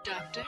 Doctor.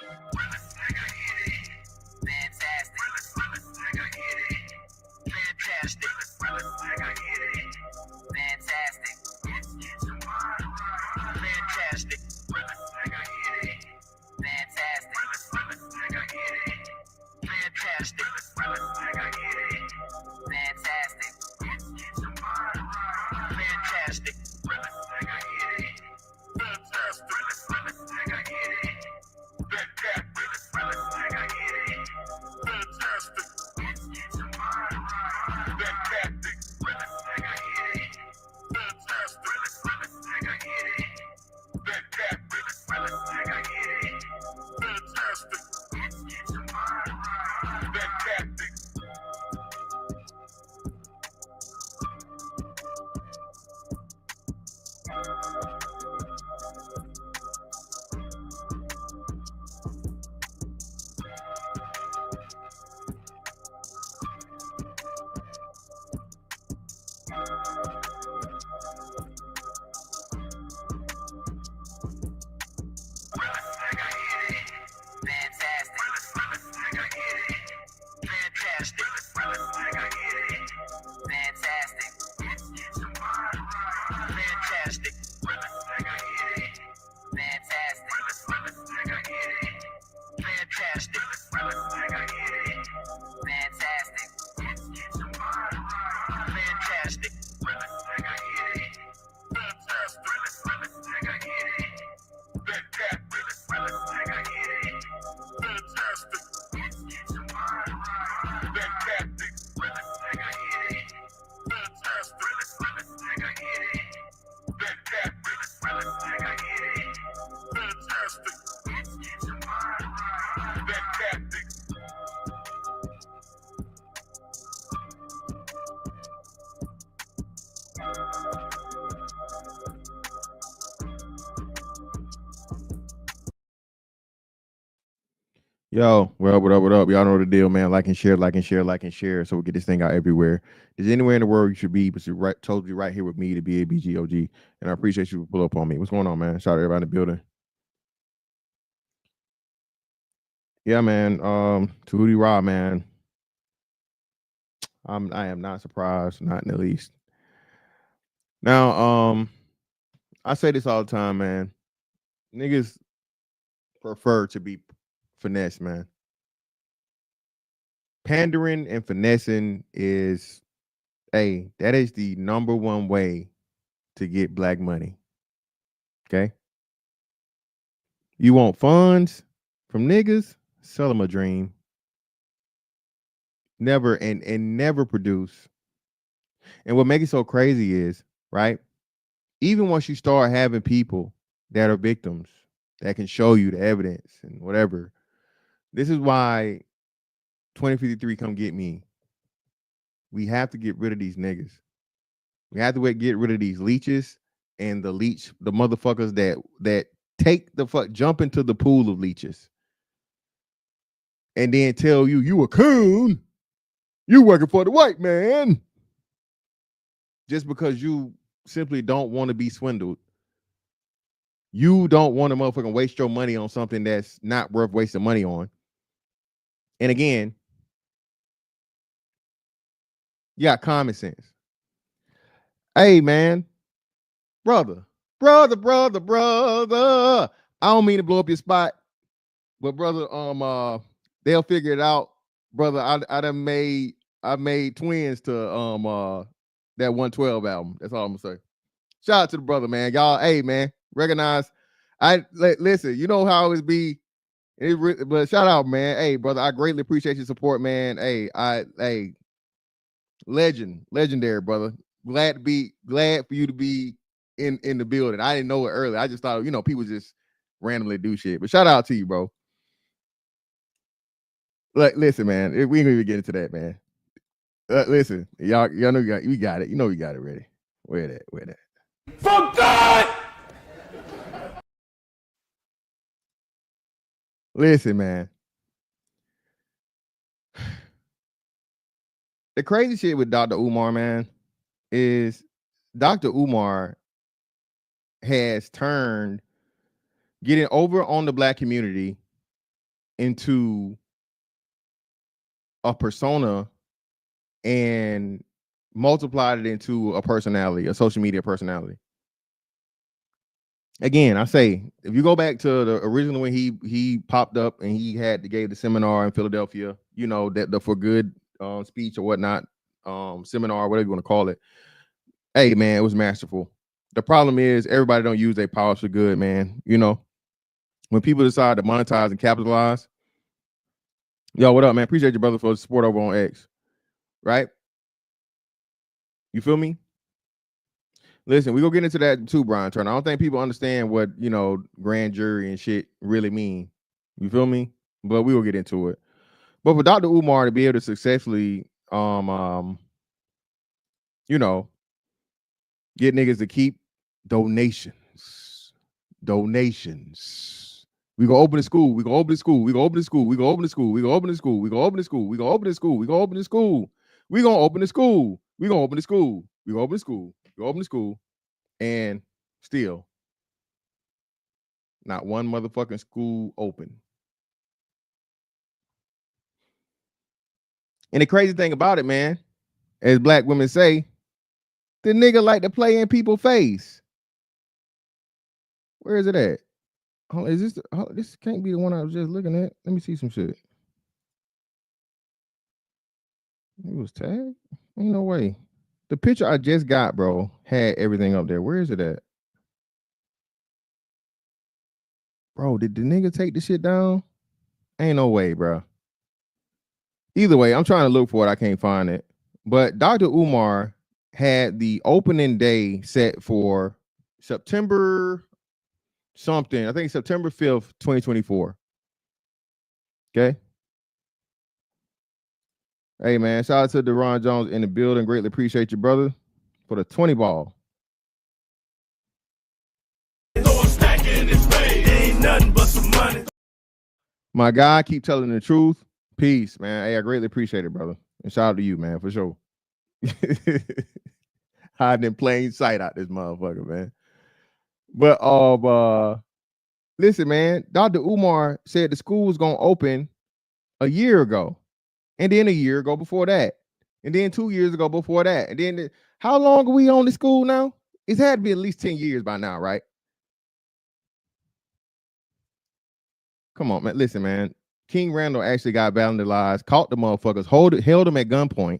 Yo, well, what up, what up? Y'all know the deal, man. Like and share, like and share, like and share, so we get this thing out everywhere. There's anywhere in the world you should be, but you're right, totally right here with me, the BABGOG. And I appreciate you for pull up on me. What's going on, man? Shout out to everybody in the building. Yeah, man. Tootie Raw, man. I am not surprised, not in the least. Now, I say this all the time, man. Niggas prefer to be finesse, man. Pandering and finessing is that is the number one way to get black money. Okay. You want funds from niggas? Sell them a dream. Never and never produce. And what makes it so crazy is, right? Even once you start having people that are victims that can show you the evidence and whatever, this is why 2053 come get me. We have to get rid of these niggas. We have to get rid of these leeches and the motherfuckers that take the jump into the pool of leeches and then tell you a coon, you working for the white man, just because you simply don't want to be swindled. You don't want to motherfucking waste your money on something that's not worth wasting money on. And again, you got common sense. Hey, man, brother. I don't mean to blow up your spot, but brother, they'll figure it out, brother. I made twins to that 112 album. That's all I'm gonna say. Shout out to the brother, man. Y'all, hey, man, recognize. Listen. You know how it be. But shout out, man. Hey, brother, I greatly appreciate your support, man. Hey, legendary, brother. Glad for you to be in the building. I didn't know it earlier. I just thought, people just randomly do shit. But shout out to you, bro. Like, listen, man, we ain't gonna even get into that, man. Listen, y'all know we got it. You know we got it ready. Where that? From God! Listen, man. The crazy shit with Dr. Umar, man, is Dr. Umar has turned getting over on the black community into a persona and multiplied it into a personality, a social media personality. Again, I say, if you go back to the original when he popped up and he gave the seminar in Philadelphia, you know, that the for good speech or whatnot, seminar, whatever you want to call it. Hey man, it was masterful. The problem is everybody don't use their powers for good, man. You know, when people decide to monetize and capitalize, yo, what up, man? Appreciate your brother for the support over on X, right? You feel me? Listen, we go get into that too, Brian Turner. I don't think people understand what, you know, grand jury and shit really mean. You feel me? But we will get into it. But for Dr. Umar to be able to successfully, you know, get niggas to keep donations. We go open the school. We go open the school. We go open the school. We go open the school. We go open the school. We go open the school. We go open the school. We go open the school. We gonna open the school. We gonna open the school. We go open the school. We open the school. And still, not one motherfucking school open. And the crazy thing about it, man, as black women say, the nigga like to play in people's face. Where is it at? Oh, is this? This can't be the one I was just looking at. Let me see some shit. It was tagged? Ain't no way. The picture I just got, bro, had everything up there. Where is it at? Bro, did the nigga take the shit down? Ain't no way, bro. Either way, I'm trying to look for it. I can't find it. But Dr. Umar had the opening day set for September something. I think September 5th, 2024. Okay. Hey, man, shout out to Deron Jones in the building. Greatly appreciate you, brother, for the 20 ball. Ain't nothing but some money. My guy, keep telling the truth. Peace, man. Hey, I greatly appreciate it, brother. And shout out to you, man, for sure. Hiding in plain sight out this motherfucker, man. But listen, man, Dr. Umar said the school was gonna open a year ago, and then a year ago before that, and then 2 years ago before that, and then how long are we on the school now? It's had to be at least 10 years by now, right? Come on, man. Listen, man. King Randall actually got vandalized, caught the motherfuckers, held them at gunpoint,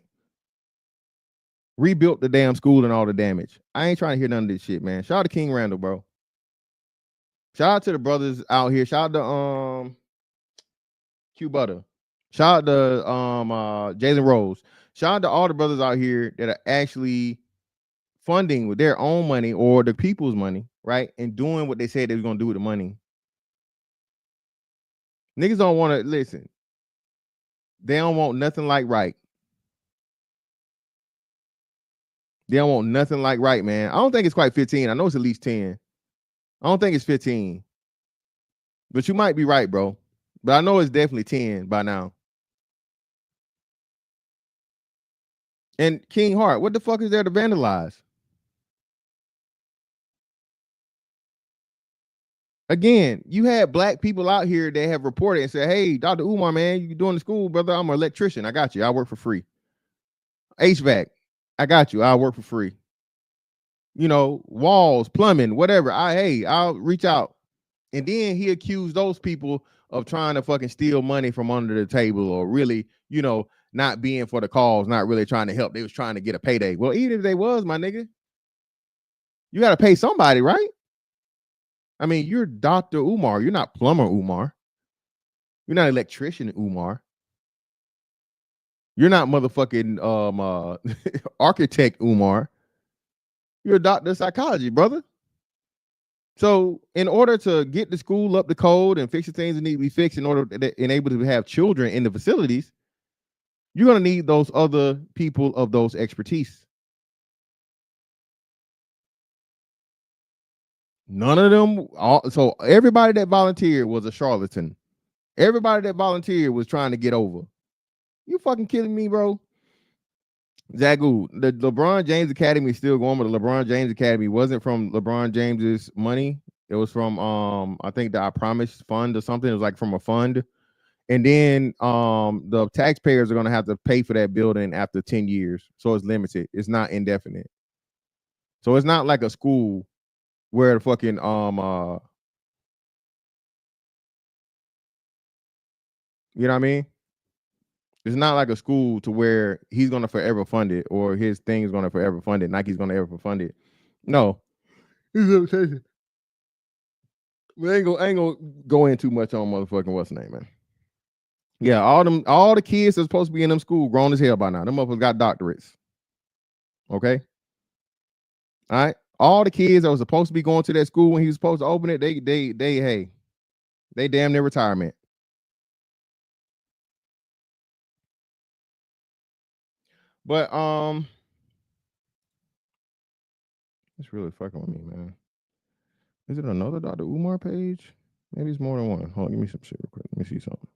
rebuilt the damn school and all the damage. I ain't trying to hear none of this shit, man. Shout out to King Randall, bro. Shout out to the brothers out here. Shout out to Q Butter. Shout out to Jalen Rose. Shout out to all the brothers out here that are actually funding with their own money or the people's money, right? And doing what they said they was gonna do with the money. Niggas don't want to listen. They don't want nothing like right. They don't want nothing like right, man. I don't think it's quite 15. I know it's at least 10. I don't think it's 15. But you might be right, bro. But I know it's definitely 10 by now. And King Hart, what the fuck is there to vandalize? Again, you had black people out here that have reported and said, hey, Dr. Umar, man, you doing the school, brother? I'm an electrician. I got you. I work for free. HVAC, I got you. I work for free. You know, walls, plumbing, whatever. I'll reach out. And then he accused those people of trying to fucking steal money from under the table or really, you know, not being for the cause, not really trying to help. They was trying to get a payday. Well, even if they was, my nigga, you got to pay somebody, right? I mean, you're Dr. Umar. You're not plumber Umar. You're not electrician Umar. You're not motherfucking architect Umar. You're a doctor of psychology, brother. So in order to get the school up to code and fix the things that need to be fixed in order to enable to have children in the facilities, you're going to need those other people of those expertise. None of them. So everybody that volunteered was a charlatan. Everybody that volunteered was trying to get over. You fucking kidding me, bro? Zagu, the LeBron James Academy is still going, but the LeBron James Academy wasn't from LeBron James's money. It was from I think the I Promise Fund or something. It was like from a fund. And then the taxpayers are gonna have to pay for that building after 10 years. So it's limited. It's not indefinite. So it's not like a school where the fucking you know what I mean? It's not like a school to where he's gonna forever fund it or his thing is gonna forever fund it. Nike's gonna ever fund it. No. It's a limitation. We ain't gonna go in too much on motherfucking what's the name, man. Yeah, all the kids that's supposed to be in them school grown as hell by now. Them motherfuckers got doctorates. Okay. All right. All the kids that was supposed to be going to that school when he was supposed to open it, they damn near retirement. But it's really fucking with me, man. Is it another Dr. Umar page? Maybe it's more than one. Hold on, give me some shit real quick. Let me see something.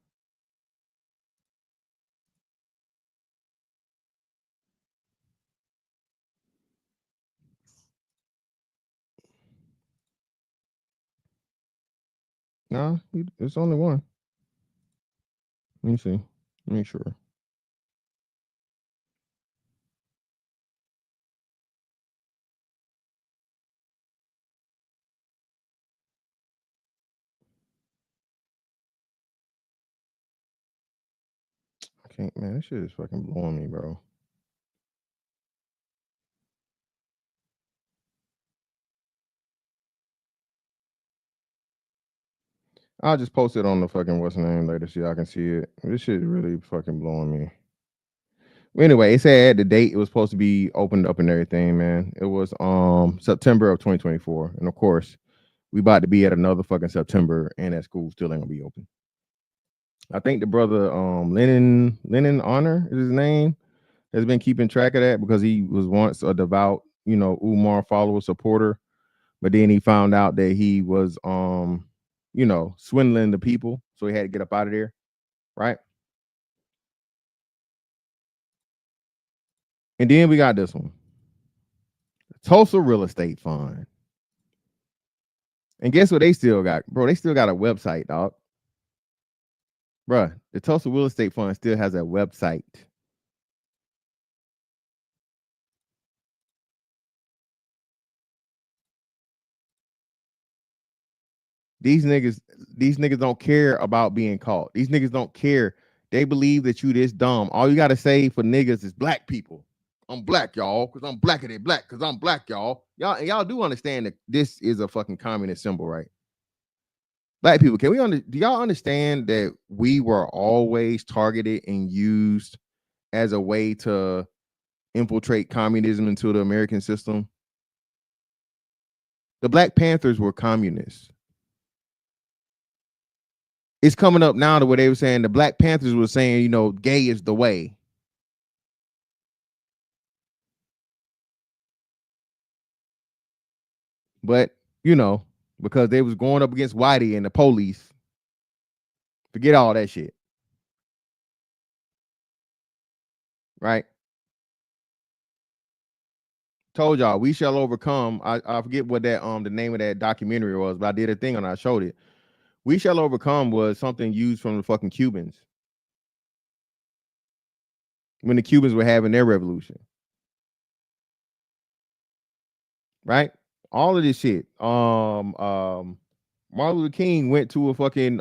Nah, it's only one. Let me see. Make sure. I can't, man. This shit is fucking blowing me, bro. I'll just post it on the fucking what's the name later so y'all can see it. This shit is really fucking blowing me. Anyway, it said the date it was supposed to be opened up and everything, man. It was September of 2024. And of course, we about to be at another fucking September and that school still ain't gonna be open. I think the brother Lennon Honor is his name, has been keeping track of that because he was once a devout, Umar follower supporter, but then he found out that he was swindling the people, so he had to get up out of there, right? And then we got this one. Tulsa Real Estate Fund. And guess what they still got? Bro, they still got a website, dog. Bruh, the Tulsa Real Estate Fund still has a website. These niggas don't care about being caught. These niggas don't care. They believe that you this dumb. All you gotta say for niggas is black people. I'm black, y'all, because I'm blacker than black, because I'm black, y'all. Y'all do understand that this is a fucking communist symbol, right? Black people, do y'all understand that we were always targeted and used as a way to infiltrate communism into the American system? The Black Panthers were communists. It's coming up now to where they were saying the Black Panthers were saying, gay is the way. But, because they was going up against Whitey and the police, forget all that shit. Right? Told y'all, we shall overcome. I forget what that the name of that documentary was, but I did a thing and I showed it. We shall overcome was something used from the fucking Cubans when the Cubans were having their revolution. Right? All of this shit. Martin Luther King went to a fucking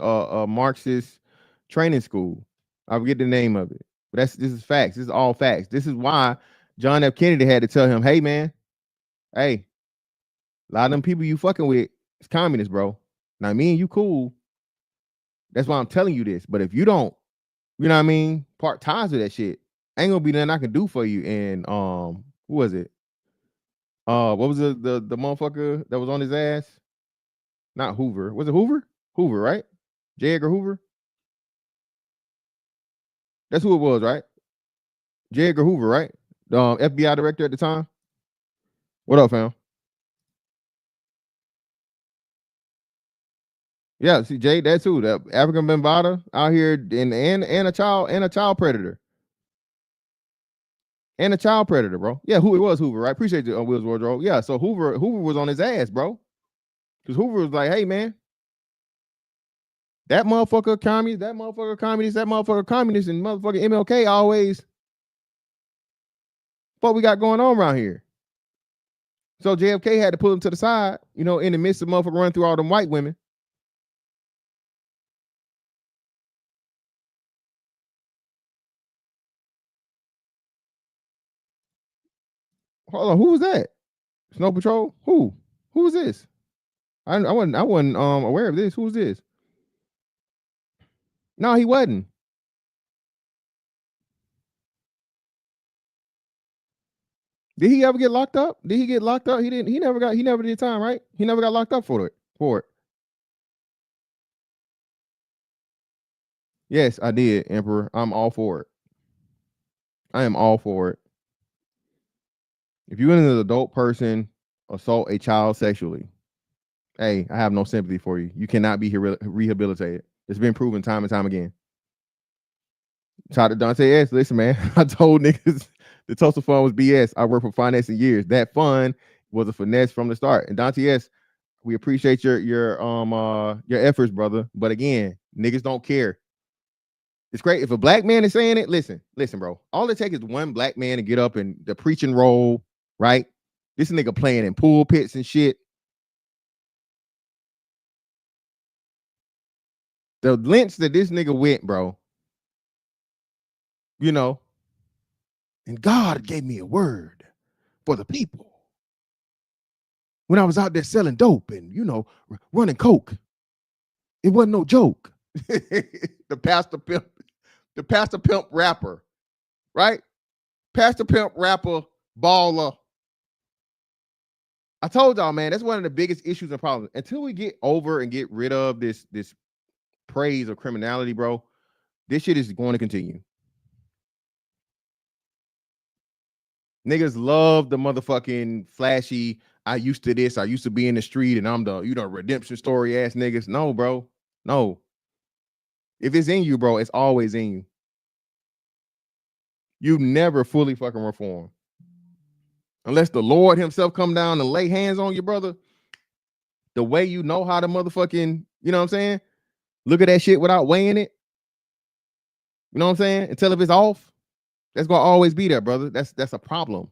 Marxist training school. I forget the name of it. But this is facts. This is all facts. This is why John F. Kennedy had to tell him, hey man, hey, a lot of them people you fucking with is communists, bro. Now me and you cool. That's why I'm telling you this. But if you don't, you know what I mean, part ties with that shit, ain't gonna be nothing I can do for you. And who was it? What was the motherfucker that was on his ass? Not Hoover. Was it Hoover? Hoover, right? J. Edgar Hoover. That's who it was, right? J. Edgar Hoover, right? The FBI director at the time. What up, fam? Yeah, see, Jay, that's who. The African Bambaataa out here and a child predator. And a child predator, bro. Yeah, who it was Hoover, right? Appreciate you on Will's Wardrobe. Yeah, so Hoover was on his ass, bro. Because Hoover was like, hey, man, that motherfucker communist, and motherfucking MLK always what we got going on around here. So JFK had to pull him to the side, in the midst of motherfucker running through all them white women. Hold on, who was that? Snow Patrol? Who? Who was this? I wasn't aware of this. Who was this? No, he wasn't. Did he ever get locked up? Did he get locked up? He didn't. He never did time, right? He never got locked up for it. Yes, I did, Emperor. I'm all for it. I am all for it. If you and an adult person assault a child sexually, hey, I have no sympathy for you. You cannot be rehabilitated. It's been proven time and time again. Shout out to Dante S. Listen, man, I told niggas the Tulsa fund was BS. I worked for finessing years. That fund was a finesse from the start. And Dante S., we appreciate your efforts, brother. But again, niggas don't care. It's great if a black man is saying it. Listen, bro. All it takes is one black man to get up and the preaching role, right? This nigga playing in pulpits and shit. The lengths that this nigga went, bro. And God gave me a word for the people. When I was out there selling dope and, running coke, it wasn't no joke. the pastor pimp rapper, right? Pastor pimp rapper baller. I told y'all, man, that's one of the biggest issues and problems. Until we get over and get rid of this praise of criminality, bro, this shit is going to continue. Niggas love the motherfucking flashy, I used to this, I used to be in the street and I'm the, redemption story ass niggas. No, bro. No. If it's in you, bro, it's always in you. You never fully fucking reform. Unless the Lord himself come down and lay hands on you, brother. The way you know how to motherfucking, you know what I'm saying? Look at that shit without weighing it. You know what I'm saying? Until if it's off, that's gonna always be there, brother. That's a problem.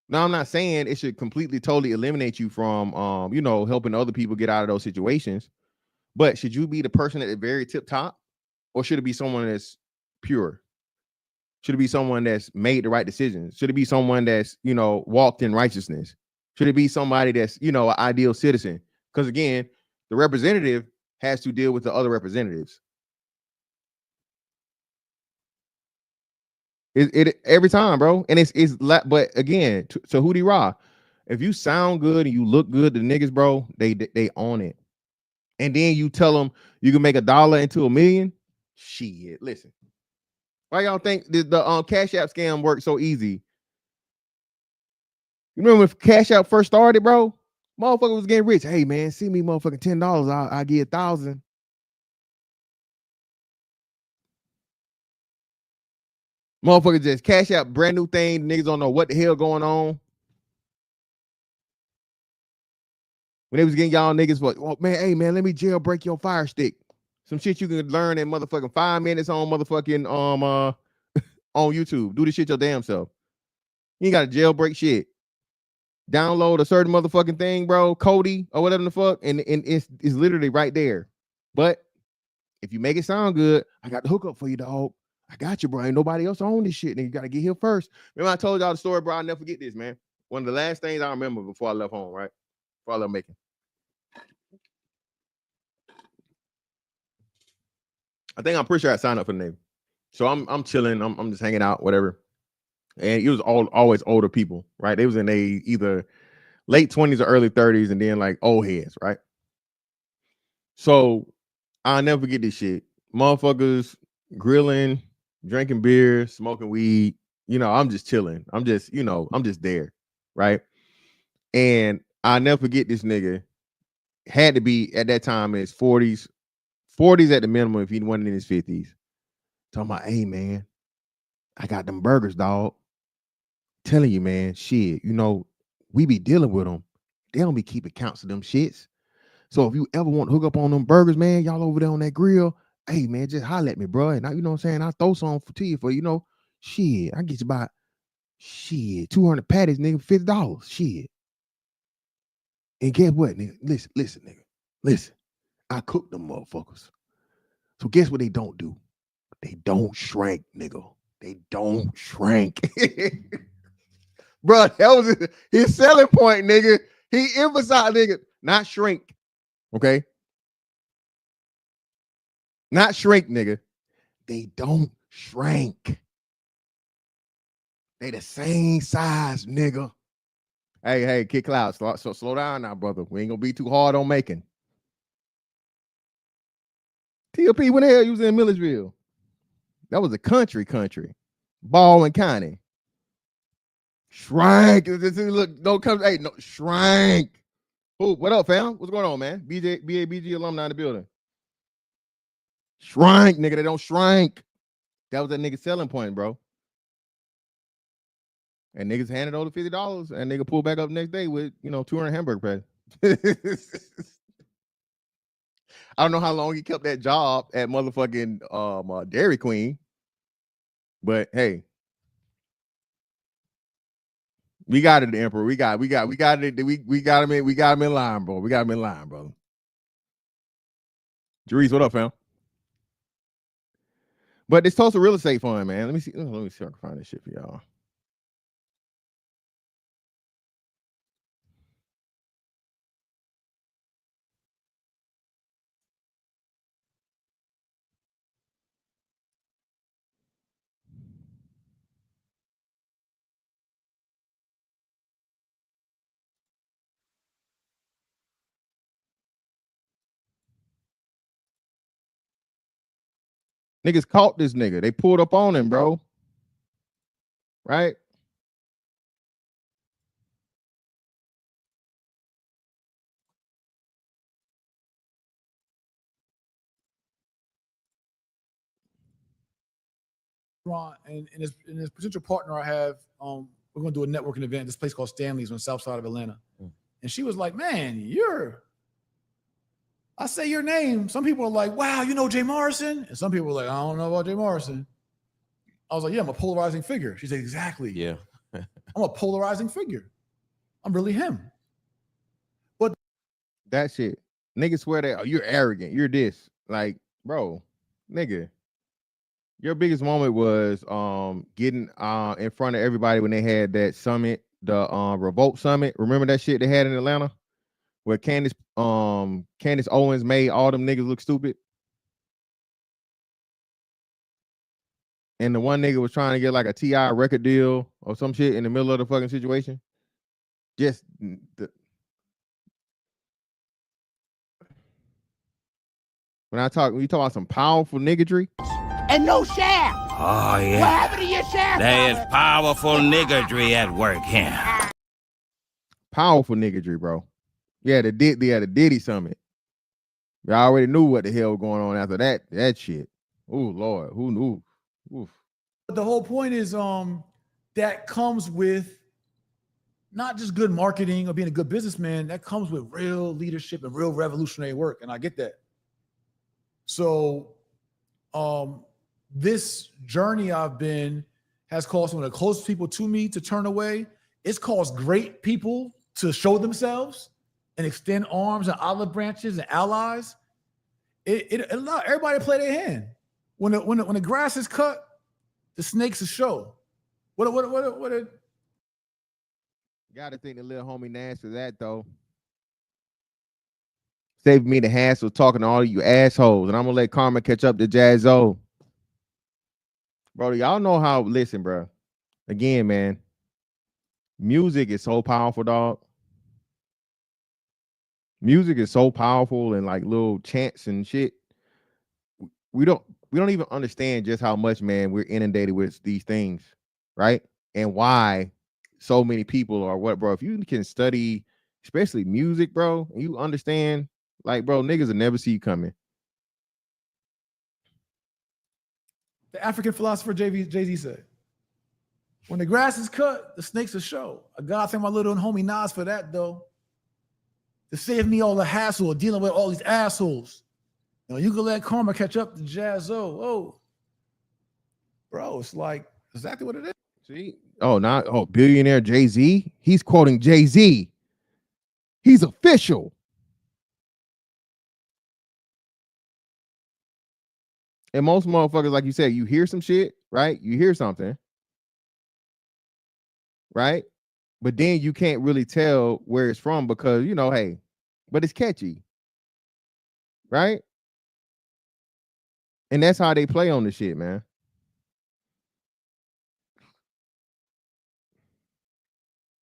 Now, I'm not saying it should completely, totally eliminate you from, helping other people get out of those situations. But should you be the person at the very tip top, or should it be someone that's pure? Should it be someone that's made the right decisions? Should it be someone that's, walked in righteousness? Should it be somebody that's, an ideal citizen? Because again, the representative has to deal with the other representatives. It every time, bro. And but again, so Hootie Ra, if you sound good and you look good to niggas, bro, they own it. And then you tell them you can make $1 into $1 million. Shit, listen. Why y'all think the Cash App scam worked so easy? You remember when Cash App first started, bro? Motherfucker was getting rich. Hey man, see me motherfucking $10. I'll get 1,000. Motherfucker just Cash App, brand new thing. Niggas don't know what the hell going on. When they was getting y'all niggas for, oh man, hey man, let me jailbreak your Fire Stick. Some shit you can learn in motherfucking 5 minutes on motherfucking on YouTube. Do this shit your damn self. You ain't got to jailbreak shit. Download a certain motherfucking thing, bro, Cody or whatever the fuck, and it's literally right there. But if you make it sound good, I got the hookup for you, dog. I got you, bro. Ain't nobody else on this shit. Nigga, you gotta get here first. Remember, I told y'all the story, bro. I'll never forget this, man. One of the last things I remember before I left home, right? Before I left Macon. I think I'm pretty sure I signed up for the Navy. So I'm chilling. I'm just hanging out, whatever. And it was always older people, right? They was in either late 20s or early 30s, and then like old heads, right? So I'll never forget this shit. Motherfuckers grilling, drinking beer, smoking weed. I'm just chilling. I'm just there, right? And I'll never forget this nigga. Had to be at that time in his 40s at the minimum if he wasn't in his 50s. Talking about, hey man, I got them burgers, dog. telling you, man, shit, you know, we be dealing with them. They don't be keeping counts of them shits. So if you ever want to hook up on them burgers, man, y'all over there on that grill, hey, man, just holler at me, bro. And I, you know what I'm saying? I'll throw some to you for, you know, shit. I get you about, shit, 200 patties, nigga, $50. Shit. And guess what, nigga? Listen, nigga. Listen. I cook them motherfuckers. So guess what they don't do? They don't shrink, nigga. They don't shrink. Bro, that was his selling point, nigga. He emphasized, nigga, not shrink. Okay? Not shrink, nigga. They don't shrink. They the same size, nigga. Hey, Kid Cloud, slow down now, brother. We ain't gonna be too hard on making. TLP, when the hell you was in Millersville? That was a country. Baldwin County. Shrank. Look, don't come. Hey, no, shrank. Who? What up, fam? What's going on, man? BG alumni in the building. Shrank, nigga. They don't shrink. That was that nigga selling point, bro. And niggas handed over $50, and nigga pulled back up next day with, you know, 200 hamburger patties. I don't know how long he kept that job at motherfucking Dairy Queen, but hey, we got it, the Emperor. We got it. We got him in line, bro. We got him in line, brother. Jerice, what up, fam? But this Tulsa real estate fund, man. Let me see if I can find this shit for y'all. Niggas caught this nigga. They pulled up on him, bro. Right? And his potential partner I have, we're going to do a networking event at this place called Stanley's on the south side of Atlanta. And she was like, man, I say your name. Some people are like, wow, you know Jay Morrison? And some people are like, I don't know about Jay Morrison. I was like, yeah, I'm a polarizing figure. She said, exactly. Yeah. I'm a polarizing figure. I'm really him. But that shit, niggas swear that, oh, you're arrogant. You're this. Like, bro, nigga. Your biggest moment was getting in front of everybody when they had that summit, the Revolt Summit. Remember that shit they had in Atlanta? Where Candace Owens made all them niggas look stupid. And the one nigga was trying to get like a T.I. record deal or some shit in the middle of the fucking situation. Just when you talk about some powerful niggatry. And no shaft. Oh, yeah. What happened to your shaft? There is powerful niggardry at work here. Powerful niggardry, bro. Yeah, the Diddy Summit. Y'all already knew what the hell was going on after that shit. Oh, Lord. Who knew? Oof. the whole point is that comes with not just good marketing or being a good businessman. That comes with real leadership and real revolutionary work. And I get that. So this journey I've been has caused some of the closest people to me to turn away. It's caused great people to show themselves and extend arms and olive branches and allies. It allowed everybody to play their hand. When the grass is cut, the snakes will show. What Gotta think the little homie Nash for that though. Saved me the hassle talking to all of you assholes, and I'm gonna let Karma catch up to Jazzo. Bro, y'all know how, listen, bro. Again, man, music is so powerful, dog. Music is so powerful and like little chants and shit. We don't even understand just how much, man, we're inundated with these things, right? And why so many people are what, bro. If you can study, especially music, bro, and you understand, like, bro, niggas will never see you coming. the African philosopher Jay-Z said. When the grass is cut, the snakes will show. I gotta thank my little homie Nas for that, though. To save me all the hassle of dealing with all these assholes. You know, you can let karma catch up to Jazzo. Oh, bro, it's like exactly what it is. See? Billionaire Jay-Z. He's quoting Jay-Z. He's official. And most motherfuckers, like you said, you hear some shit, right? You hear something, right? But then you can't really tell where it's from because, you know, hey, but it's catchy, right? And that's how they play on the shit, man.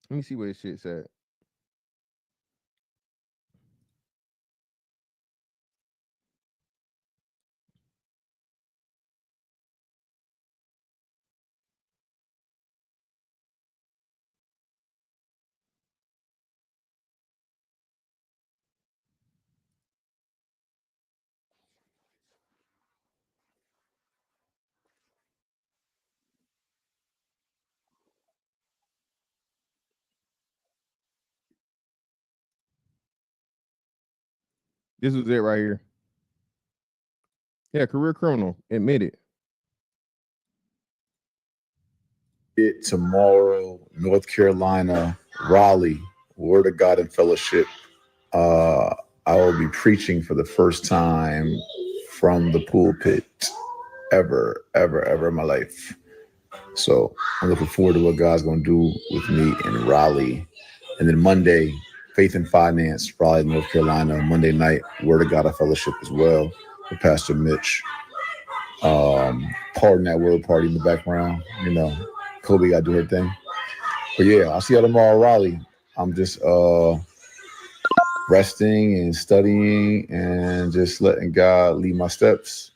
Let me see what this shit said. This was it right here. Yeah, career criminal, admitted. It tomorrow, North Carolina, Raleigh, Word of God and Fellowship. I will be preaching for the first time from the pulpit ever in my life. So I'm looking forward to what God's going to do with me in Raleigh. And then Monday, Faith and Finance, Raleigh, North Carolina. Monday night, Word of God and Fellowship as well with Pastor Mitch. Pardon that word party in the background. You know, Kobe got to do her thing. But yeah, I'll see you tomorrow, Raleigh. I'm just resting and studying and just letting God lead my steps.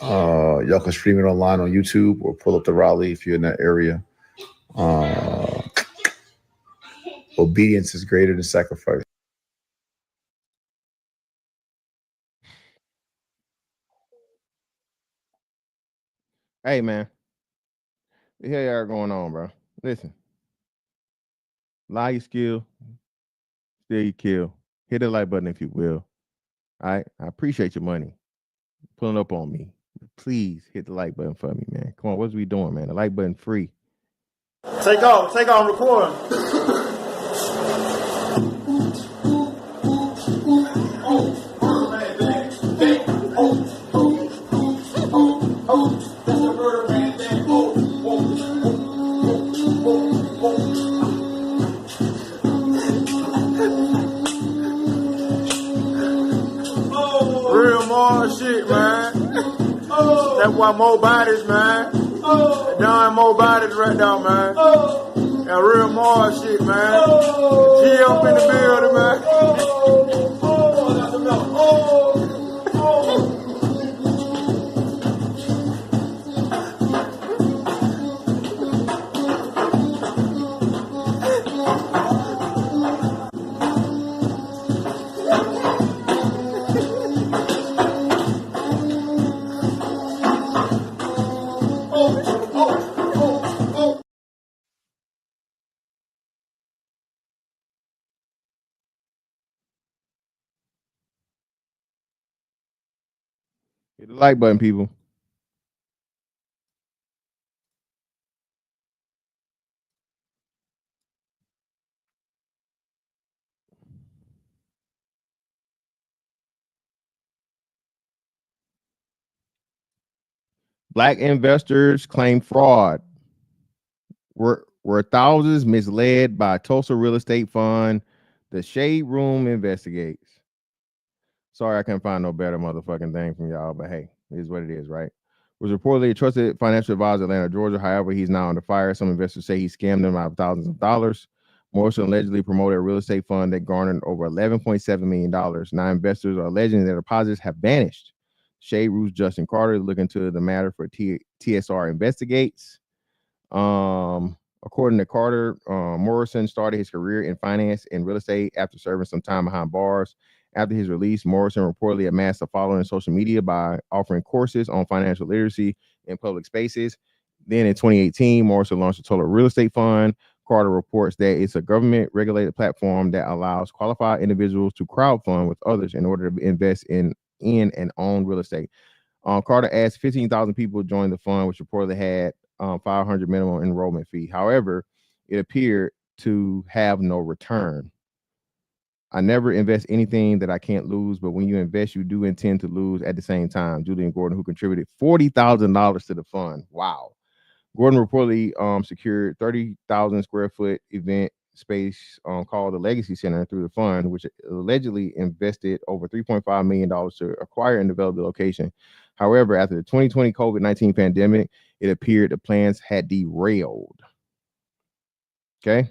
Y'all can stream it online on YouTube or pull up to Raleigh if you're in that area. Obedience is greater than sacrifice. Hey, man. The hell y'all going on, bro? Listen. Lie you skill. Still you kill. Hit the like button if you will. All right? I appreciate your money. Pulling up on me. Please hit the like button for me, man. Come on, what's we doing, man? The like button free. Take off, record. Real more shit, man. That's why more bodies, man. Done more bodies right now, man. That real more shit, man. G up in the building, man. Hit the like button, people. Black investors claim fraud. Were thousands misled by Tulsa real estate fund? The Shade Room investigates. Sorry, I can't find no better motherfucking thing from y'all, but hey, it is what it is, right? Was reportedly a trusted financial advisor in Atlanta, Georgia. However, he's now under fire. Some investors say he scammed them out of thousands of dollars. Morrison allegedly promoted a real estate fund that garnered over $11.7 million. Now investors are alleging that deposits have vanished. Shade Roof's Justin Carter is looking into the matter for TSR investigates. According to Carter, Morrison started his career in finance and real estate after serving some time behind bars. After his release, Morrison reportedly amassed a following on social media by offering courses on financial literacy in public spaces. Then in 2018, Morrison launched a total real estate fund. Carter reports that it's a government-regulated platform that allows qualified individuals to crowdfund with others in order to invest in and own real estate. Carter asked 15,000 people to join the fund, which reportedly had 500 minimum enrollment fee. However, it appeared to have no return. I never invest anything that I can't lose, but when you invest, you do intend to lose at the same time. Julian Gordon, who contributed $40,000 to the fund. Wow. Gordon reportedly secured 30,000 square foot event space called the Legacy Center through the fund, which allegedly invested over $3.5 million to acquire and develop the location. However, after the 2020 COVID-19 pandemic, it appeared the plans had derailed. Okay.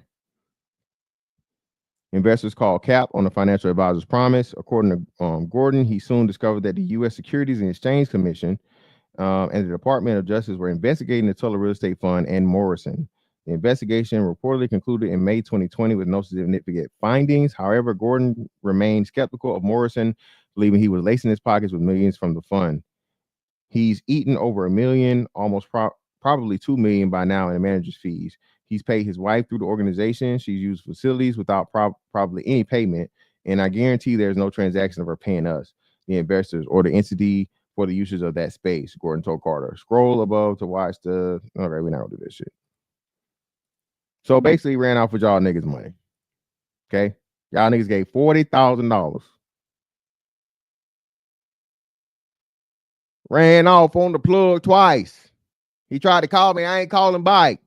Investors called cap on the financial advisor's promise. According to Gordon, he soon discovered that the U.S. Securities and Exchange Commission and the Department of Justice were investigating the Tulsa Real Estate Fund and Morrison. The investigation reportedly concluded in May 2020 with no significant findings. However, Gordon remained skeptical of Morrison, believing he was lacing his pockets with millions from the fund. He's eaten over $1 million, almost probably $2 million by now in the manager's fees. He's paid his wife through the organization. She's used facilities without probably any payment. And I guarantee there's no transaction of her paying us, the investors, or the entity for the usage of that space, Gordon told Carter. Scroll above to watch the... Okay, we're not going to do this shit. So basically ran off with y'all niggas' money. Okay? Y'all niggas gave $40,000. Ran off on the plug twice. He tried to call me. I ain't calling back.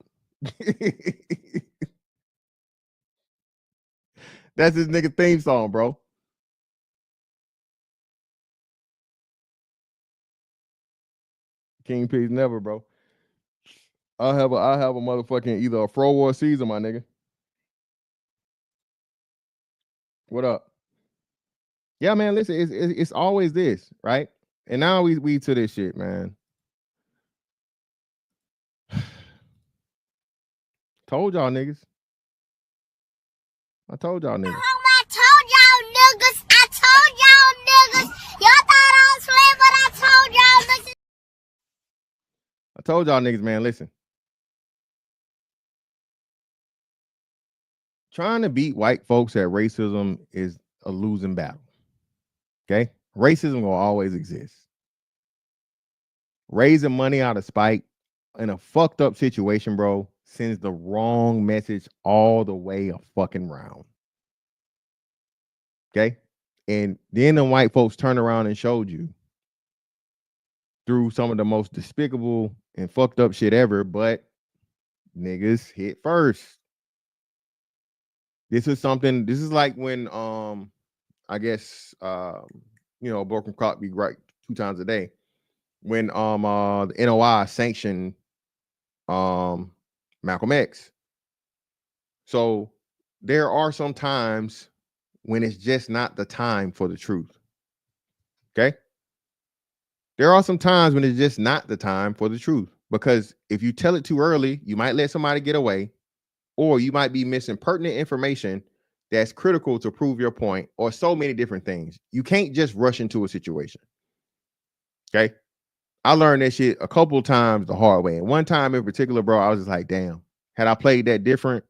That's his nigga theme song, bro. King Peace never, bro. I'll have a motherfucking either a fro or a Caesar, my nigga. What up? Yeah, man. Listen, it's always this, right? And now we to this shit, man. Told y'all niggas. I told y'all niggas. I told y'all niggas. I told y'all niggas. Y'all thought I was playing, but I told y'all niggas. I told y'all niggas, man. Listen. Trying to beat white folks at racism is a losing battle. Okay? Racism will always exist. Raising money out of spite in a fucked up situation, bro, sends the wrong message all the way a fucking round. Okay? And then the white folks turned around and showed you through some of the most despicable and fucked up shit ever, but niggas hit first. This is like when I guess broken clock be right 2 times a day. When the NOI sanctioned Malcolm X. So there are some times when it's just not the time for the truth. Okay? There are some times when it's just not the time for the truth. Because if you tell it too early, you might let somebody get away, or you might be missing pertinent information that's critical to prove your point, or so many different things. You can't just rush into a situation. Okay? I learned that shit a couple of times the hard way. And one time in particular, bro, I was just like, damn, had I played that different,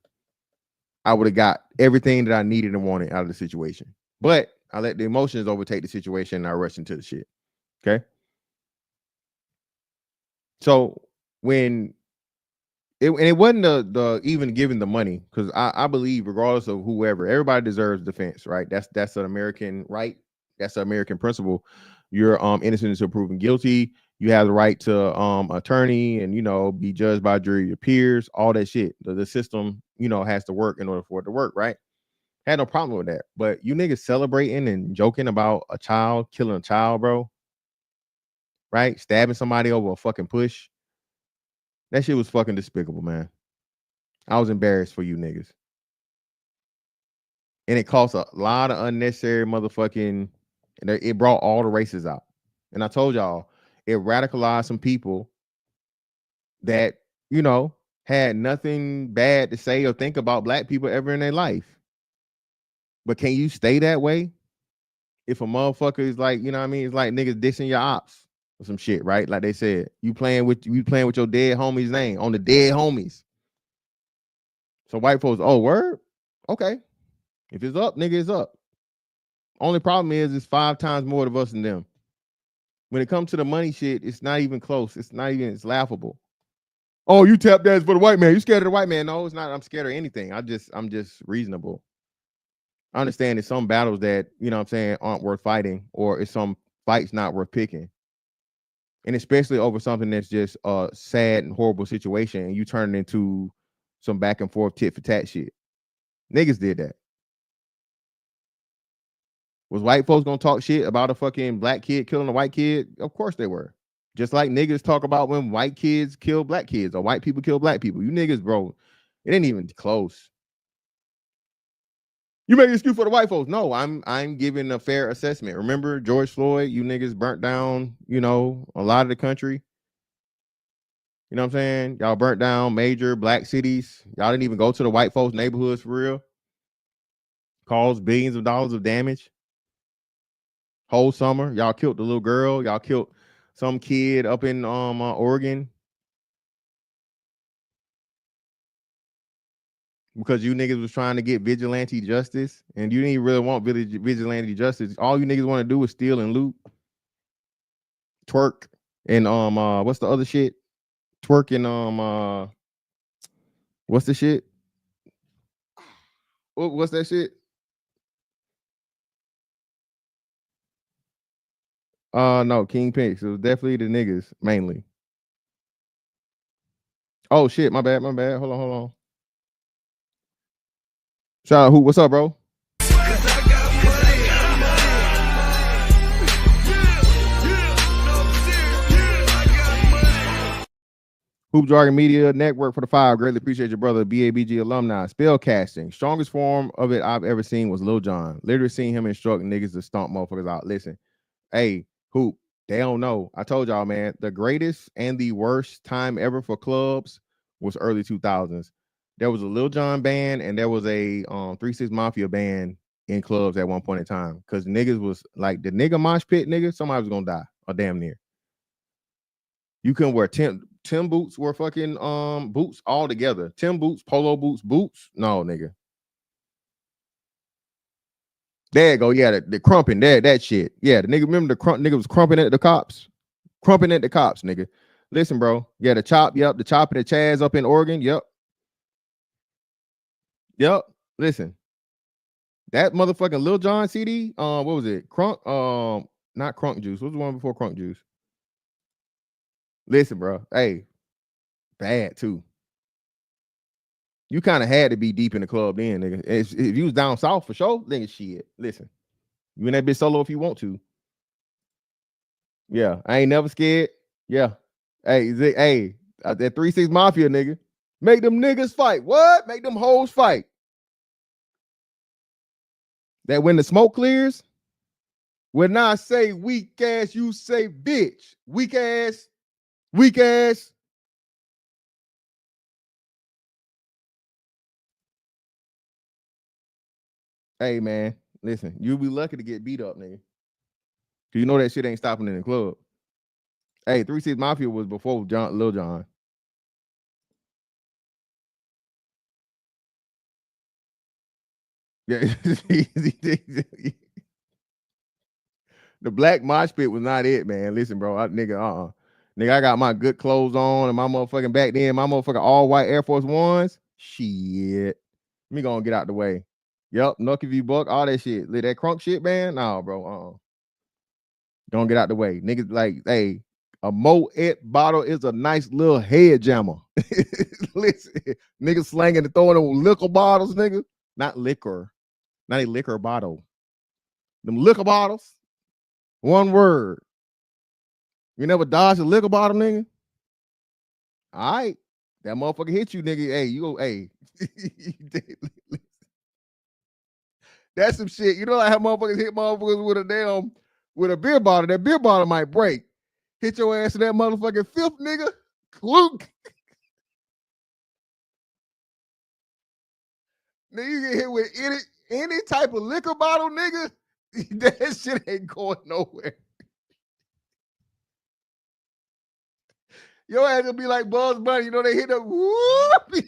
I would have got everything that I needed and wanted out of the situation. But I let the emotions overtake the situation and I rushed into the shit. Okay? So when it wasn't the even giving the money, because I believe regardless of whoever, everybody deserves defense, right? That's an American right. That's an American principle. You're innocent until proven guilty. You have the right to attorney and be judged by jury, your peers, all that shit. The system has to work in order for it to work, right? Had no problem with that. But you niggas celebrating and joking about a child killing a child, bro, right? Stabbing somebody over a fucking push. That shit was fucking despicable, man. I was embarrassed for you niggas. And it cost a lot of unnecessary motherfucking, it brought all the races out. And I told y'all, it radicalized some people that, had nothing bad to say or think about black people ever in their life. But can you stay that way? If a motherfucker is like, it's like niggas dissing your ops. or some shit, right? Like they said, you playing with your dead homie's name on the dead homies. So white folks, oh, word? Okay. If it's up, nigga, it's up. Only problem is it's 5 times more of us than them. When it comes to the money shit, it's not even close. It's laughable. Oh, you tap dance for the white man. You scared of the white man? No, it's not. I'm scared of anything. I'm just reasonable. I understand there's some battles that, you know what I'm saying, aren't worth fighting, or it's some fights not worth picking. And especially over something that's just a sad and horrible situation, and you turn it into some back and forth tit for tat shit. Niggas did that. Was white folks gonna talk shit about a fucking black kid killing a white kid? Of course they were. Just like niggas talk about when white kids kill black kids or white people kill black people. You niggas, bro, it ain't even close. You make an excuse for the white folks. No, I'm giving a fair assessment. Remember George Floyd? You niggas burnt down, you know, a lot of the country. You know what I'm saying? Y'all burnt down major black cities. Y'all didn't even go to the white folks' neighborhoods for real. Caused billions of dollars of damage. Whole summer, y'all killed the little girl. Y'all killed some kid up in Oregon because you niggas was trying to get vigilante justice, and you didn't really want vigilante justice. All you niggas want to do is steal and loot, twerk, and what's the other shit? Twerk and what's the shit? What's that shit? No, King Pinks. It was definitely the niggas mainly. Oh shit, my bad. Hold on. Shout out who? What's up, bro? Hoop Jargon Media Network for the 5. Greatly appreciate your brother, BABG alumni. Spellcasting. Strongest form of it I've ever seen was Lil Jon. Literally seen him instruct niggas to stomp motherfuckers out. Listen, hey, Hoop, they don't know. I told y'all, man, the greatest and the worst time ever for clubs was early 2000s. There was a Lil Jon band and there was a 3 6 Mafia band in clubs at one point in time. Because niggas was like the nigga mosh pit nigga, somebody was gonna die or damn near. You couldn't wear Tim boots were fucking boots all together. Tim boots, polo boots. No, nigga. There you go. Yeah, the crumping, that shit. Yeah, the nigga, remember the nigga was crumping at the cops. Crumping at the cops, nigga. Listen, bro. Yeah, the chop, yep, the chop and the Chaz up in Oregon. Yep. Listen. That motherfucking Lil Jon CD, what was it? Crunk, not Crunk Juice. What was the one before Crunk Juice? Listen, bro. Hey, bad too. You kind of had to be deep in the club then, nigga. If you was down south for sure, nigga, shit. Listen, you in that bitch solo if you want to. Yeah, I ain't never scared. Yeah. Hey, that 3 6 Mafia, nigga. Make them niggas fight. What? Make them hoes fight. That when the smoke clears, when I say weak ass, you say bitch. Weak ass. Weak ass. Hey, man, listen, you'll be lucky to get beat up, nigga. Cause you know that shit ain't stopping in the club. Hey, 3 6 Mafia was before Lil Jon. Yeah. The black mosh pit was not it, man. Listen, bro, nigga, I got my good clothes on and my motherfucking back then, my motherfucking all white Air Force Ones. Shit. Me gonna get out the way. Yep, Nucky V Buck, all that shit. That crunk shit, man. No, bro. Don't get out the way. Niggas like, hey, a Moet bottle is a nice little head jammer. Listen, niggas slanging and throwing them liquor bottles, nigga. Not liquor. Not a liquor bottle. Them liquor bottles. One word. You never dodged a liquor bottle, nigga? All right. That motherfucker hit you, nigga. Hey, you go, hey. That's some shit. You know like how motherfuckers hit motherfuckers with a beer bottle. That beer bottle might break. Hit your ass in that motherfucking fifth, nigga. Clunk. Nigga, you get hit with any type of liquor bottle, nigga. That shit ain't going nowhere. Your ass gonna be like Bugs Bunny. You know, they hit the whoop.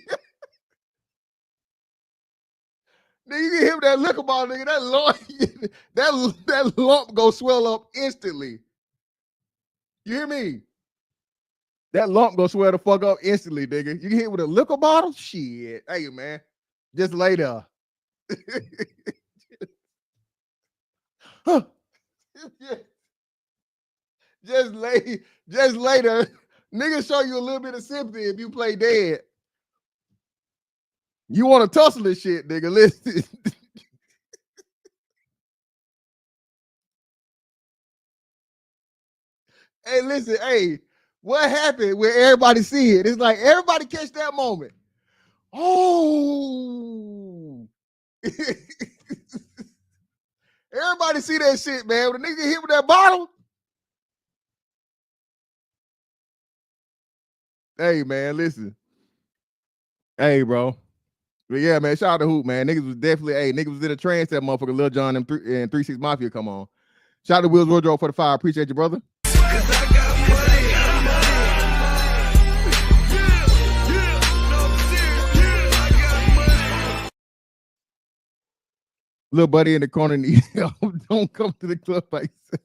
Nigga, you can hit that liquor bottle, nigga. That lump, that lump go swell up instantly. You hear me? That lump go swell the fuck up instantly, nigga. You can hit with a liquor bottle? Shit. Hey, man. Just lay there. just lay there. Nigga show you a little bit of sympathy if you play dead. You want to tussle this shit, nigga. Listen. Hey, listen, hey, what happened when everybody see it? It's like everybody catch that moment. Oh. Everybody see that shit, man. When the nigga hit with that bottle. Hey, man, listen. Hey, bro. But yeah, man, shout out to Hoop, man. Niggas was definitely, niggas was in a trance that motherfucker Lil Jon and 3-6 Mafia come on. Shout out to Will's Wardrobe for the fire. Appreciate you, brother. Little buddy in the corner, don't come to the club like that.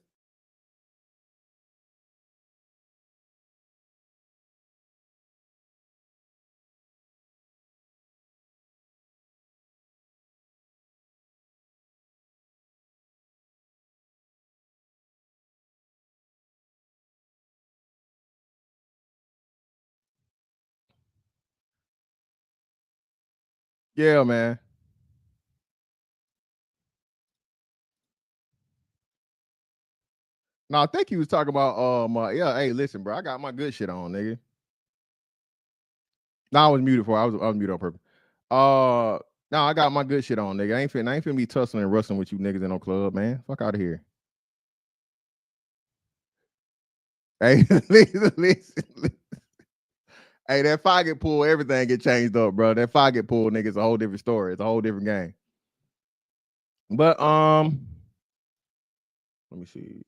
Yeah, man. No, I think he was talking about hey, listen, bro, I got my good shit on, nigga. No, I was muted for I was muted on purpose. No, I got my good shit on, nigga. I ain't finna be tussling and rustling with you niggas in no club, man. Fuck out of here. Hey, listen. Hey, that fire get pulled, everything get changed up, bro. That fire get pulled, nigga, it's a whole different story. It's a whole different game. But let me see.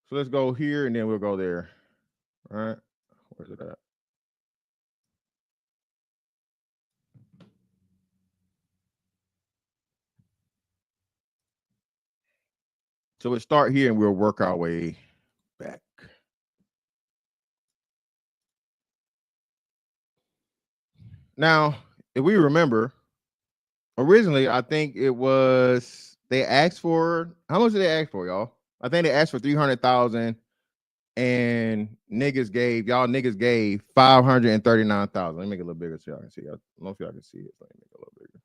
So let's go here and then we'll go there. All right. Where's it at? So we'll start here and we'll work our way back. Now, if we remember, originally, I think it was they asked for how much did they ask for, y'all? I think they asked for 300,000, and niggas gave 539,000. Let me make it a little bigger so y'all can see. I don't know if y'all can see it. Let me make it a little bigger.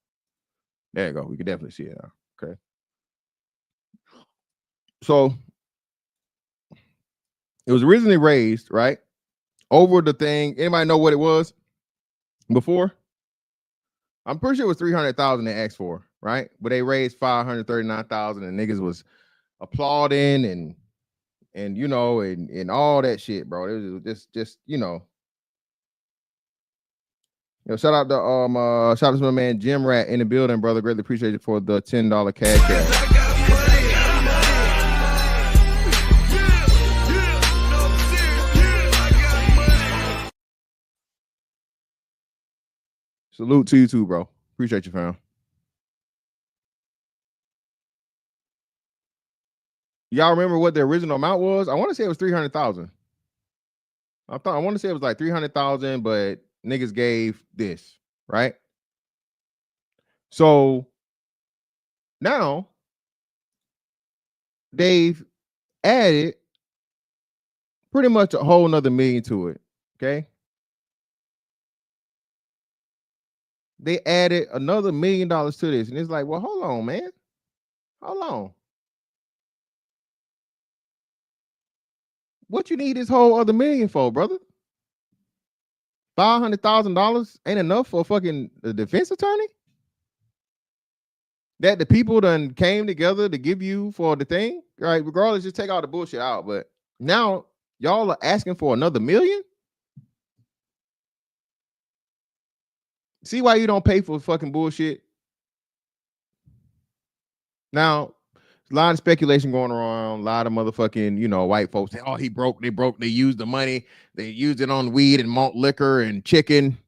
There you go. We can definitely see it now. Okay. So it was originally raised, right? Over the thing. Anybody know what it was before? I'm pretty sure it was 300,000 they asked for, right? But they raised 539,000 and niggas was applauding and you know and all that shit, bro. It was just you know. Shout out to my man Jim Rat in the building, brother. Greatly appreciate it for the $10 cash app. Salute to you too, bro. Appreciate you, fam. Y'all remember what the original amount was? I want to say it was 300,000. I want to say it was like 300,000, but niggas gave this, right? So now they've added pretty much a whole nother million to it. Okay. They added another $1 million to this. And it's like, well, hold on, man. Hold on. What you need this whole other million for, brother? $500,000 ain't enough for a fucking defense attorney? That the people done came together to give you for the thing? Right? Regardless, just take all the bullshit out. But now y'all are asking for another $1 million? See why you don't pay for fucking bullshit? Now, a lot of speculation going around. A lot of motherfucking, you know, white folks say, "Oh, he broke. They broke. They used the money. They used it on weed and malt liquor and chicken."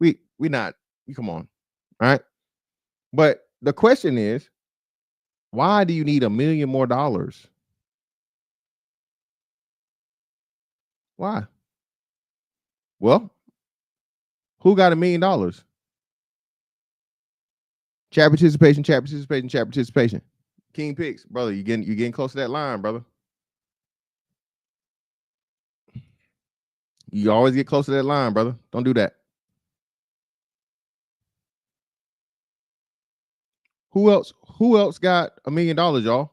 We not. Come on, all right. But the question is, why do you need $1 million more? Why? Well, who got $1 million? Chat participation, chat participation, chat participation. King Picks, brother, you getting close to that line, brother. You always get close to that line, brother. Don't do that. Who else got $1 million, y'all?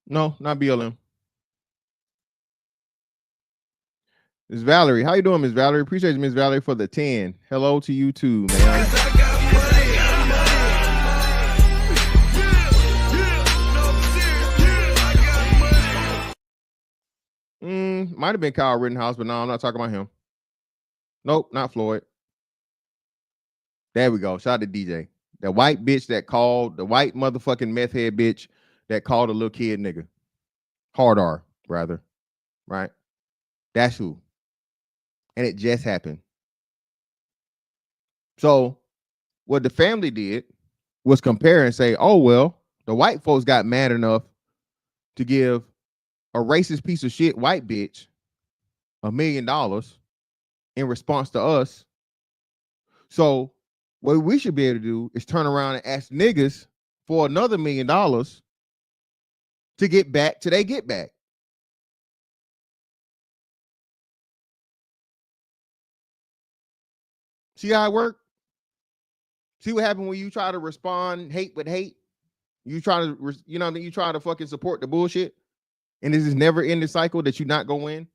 No, not BLM. Miss Valerie. How you doing, Miss Valerie? Appreciate you, Miss Valerie, for the 10. Hello to you too, man. Might have been Kyle Rittenhouse, but no, I'm not talking about him. Nope, not Floyd. There we go. Shout out to DJ. The white bitch that called, the white motherfucking meth head bitch that called a little kid nigga. Hard R, rather. Right? That's who. And it just happened. So what the family did was compare and say, oh, well, the white folks got mad enough to give a racist piece of shit white bitch $1 million in response to us. So what we should be able to do is turn around and ask niggas for another $1 million to get back till they get back. See how it worked? See what happened when you try to respond hate with hate? You try to, you know what I mean? You try to fucking support the bullshit. And this is never ending cycle that you not go win.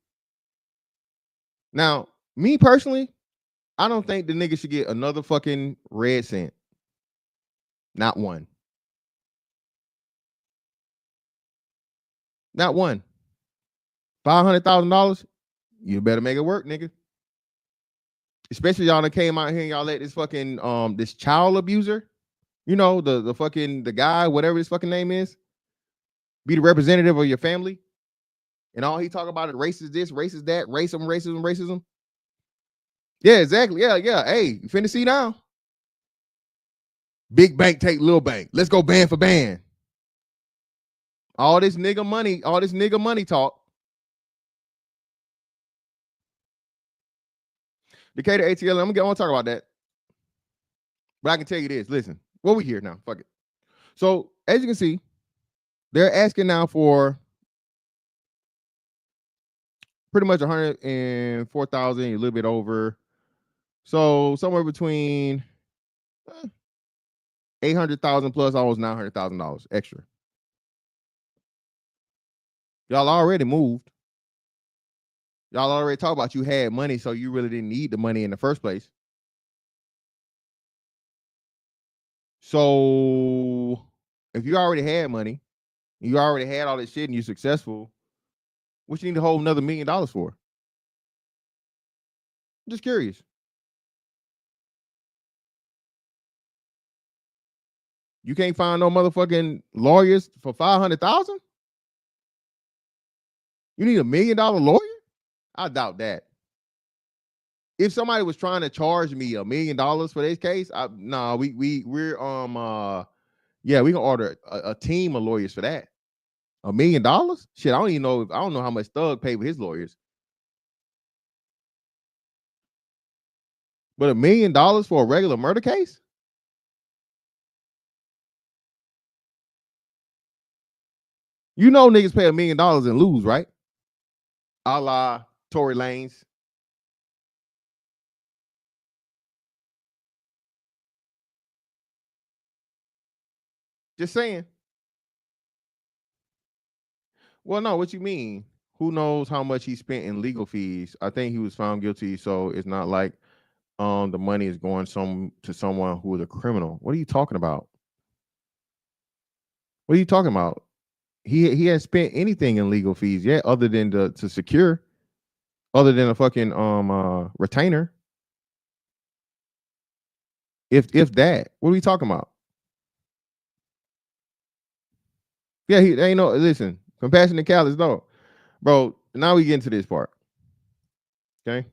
Now, me personally, I don't think the nigga should get another fucking red cent. Not one. Not one. $500,000. You better make it work, nigga. Especially y'all that came out here and y'all let this fucking this child abuser, you know, the fucking the guy, whatever his fucking name is, be the representative of your family. And all he talk about is racist this, racist that, racism. Yeah, exactly. Yeah. Hey, you finna see now. Big bank take little bank. Let's go band for band. All this nigga money talk. Decatur ATL, I want to talk about that. But I can tell you this. Listen, what we here now? Fuck it. So, as you can see, they're asking now for pretty much 104,000, a little bit over. So, somewhere between 800,000 plus almost $900,000 extra. Y'all already moved. Y'all already talked about you had money, so you really didn't need the money in the first place. So if you already had money, you already had all this shit and you're successful, what you need to hold another $1 million for? I'm just curious. You can't find no motherfucking lawyers for 500,000? You need $1 million lawyer? I doubt that. If somebody was trying to charge me $1 million for this case, we can order a team of lawyers for that. $1 million? Shit, I don't know how much Thug paid with his lawyers. But $1 million for a regular murder case? You know niggas pay $1 million and lose, right? A la Tory Lanez. Just saying. Well, no, what you mean? Who knows how much he spent in legal fees? I think he was found guilty, so it's not like the money is going to someone who is a criminal. What are you talking about? What are you talking about? He hasn't spent anything in legal fees yet, other than to secure, other than a fucking retainer. If that, what are we talking about? Yeah, he ain't no listen. Compassionate callous, no, bro. Now we get into this part. Okay.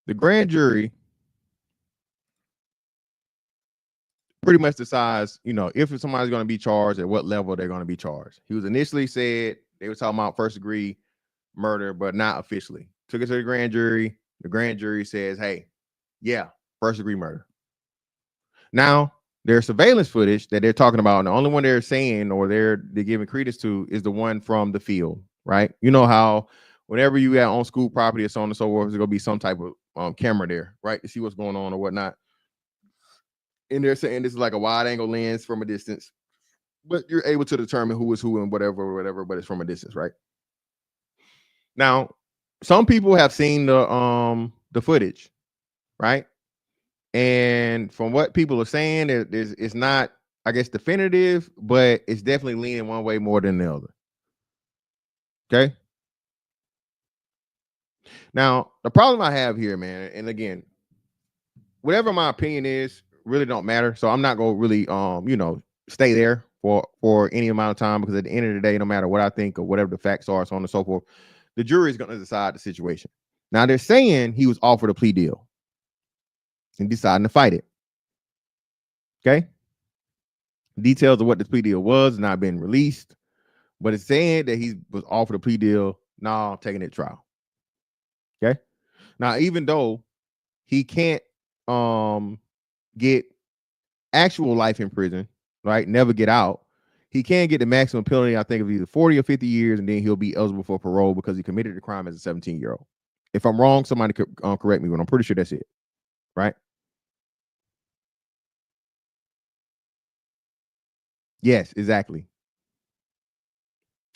The grand jury pretty much decides, if somebody's going to be charged, at what level they're going to be charged. He was initially said they were talking about first degree murder, but not officially. Took it to the grand jury. The grand jury says, hey, yeah, first degree murder. Now, there's surveillance footage that they're talking about, and the only one they're saying or they're giving credence to is the one from the field, right? You know how whenever you got on school property or so on and so forth, there's going to be some type of camera there, right, to see what's going on or whatnot. And they're saying this is like a wide angle lens from a distance, but you're able to determine who is who and whatever, but it's from a distance, right? Now, some people have seen the footage, right? And from what people are saying, it's not, I guess, definitive, but it's definitely leaning one way more than the other. Okay. Now, the problem I have here, man, and again, whatever my opinion is, really don't matter. So I'm not gonna really stay there for any amount of time, because at the end of the day, no matter what I think or whatever the facts are, so on and so forth, the jury is gonna decide the situation. Now they're saying he was offered a plea deal and deciding to fight it. Okay. Details of what the plea deal was not been released, but it's saying that he was offered a plea deal. Now I'm taking it to trial. Okay. Now, even though he can't get actual life in prison, right? Never get out. He can get the maximum penalty, I think, of either 40 or 50 years, and then he'll be eligible for parole because he committed the crime as a 17-year-old. If I'm wrong, somebody could correct me, but I'm pretty sure that's it, right? Yes, exactly.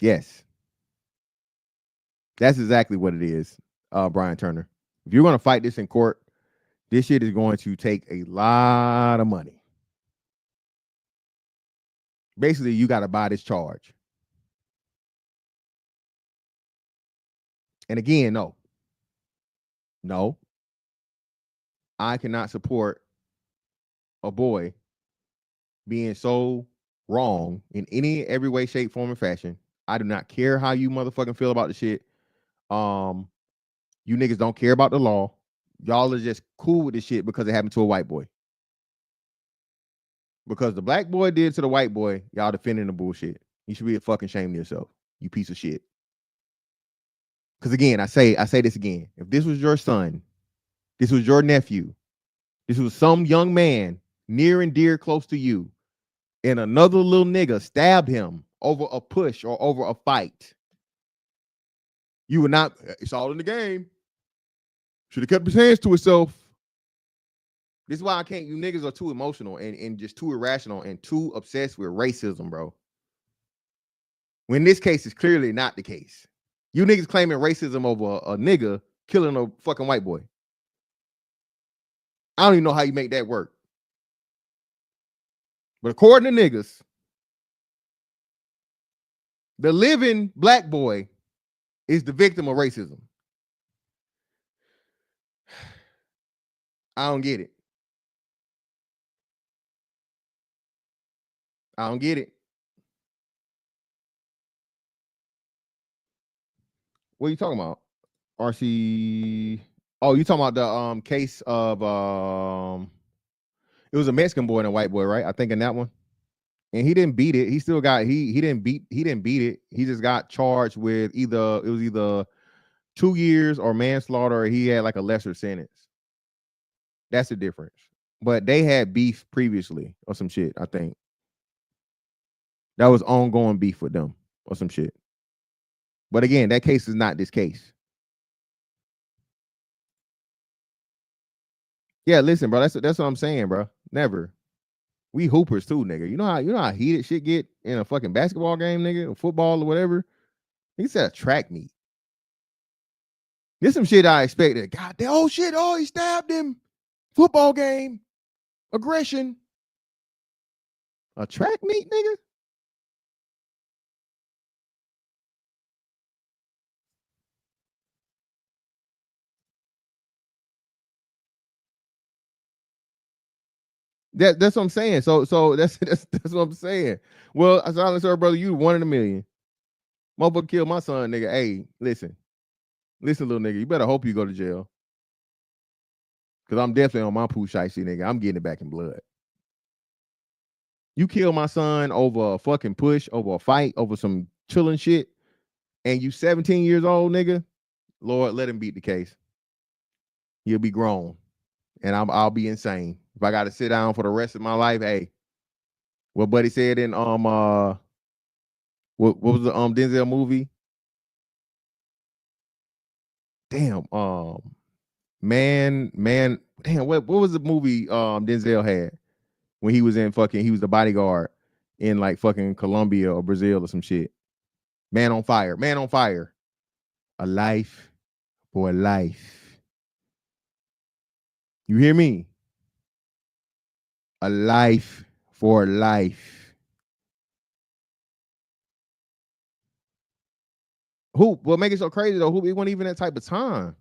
Yes. That's exactly what it is, Brian Turner. If you're going to fight this in court, this shit is going to take a lot of money. Basically, you got to buy this charge. And again, no, I cannot support a boy being so wrong in every way, shape, form, and fashion. I do not care how you motherfucking feel about the shit. You niggas don't care about the law. Y'all are just cool with this shit because it happened to a white boy. Because the black boy did to the white boy, y'all defending the bullshit. You should be fucking ashamed of yourself, you piece of shit. Because again, I say this again. If this was your son, this was your nephew, this was some young man near and dear close to you, and another little nigga stabbed him over a push or over a fight, you would not, it's all in the game. Should have kept his hands to himself. This is why I can't, you niggas are too emotional and just too irrational and too obsessed with racism, bro. When this case is clearly not the case. You niggas claiming racism over a nigga killing a fucking white boy. I don't even know how you make that work. But according to niggas, the living black boy is the victim of racism. I don't get it. I don't get it. What are you talking about? RC. Oh, you talking about the case of it was a Mexican boy and a white boy, right? I think in that one. And he didn't beat it. He still got he didn't beat it. He just got charged with either 2 years or manslaughter, or he had like a lesser sentence. That's the difference. But they had beef previously or some shit, I think. That was ongoing beef with them or some shit. But again, that case is not this case. Yeah, listen, bro. That's what I'm saying, bro. Never. We hoopers too, nigga. You know how heated shit get in a fucking basketball game, nigga, or football or whatever. He said a track meet. There's some shit I expected. God damn, oh shit, oh, he stabbed him. Football game. Aggression. A track meet, nigga? That's what I'm saying. So that's what I'm saying. Well, I saw her brother, you 1 in a million. Motherfucker killed my son, nigga. Hey, listen, little nigga. You better hope you go to jail. Cause I'm definitely on my poo shicey, nigga. I'm getting it back in blood. You kill my son over a fucking push, over a fight, over some chilling shit, and you 17 years old, nigga. Lord, let him beat the case. He'll be grown, and I'll be insane if I got to sit down for the rest of my life. Hey, what Buddy said in what was the Denzel movie? Damn, man, damn, what was the movie Denzel had when he was in he was the bodyguard in like fucking Colombia or Brazil or some shit. Man on fire. A life for a life. You hear me? A life for life. What make it so crazy though? It wasn't even that type of time.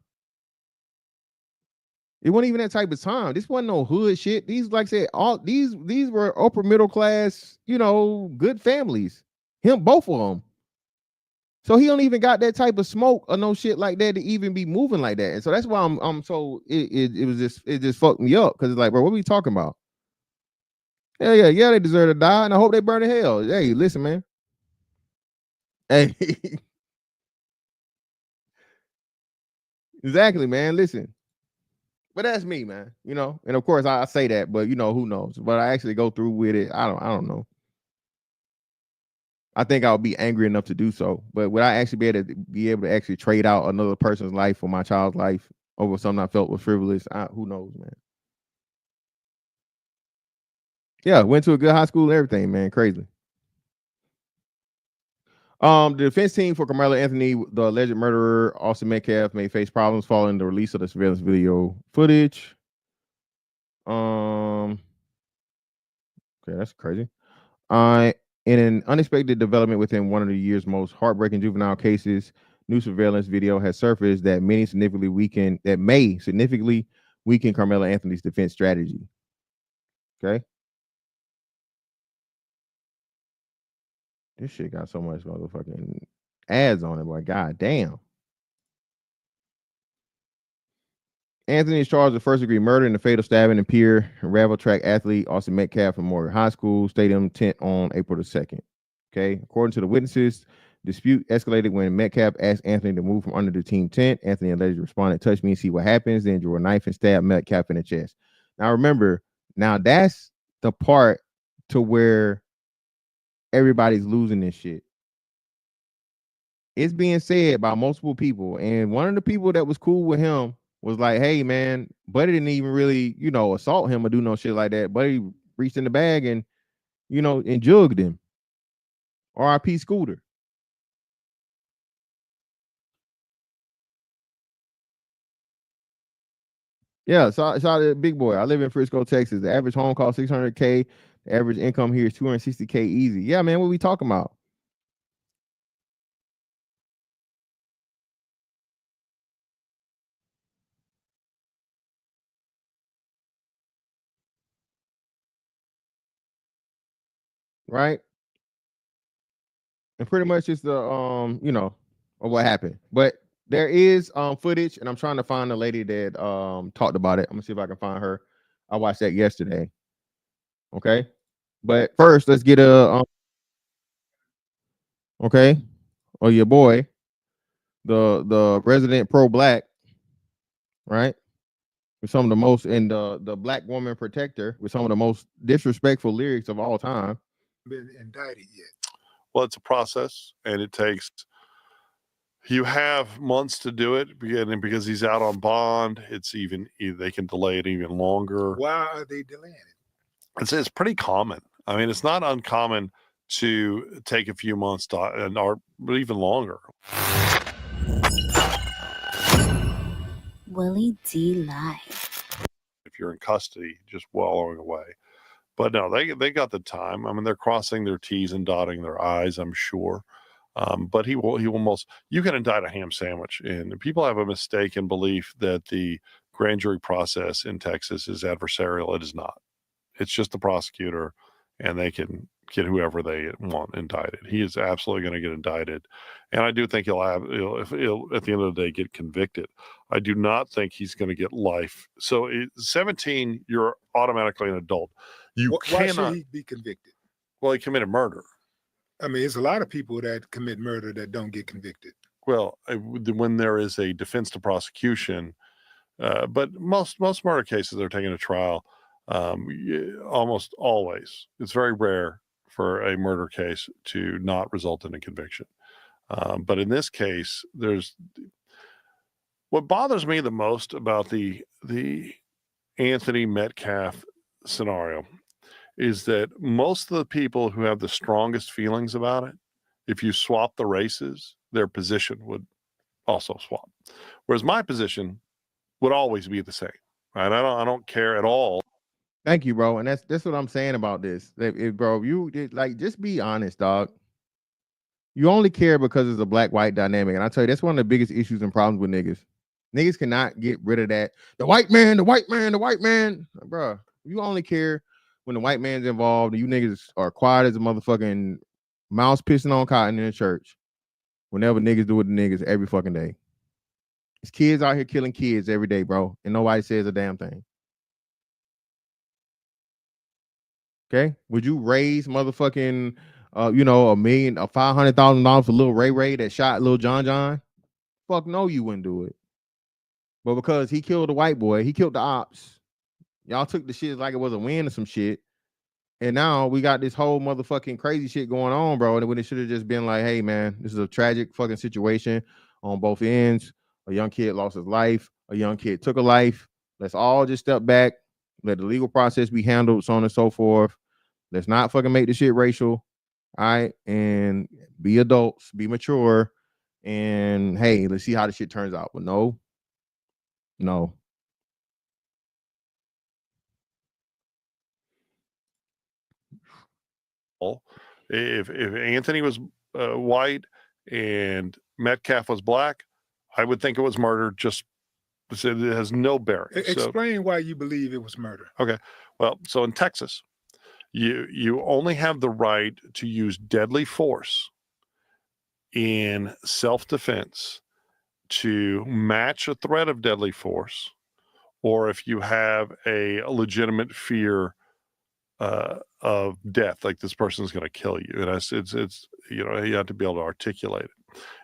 It wasn't even that type of time. This wasn't no hood shit. These, like I said, all these were upper middle class, good families. Both of them. So he don't even got that type of smoke or no shit like that to even be moving like that. And so that's why I'm so it just fucked me up, because it's like, bro, what are we talking about? Yeah, they deserve to die, and I hope they burn in hell. Hey, listen, man. Hey, exactly, man. Listen. But that's me, man. And of course I say that, but who knows? But I actually go through with it. I don't know. I think I'll be angry enough to do so, but would I actually be able to actually trade out another person's life for my child's life over something I felt was frivolous? Who knows, man? Yeah, went to a good high school and everything, man. Crazy. The defense team for Karmelo Anthony, the alleged murderer, Austin Metcalf, may face problems following the release of the surveillance video footage. Okay, that's crazy. In an unexpected development within one of the year's most heartbreaking juvenile cases, new surveillance video has surfaced that may significantly weaken Carmelo Anthony's defense strategy. Okay. This shit got so much motherfucking ads on it, boy. God damn. Anthony is charged with first-degree murder in the fatal stabbing and peer ravel track athlete Austin Metcalf from Morgan High School Stadium tent on April the 2nd. Okay. According to the witnesses, dispute escalated when Metcalf asked Anthony to move from under the team tent. Anthony allegedly responded, "Touch me and see what happens," then drew a knife and stabbed Metcalf in the chest. Now remember, that's the part to where everybody's losing this shit. It's being said by multiple people, and one of the people that was cool with him was like, "Hey man, Buddy didn't even really, assault him or do no shit like that. Buddy reached in the bag and, and jugged him." R.I.P. Scooter. Yeah, shout out to Big Boy. I live in Frisco, Texas. The average home costs $600K. The average income here is $260K easy. Yeah, man, what we talking about? Right? And pretty much it's the of what happened. But there is footage, and I'm trying to find the lady that talked about it. I'm gonna see if I can find her. I watched that yesterday. Okay. But first, let's get a okay. Oh, your boy, the resident pro-black, right? With some of the most, and the black woman protector with some of the most disrespectful lyrics of all time. Been indicted yet? Well, it's a process, and it takes. You have months to do it, because he's out on bond. It's they can delay it even longer. Why are they delaying it? It's pretty common. I mean, it's not uncommon to take a few months to, or even longer. Willie D. Live. If you're in custody, just wallowing away. But no, they got the time. I mean, they're crossing their T's and dotting their I's, I'm sure. But he will you can indict a ham sandwich. And people have a mistaken belief that the grand jury process in Texas is adversarial. It is not. It's just the prosecutor, and they can get whoever they want indicted. He is absolutely going to get indicted. And I do think he'll at the end of the day, get convicted. I do not think he's going to get life. So 17, you're automatically an adult. Why should he be convicted? Well, he committed murder. I mean, there's a lot of people that commit murder that don't get convicted. Well, when there is a defense to prosecution, but most murder cases are taken to trial. Almost always, it's very rare for a murder case to not result in a conviction. But in this case, what bothers me the most about the Anthony Metcalf scenario is that most of the people who have the strongest feelings about it, if you swap the races, their position would also swap. Whereas my position would always be the same. Right? I don't care at all. Thank you, bro. And that's what I'm saying about this. Bro, you like, just be honest, dog. You only care because it's a black-white dynamic. And I tell you, that's one of the biggest issues and problems with niggas. Niggas cannot get rid of that. The white man, the white man, the white man. Bro, you only care when the white man's involved and you niggas are quiet as a motherfucking mouse pissing on cotton in the church. Whenever niggas do with the niggas every fucking day. There's kids out here killing kids every day, bro. And nobody says a damn thing. Okay, would you raise motherfucking, $500,000 for little Ray that shot little John? Fuck no, you wouldn't do it. But because he killed the white boy, he killed the ops. Y'all took the shit like it was a win or some shit, and now we got this whole motherfucking crazy shit going on, bro. And when it should have just been like, hey man, this is a tragic fucking situation on both ends. A young kid lost his life. A young kid took a life. Let's all just step back. Let the legal process be handled, so on and so forth. Let's not fucking make this shit racial. All right. And be adults, be mature. And hey, let's see how this shit turns out. But no. If Anthony was white and Metcalf was black, I would think it was murder. Just it has no bearing. Explain why you believe it was murder. Okay. Well, so in Texas, you only have the right to use deadly force in self-defense to match a threat of deadly force, or if you have a legitimate fear of death, like this person's going to kill you. And it's you have to be able to articulate it.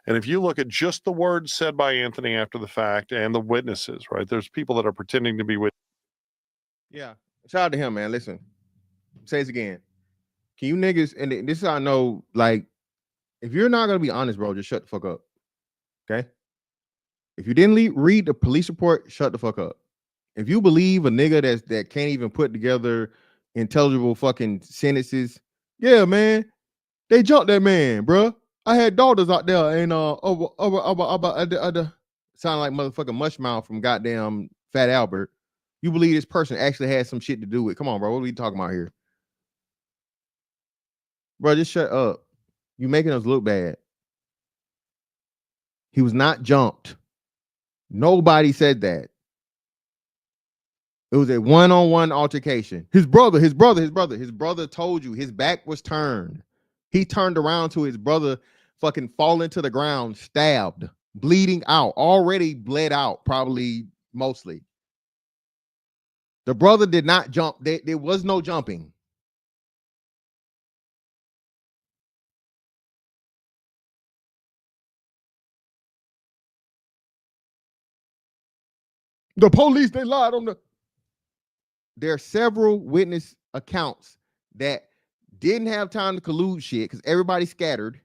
And if you look at just the words said by Anthony after the fact and the witnesses, right? There's people that are pretending to be witnesses. Yeah. Shout out to him, man. Listen, say this again. Can you niggas, and this is how I know, like, if you're not going to be honest, bro, just shut the fuck up. Okay? If you didn't read the police report, shut the fuck up. If you believe a nigga that can't even put together intelligible fucking sentences, yeah, man, they jumped that man, bro. I had daughters out there and sound like motherfucking Mushmouth from goddamn Fat Albert. You believe this person actually had some shit to do with? Come on, bro. What are we talking about here? Bro, just shut up. You making us look bad. He was not jumped. Nobody said that. It was a one-on-one altercation. His brother told you his back was turned. He turned around to his brother fucking falling to the ground, stabbed, bleeding out, already bled out, probably mostly. The brother did not jump. There was no jumping. The police, they lied on the... There are several witness accounts that didn't have time to collude shit because everybody scattered.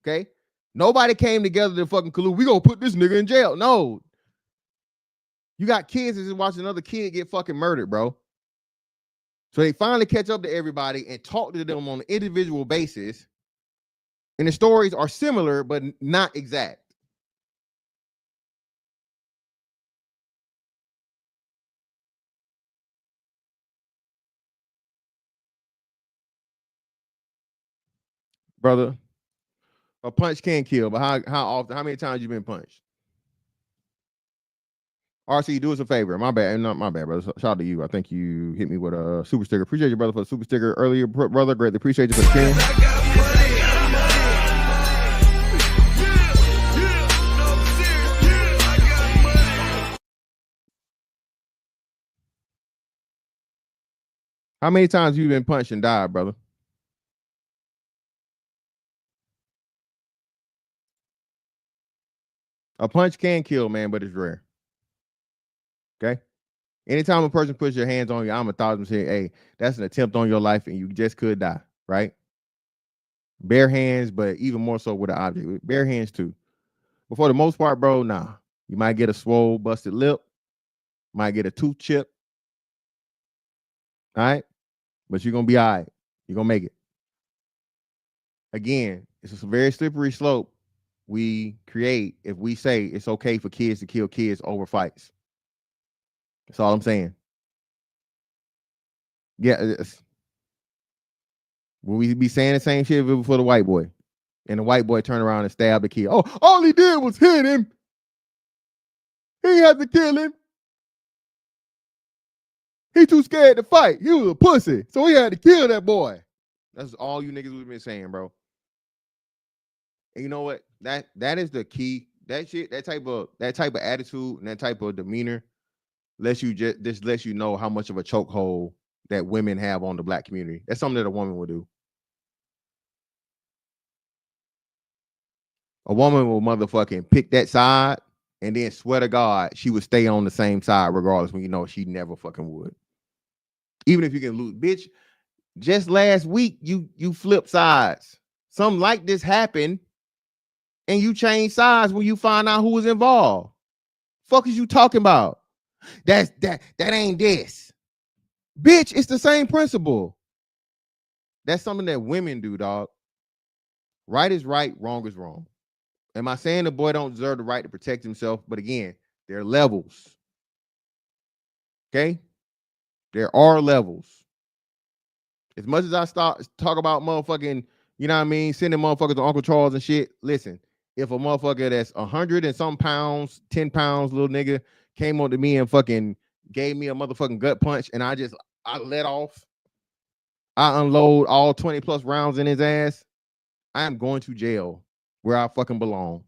Okay? Nobody came together to fucking collude. We gonna put this nigga in jail. No. You got kids that just watching another kid get fucking murdered, bro. So they finally catch up to everybody and talk to them on an individual basis. And the stories are similar, but not exact. Brother, a punch can kill, but how often, how many times you been punched? RC, do us a favor. My bad. Not my bad, brother. Shout out to you. I think you hit me with a super sticker. Appreciate you, brother, for the super sticker earlier, brother. Greatly appreciate you for the 10. How many times have you been punched and died, brother? A punch can kill, man, but it's rare. Okay? Anytime a person puts your hands on you, I'm 1,000% saying, hey, that's an attempt on your life and you just could die, right? Bare hands, but even more so with an object. Bare hands too. But for the most part, bro, nah. You might get a swole, busted lip. Might get a tooth chip. All right? But you're going to be all right. You're going to make it. Again, it's a very slippery slope we create if we say it's okay for kids to kill kids over fights. That's all I'm saying. Yeah, will we be saying the same shit for the white boy? And the white boy turned around and stabbed the kid. Oh, all he did was hit him. He had to kill him. He too scared to fight. He was a pussy, so he had to kill that boy. That's all you niggas we've been saying, bro. And you know what? That is the key. That shit, that type of attitude and that type of demeanor lets you know how much of a chokehold that women have on the black community. That's something that a woman will do. A woman will motherfucking pick that side and then swear to God she would stay on the same side regardless, when you know she never fucking would. Even if you can lose. Bitch, just last week you flipped sides. Something like this happened and you changed sides when you find out who was involved. Fuck is you talking about? That ain't this. Bitch, it's the same principle. That's something that women do, dog. Right is right, wrong is wrong. Am I saying the boy don't deserve the right to protect himself? But again, there are levels. Okay? There are levels. As much as I talk about motherfucking, you know what I mean, sending motherfuckers to Uncle Charles and shit, listen, if a motherfucker that's 100 and some pounds, 10 pounds, little nigga, came on to me and fucking gave me a motherfucking gut punch and I let off, I unload all 20 plus rounds in his ass, I am going to jail where I fucking belong.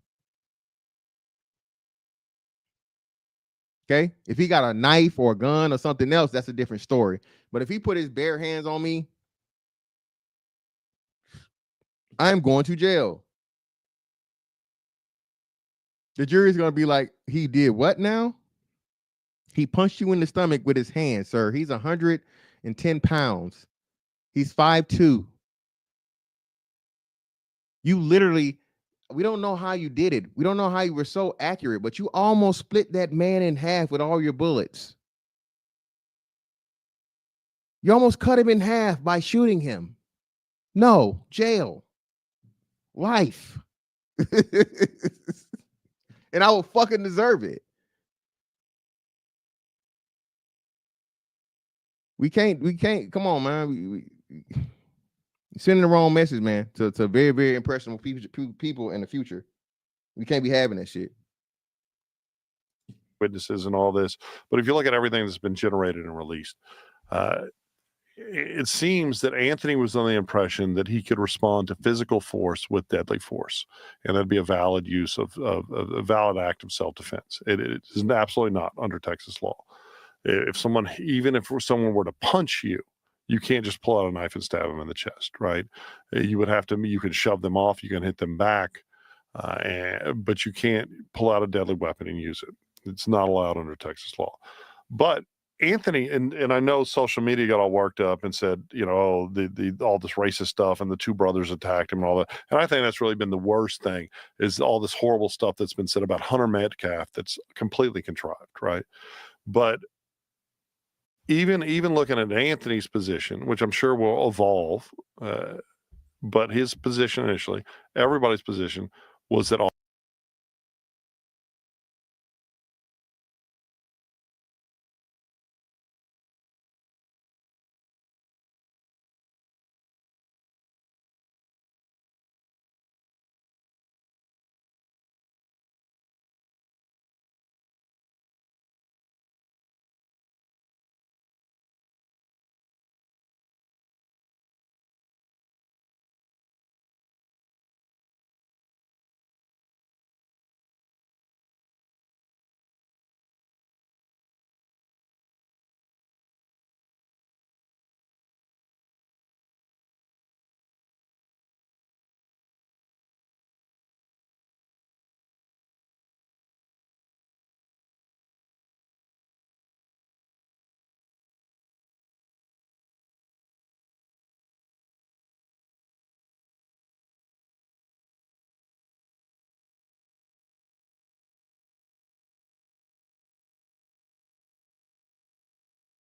Okay? If he got a knife or a gun or something else, that's a different story. But if he put his bare hands on me, I'm going to jail. The jury's going to be like, he did what now? He punched you in the stomach with his hand, sir. He's 110 pounds. He's 5'2". You literally, we don't know how you did it. We don't know how you were so accurate, but you almost split that man in half with all your bullets. You almost cut him in half by shooting him. No, jail. Life. And I will fucking deserve it. We can't, come on, man. We sending the wrong message, man, to very, very impressionable people in the future. We can't be having that shit. Witnesses and all this. But if you look at everything that's been generated and released, it seems that Anthony was on the impression that he could respond to physical force with deadly force, and that'd be a valid use of a valid act of self-defense. It is absolutely not under Texas law. If someone were to punch you, you can't just pull out a knife and stab them in the chest, right? You would have to. You can shove them off, you can hit them back, but you can't pull out a deadly weapon and use it. It's not allowed under Texas law. But Anthony, and I know social media got all worked up and said, you know, all this racist stuff and the two brothers attacked him and all that. And I think that's really been the worst thing, is all this horrible stuff that's been said about Hunter Metcalf that's completely contrived, right? But even looking at Anthony's position, which I'm sure will evolve, but his position initially, everybody's position was that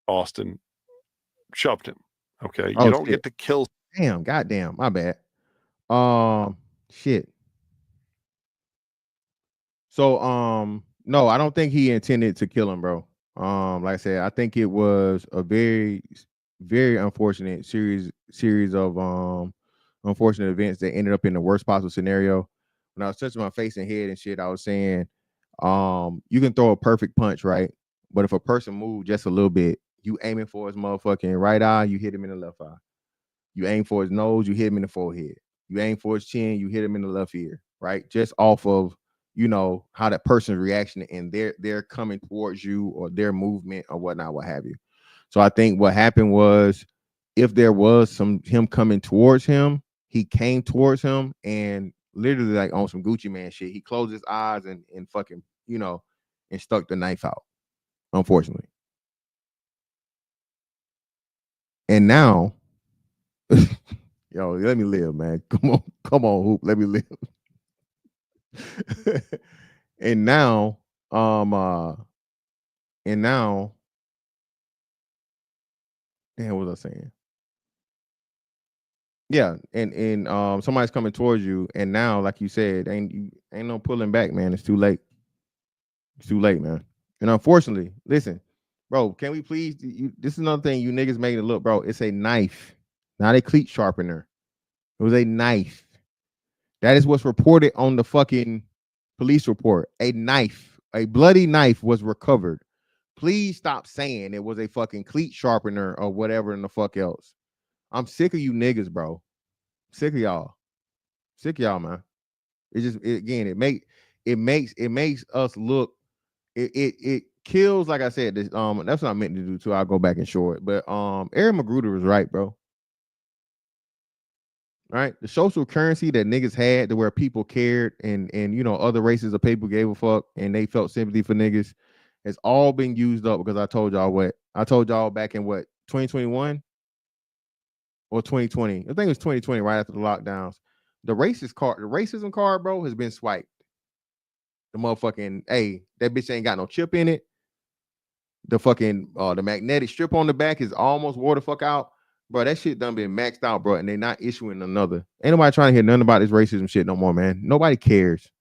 Austin shoved him. Okay, Oh you don't shit. get to kill. Damn, goddamn, my bad. Shit. So, no, I don't think he intended to kill him, bro. Like I said, I think it was a very, very unfortunate series of unfortunate events that ended up in the worst possible scenario. When I was touching my face and head and shit, I was saying, you can throw a perfect punch, right? But if a person moves just a little bit, you aiming for his motherfucking right eye, you hit him in the left eye. You aim for his nose, you hit him in the forehead. You aim for his chin, you hit him in the left ear, right? Just off of, you know, how that person's reaction and they're coming towards you or their movement or whatnot, what have you. So I think what happened was, if there was him coming towards him, he came towards him and literally like on some Gucci Man shit, he closed his eyes and fucking, you know, and stuck the knife out, unfortunately. And now, yo, let me live, man. Come on, Hoop, let me live. and now, and now, damn, what was I saying? Yeah, and somebody's coming towards you, and now, like you said, ain't no pulling back, man. It's too late. It's too late, man. And unfortunately, listen, bro, can we please? This is another thing you niggas made it look, bro. It's a knife, not a cleat sharpener. It was a knife. That is what's reported on the fucking police report. A knife, a bloody knife was recovered. Please stop saying it was a fucking cleat sharpener or whatever in the fuck else. I'm sick of you niggas, bro. Sick of y'all. Sick of y'all, man. It makes us look. It kills, like I said. This that's what I meant to do too. I'll go back and show it. But Aaron Magruder was right, bro. Right, the social currency that niggas had to where people cared and you know other races of people gave a fuck and they felt sympathy for niggas has all been used up because I told y'all back in what 2021 or 2020. I think it was 2020 right after the lockdowns. The racism card, bro, has been swiped. The motherfucking that bitch ain't got no chip in it. The fucking the magnetic strip on the back is almost wore the fuck out. Bro, that shit done been maxed out, bro, and they're not issuing another. Ain't nobody trying to hear nothing about this racism shit no more, man. Nobody cares.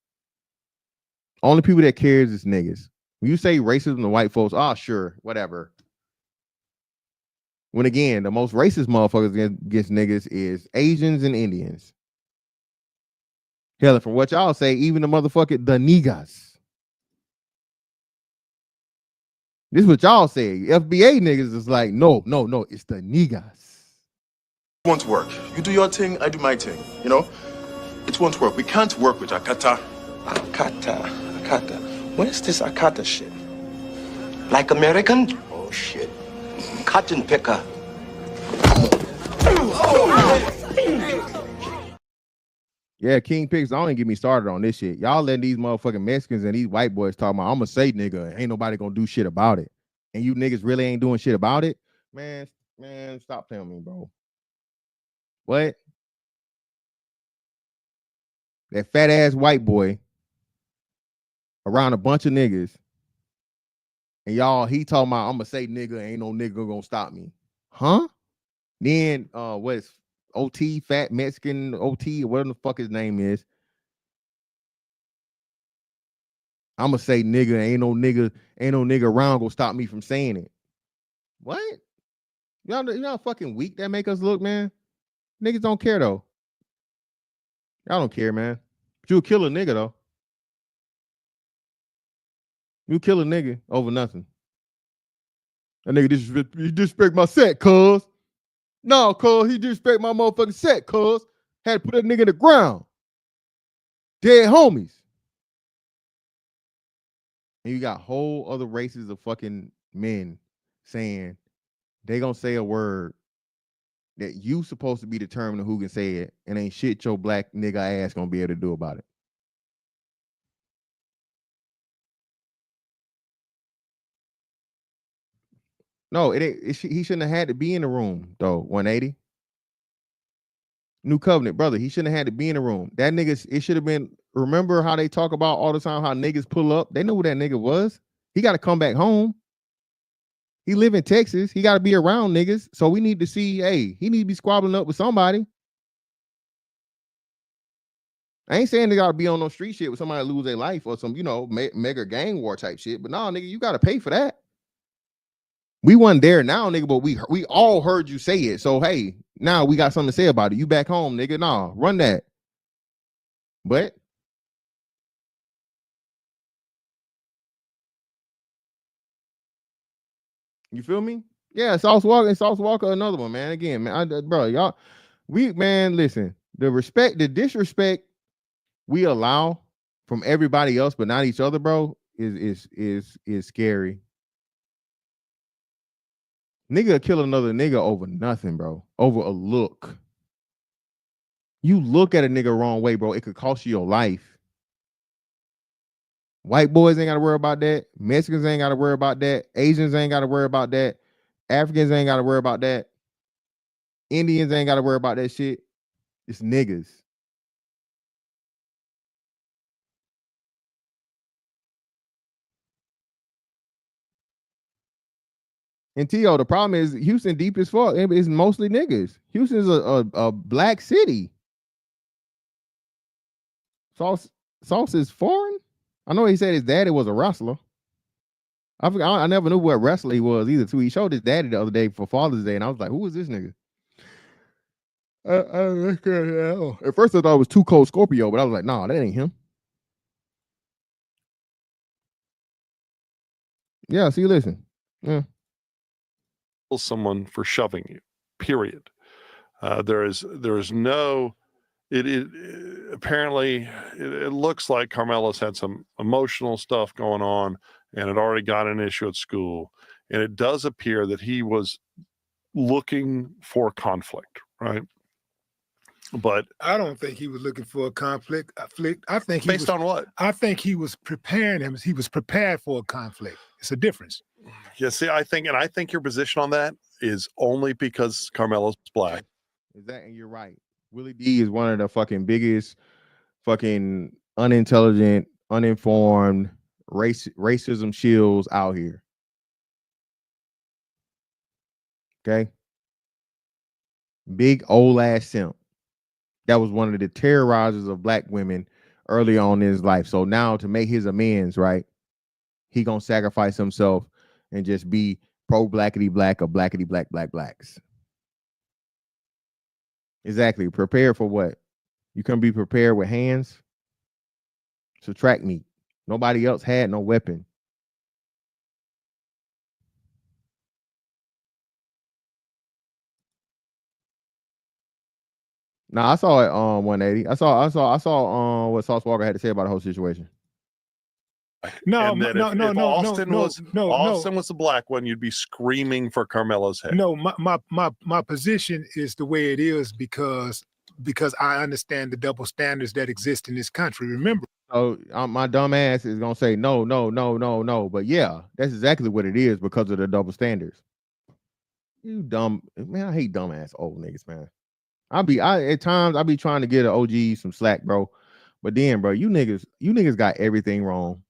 Only people that cares is niggas. When you say racism to white folks, sure, whatever. When again, the most racist motherfuckers against niggas is Asians and Indians. Hell, from what y'all say, even the motherfucking the niggas. This is what y'all say. FBA niggas is like, no, it's the niggas. Won't work. You do your thing, I do my thing. You know, it won't work. We can't work with Akata. Akata. Where's this Akata shit? Like American? Oh shit. Cotton picker. Yeah, King Picks, don't even get me started on this shit. Y'all letting these motherfucking Mexicans and these white boys talk about, I'm gonna say nigga, ain't nobody gonna do shit about it. And you niggas really ain't doing shit about it? Man, stop playing with me, bro. What? That fat ass white boy around a bunch of niggas And y'all, he talking about I'm gonna say nigga, ain't no nigga gonna stop me. Huh? Then what's OT, fat Mexican OT, or whatever the fuck his name is. I'm gonna say nigga, ain't no nigga around gonna stop me from saying it. What? Y'all know how fucking weak that make us look, man. Niggas don't care though. Y'all don't care, man. But you'll kill a nigga though. You kill a nigga over nothing. That nigga disrespect my set, cuz. No, cuz he disrespect my motherfucking set, cuz. Had to put that nigga in the ground. Dead homies. And you got whole other races of fucking men saying they gonna say a word that you supposed to be determining who can say it, and ain't shit your black nigga ass gonna be able to do about it. No, he shouldn't have had to be in the room though. 180. New Covenant, brother. He shouldn't have had to be in the room. That nigga, it should have been. Remember how they talk about all the time how niggas pull up? They know who that nigga was. He got to come back home. He live in Texas. He got to be around niggas. So we need to see, hey, he need to be squabbling up with somebody. I ain't saying they got to be on no street shit with somebody lose their life or some, mega gang war type shit. But nah, nigga, you got to pay for that. We wasn't there now, nigga, but we all heard you say it. So, hey, now we got something to say about it. You back home, nigga. Nah, run that. But you feel me? Yeah, Sauce Walker, another one, man. Again, man, bro, y'all, listen, the disrespect we allow from everybody else, but not each other, bro, is scary. Nigga kill another nigga over nothing, bro. Over a look. You look at a nigga wrong way, bro, it could cost you your life. White boys ain't got to worry about that. Mexicans ain't got to worry about that. Asians ain't got to worry about that. Africans ain't got to worry about that. Indians ain't got to worry about that shit. It's niggas. And T.O., the problem is Houston deep as fuck. It's mostly niggas. Houston's a black city. Sauce is foreign? I know he said his daddy was a wrestler. I never knew what wrestler he was either, too. He showed his daddy the other day for Father's Day, and I was like, who is this nigga? At first I thought it was Too Cold Scorpio, but I was like, nah, that ain't him. Yeah, see, listen. Yeah. Someone for shoving you, period. There is no, apparently it looks like Carmelo's had some emotional stuff going on and had already got an issue at school. And it does appear that he was looking for conflict, right? But I don't think he was looking for a conflict. I think based on what? I think he was preparing him. He was prepared for a conflict. It's a difference. Yeah, see, I think your position on that is only because Carmelo's black. Exactly, you're right. Willie D is one of the fucking biggest fucking unintelligent, uninformed racism shills out here. Okay? Big old ass simp. That was one of the terrorizers of black women early on in his life. So now to make his amends, right, he gonna sacrifice himself and just be pro-blackity black or blackity black blacks. Exactly. Prepare for what? You can be prepared with hands. Subtract meat. Nobody else had no weapon. Nah, I saw it on 180. I saw what Sauce Walker had to say about the whole situation. No, and that if Austin was the black one, you'd be screaming for Carmelo's head. No, my position is the way it is because I understand the double standards that exist in this country. Remember. So my dumb ass is gonna say no. But yeah, that's exactly what it is because of the double standards. You dumb man, I hate dumbass old niggas, man. At times I be trying to get an OG some slack, bro. But then, bro, you niggas got everything wrong.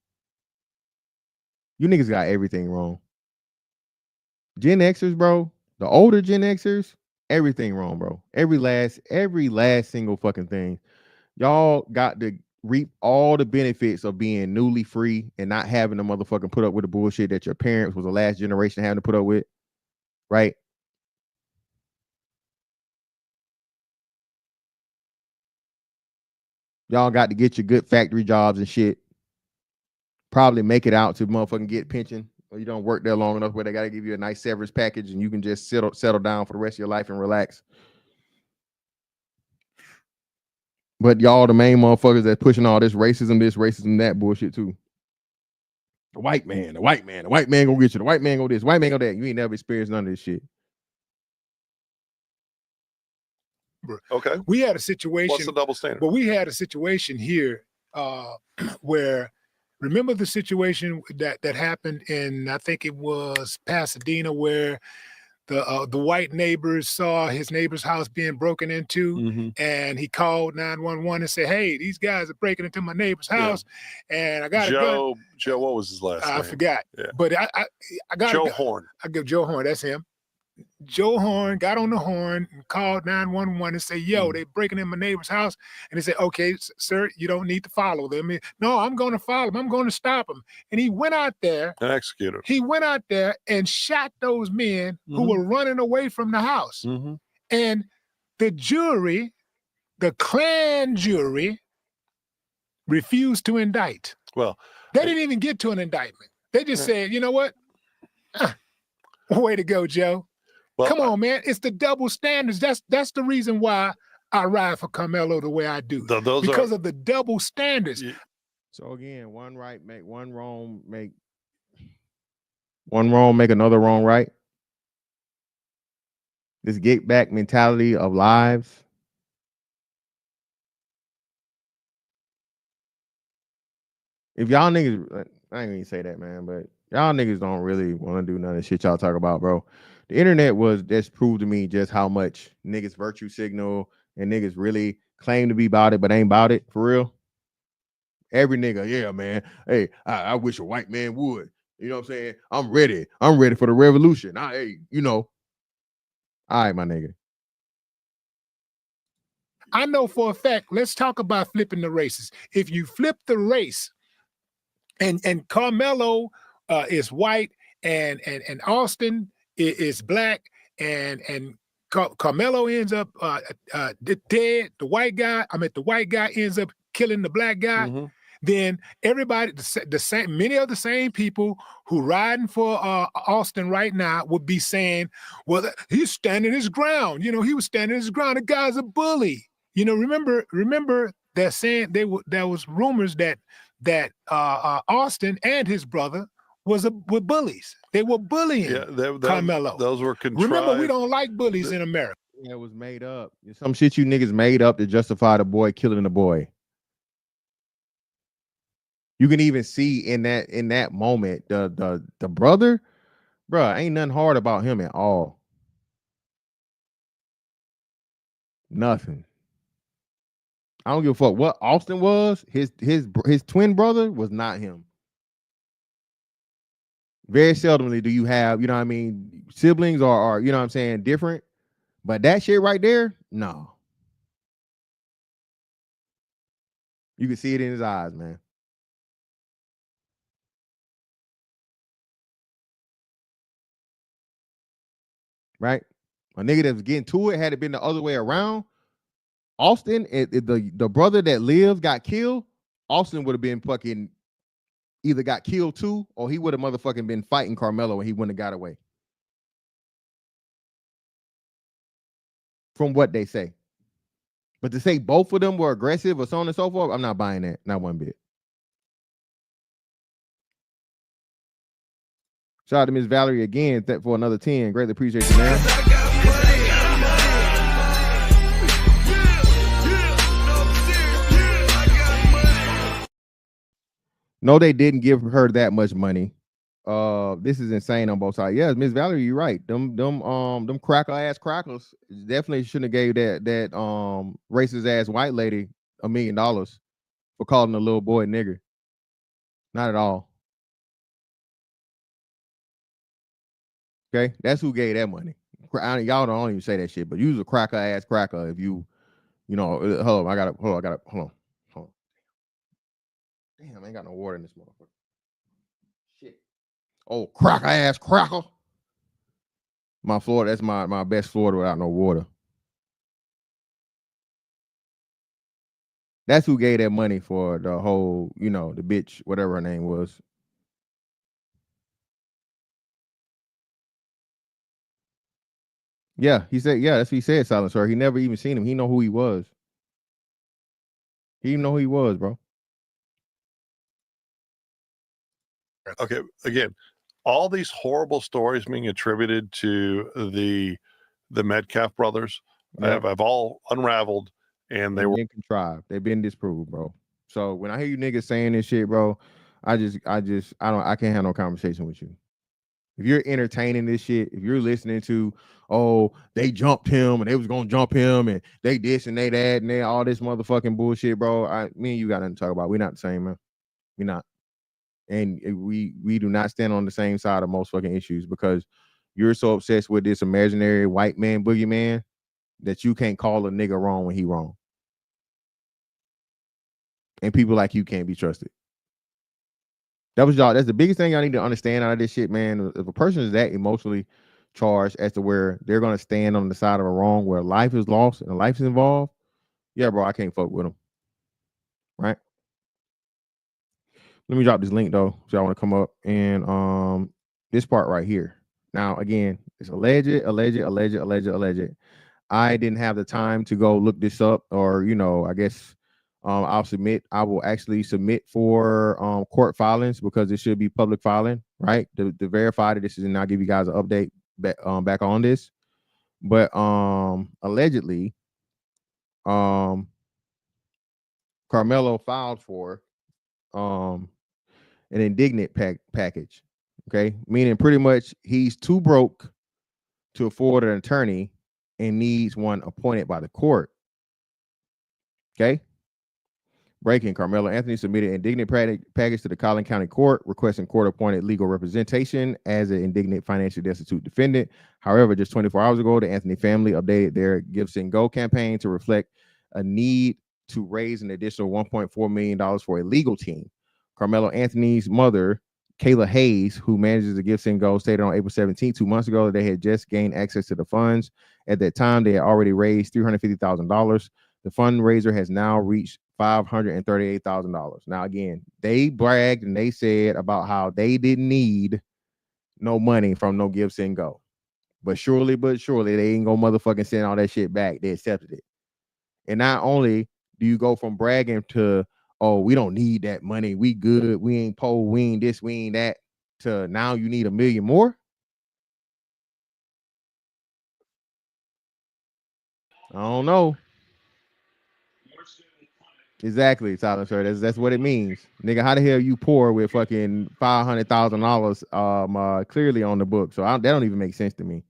You niggas got everything wrong. Gen Xers, bro, the older Gen Xers, everything wrong, bro. Every last single fucking thing. Y'all got to reap all the benefits of being newly free and not having to motherfucking put up with the bullshit that your parents was the last generation having to put up with, right? Y'all got to get your good factory jobs and shit. Probably make it out to motherfucking get pension, or you don't work there long enough where they got to give you a nice severance package and you can just settle down for the rest of your life and relax. But y'all the main motherfuckers that pushing all this, racism, that bullshit too. The white man gonna get you. The white man gonna this, white man gonna that. You ain't never experienced none of this shit. Okay. We had a situation. What's the double standard? But we had a situation here where, remember the situation that happened in, I think it was Pasadena, where the white neighbors saw his neighbor's house being broken into, and he called 911 and said, "Hey, these guys are breaking into my neighbor's house, and I got a gun." Joe, what was his last name? I forgot. Yeah. But I got Joe Horn. I give Joe Horn. That's him. Joe Horn got on the horn and called 911 and said, "Yo, they breaking in my neighbor's house." And they said, "Okay, sir, you don't need to follow them." No, I'm going to follow them. I'm going to stop them. And he went out there and executed. He went out there and shot those men who were running away from the house. And the jury, the Klan jury, refused to indict. Well, they didn't even get to an indictment. They just said, "You know what? Way to go, Joe." Well, come on, man. It's the double standards. That's the reason why I ride for Carmelo the way I do. Because of the double standards. So again, one right make one wrong, make one wrong, make another wrong right. This get back mentality of lives. If y'all niggas, I ain't gonna say that, man, but y'all niggas don't really want to do none of the shit y'all talk about, bro. The internet was just proved to me just how much niggas virtue signal and niggas really claim to be about it, but ain't about it for real. Every nigga, yeah, man. Hey, I wish a white man would. You know what I'm saying? I'm ready. I'm ready for the revolution. Hey, you know. All right, my nigga. I know for a fact, let's talk about flipping the races. If you flip the race and Carmelo is white and Austin is black and Carmelo ends up dead, the white guy ends up killing the black guy, then everybody, many of the same people who riding for Austin right now would be saying, "Well, he's standing his ground. You know, he was standing his ground. The guy's a bully." You know, remember that saying there was rumors that Austin and his brother were bullies. They were bullying Carmelo. Those were contrived. Remember, we don't like bullies in America. Yeah, it was made up. Some shit you niggas made up to justify the boy killing the boy. You can even see in that moment the brother, bruh, ain't nothing hard about him at all. Nothing. I don't give a fuck what Austin was. His twin brother was not him. Very seldomly do you have, you know what I mean, siblings or you know what I'm saying, different. But that shit right there, no. You can see it in his eyes, man. Right? A nigga that was getting to it, had it been the other way around, Austin, the brother that lived got killed, Austin would have been fucking either got killed too, or he would have motherfucking been fighting Carmelo and he wouldn't have got away. From what they say. But to say both of them were aggressive or so on and so forth, I'm not buying that. Not one bit. Shout out to Miss Valerie again for another 10. Greatly appreciate you, man. No, they didn't give her that much money. This is insane on both sides. Yes, Miss Valerie, you're right. Them cracker ass crackers definitely shouldn't have gave that racist ass white lady $1 million for calling a little boy nigger. Not at all. Okay, that's who gave that money. Y'all don't even say that shit, but you was a cracker ass cracker if you know. Hold on, hold on. Damn, I ain't got no water in this motherfucker. Shit. Oh, cracker ass cracker. My Florida, that's my best Florida without no water. That's who gave that money for the whole, the bitch, whatever her name was. Yeah, he said, yeah, that's what he said, Silent Sir. He never even seen him. He know who he was. He didn't know who he was, bro. Okay, again, all these horrible stories being attributed to the Metcalf brothers have all unraveled, and they were been contrived. They've been disproved, bro. So when I hear you niggas saying this shit, bro, I can't have no conversation with you. If you're entertaining this shit, if you're listening to, oh, they jumped him and they was gonna jump him and they this and they that and they all this motherfucking bullshit, bro. Me and you got nothing to talk about. We're not the same, man. We're not. And we do not stand on the same side of most fucking issues because you're so obsessed with this imaginary white man boogeyman that you can't call a nigga wrong when he wrong. And people like you can't be trusted. That's the biggest thing y'all need to understand out of this shit, man. If a person is that emotionally charged as to where they're gonna stand on the side of a wrong where life is lost and life is involved, yeah, bro, I can't fuck with them. Right? Let me drop this link though, so y'all want to come up and this part right here. Now, again, it's alleged. I didn't have the time to go look this up, or I guess I will actually submit for court filings because it should be public filing, right? To verify that this is, and I'll give you guys an update back on this. But allegedly, Carmelo filed for an indictment package. Okay, meaning pretty much he's too broke to afford an attorney and needs one appointed by the court. Okay. Breaking, Carmelo Anthony submitted an indignant package to the Collin County Court requesting court-appointed legal representation as an indignant financially destitute defendant. However, just 24 hours ago, the Anthony family updated their Gifts and Go campaign to reflect a need to raise an additional $1.4 million for a legal team. Carmelo Anthony's mother, Kayla Hayes, who manages the Gifts and Go, stated on April 17, 2 months ago, that they had just gained access to the funds. At that time, they had already raised $350,000. The fundraiser has now reached $538,000. Now, again, they bragged and they said about how they didn't need no money from no Gifts and Go. But surely, they ain't gonna motherfucking send all that shit back. They accepted it. And not only do you go from bragging to, oh, we don't need that money, we good, we ain't poor, we ain't this, we ain't that, to now you need $1 million more. I don't know. Exactly, Silent Sir. That's what it means, nigga. How the hell you poor with fucking $500,000 clearly on the book? So that don't even make sense to me.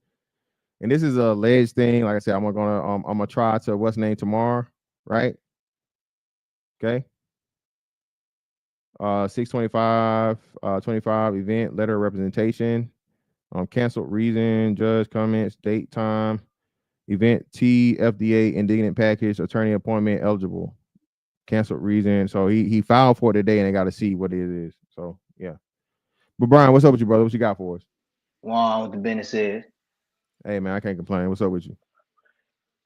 And this is a alleged thing. Like I said, I'm gonna try to what's name tomorrow, right? Okay. 6/25/25 event letter of representation. Canceled reason, judge comments, date, time, event T, FDA indignant package, attorney appointment eligible. Canceled reason. So he filed for it today and they got to see what it is. So yeah. But Brian, what's up with you, brother? What you got for us? Wow, what the business is. Hey man, I can't complain. What's up with you?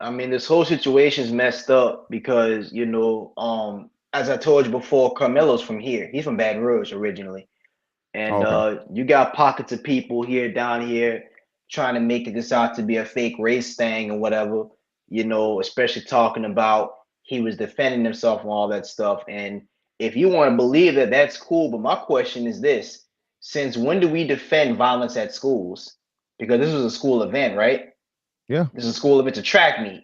I mean, this whole situation's messed up because, as I told you before, Carmelo's from here. He's from Baton Rouge originally. And you got pockets of people here down here trying to make this out to be a fake race thing and whatever, especially talking about he was defending himself and all that stuff. And if you want to believe that, that's cool. But my question is this: since when do we defend violence at schools? Because this was a school event, right? Yeah. This is a school event to track meet.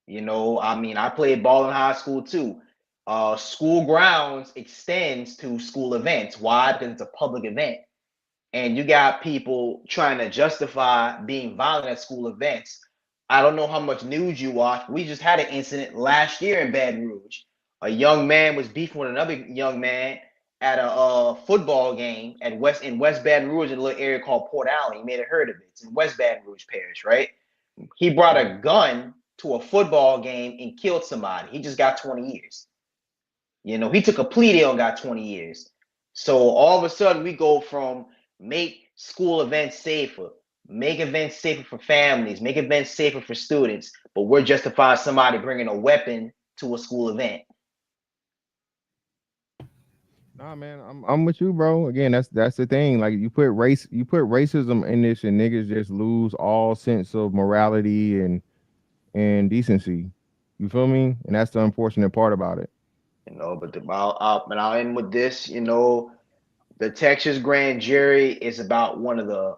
I mean, I played ball in high school too. School grounds extends to school events. Why? Because it's a public event. And you got people trying to justify being violent at school events. I don't know how much news you watch. We just had an incident last year in Baton Rouge. A young man was beefing with another young man, at a football game in West Baton Rouge in a little area called Port Allen. You may have heard of it. It's in West Baton Rouge Parish, right? He brought a gun to a football game and killed somebody. He just got 20 years. You know, he took a plea deal and got 20 years. So all of a sudden we go from make school events safer, make events safer for families, make events safer for students, but we're justifying somebody bringing a weapon to a school event. Nah, man, I'm with you, bro. Again, that's the thing. Like you put racism in this, and niggas just lose all sense of morality and decency. You feel me? And that's the unfortunate part about it. You know, but I'll end with this. You know, the Texas grand jury is about one of the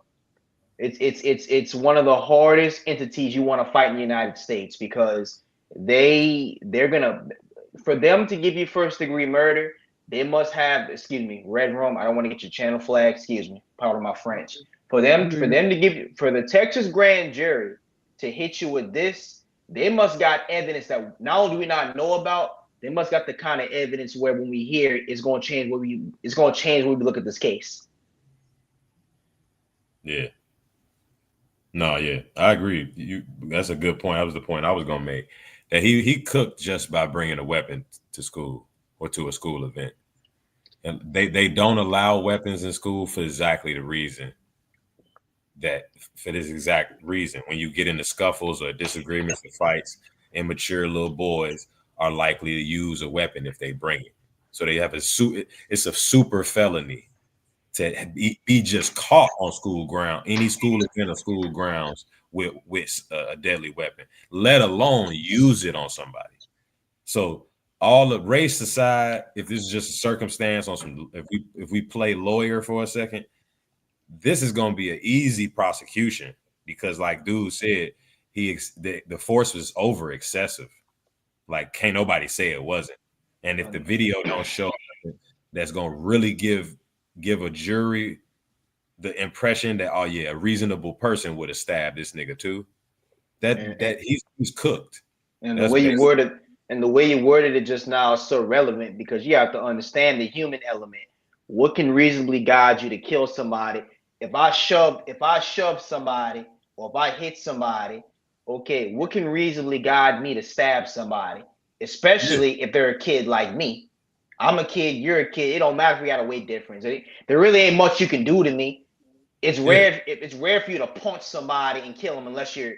it's one of the hardest entities you want to fight in the United States, because they're gonna, for them to give you first degree murder, they must have, excuse me, red room. I don't want to get your channel flag. Excuse me, pardon my French. For them to give you, for the Texas grand jury to hit you with this, they must got evidence that not only do we not know about, they must got the kind of evidence where when we hear it, it's going to change when we look at this case. Yeah. No, yeah, I agree. That's a good point. That was the point I was gonna make. That he cooked just by bringing a weapon to school or to a school event, and they don't allow weapons in school for exactly the reason that for this exact reason. When you get into scuffles or disagreements or fights, immature little boys are likely to use a weapon if they bring it. So they have it's a super felony to be just caught on school ground, any school event or school grounds with a deadly weapon, let alone use it on somebody. So all the race aside, if this is just a circumstance on some, if we play lawyer for a second, this is going to be an easy prosecution because, like dude said, the force was over excessive. Like can't nobody say it wasn't. And if the video don't show, that's going to really give a jury the impression that, oh yeah, a reasonable person would have stabbed this nigga too. That he's cooked. And the way you worded it just now is so relevant, because you have to understand the human element. What can reasonably guide you to kill somebody? If I shove somebody or if I hit somebody, okay, what can reasonably guide me to stab somebody? Especially if they're a kid like me. I'm a kid, you're a kid. It don't matter if we got a weight difference. There really ain't much you can do to me. It's rare. It's rare for you to punch somebody and kill them unless you're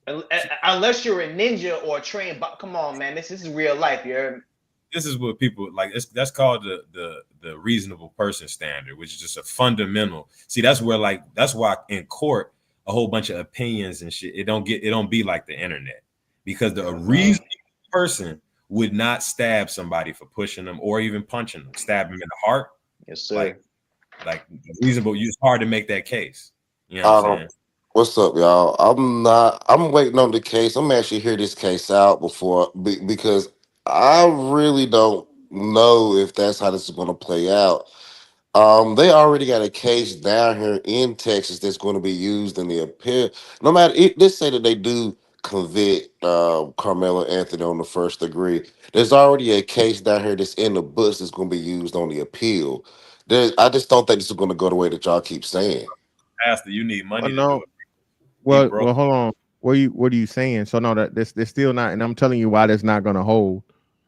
a ninja or a trained. Come on, man. This is real life. You heard me? This is what people like. That's called the reasonable person standard, which is just a fundamental. See, that's why in court a whole bunch of opinions and shit. It don't be like the internet, because a reasonable person would not stab somebody for pushing them or even punching them, stab them in the heart. Yes, sir. Like reasonable. It's hard to make that case. You know what I'm saying? What's up, y'all? I'm waiting on the case. I'm actually hear this case out before because I really don't know if that's how this is going to play out. They already got a case down here in Texas that's going to be used in the appeal. No matter let's say that they do convict Carmelo Anthony on the first degree. There's already a case down here that's in the books that's going to be used on the appeal. I just don't think this is going to go the way that y'all keep saying. Pastor, you need money to no. do it. Well, hold on. What are you saying? So no, they're still not, and I'm telling you why that's not going to hold.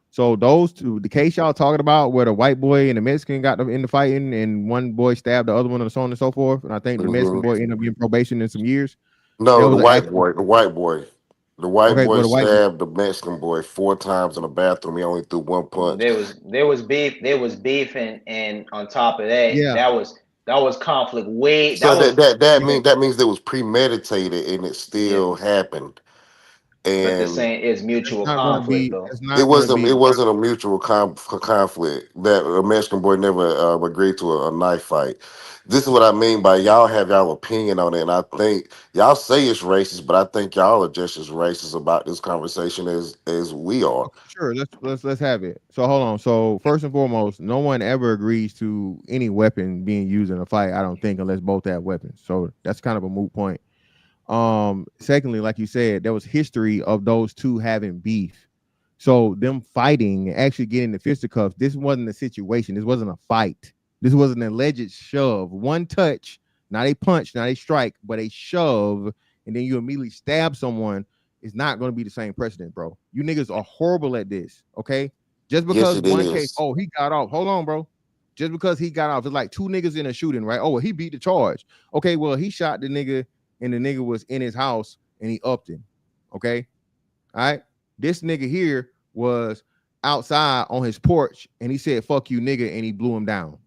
So those two, the case y'all talking about where the white boy and the Mexican got in the fighting, and one boy stabbed the other one, and so on and so forth. And I think the Mexican boy ended up getting probation in some years. No, the white boy stabbed the Mexican boy 4 times in the bathroom. He only threw 1 punch. There was beef, and on top of that, that was conflict. That means it was premeditated and it still happened. And but they're saying it's mutual conflict, though. It wasn't a mutual conflict. That a Mexican boy never agreed to a knife fight. This is what I mean by y'all have y'all opinion on it, and I think y'all say it's racist, but I think y'all are just as racist about this conversation as we are. Sure, let's have it. So hold on. So first and foremost, no one ever agrees to any weapon being used in a fight, I don't think, unless both have weapons. So that's kind of a moot point. Secondly, like you said, there was history of those two having beef. So them fighting and actually getting the fisticuffs, this wasn't a situation. This wasn't a fight. This was an alleged shove. One touch, not a punch, not a strike, but a shove, and then you immediately stab someone is not going to be the same precedent, bro. You niggas are horrible at this, okay? Just Yes, because it one case, is. oh, he got off. Hold on, bro. Just because he got off, it's like two niggas in a shooting, right? Oh, well, he beat the charge. Okay, well, he shot the nigga, and the nigga was in his house, and he upped him, okay? All right? This nigga here was outside on his porch, and he said, fuck you, nigga, and he blew him down.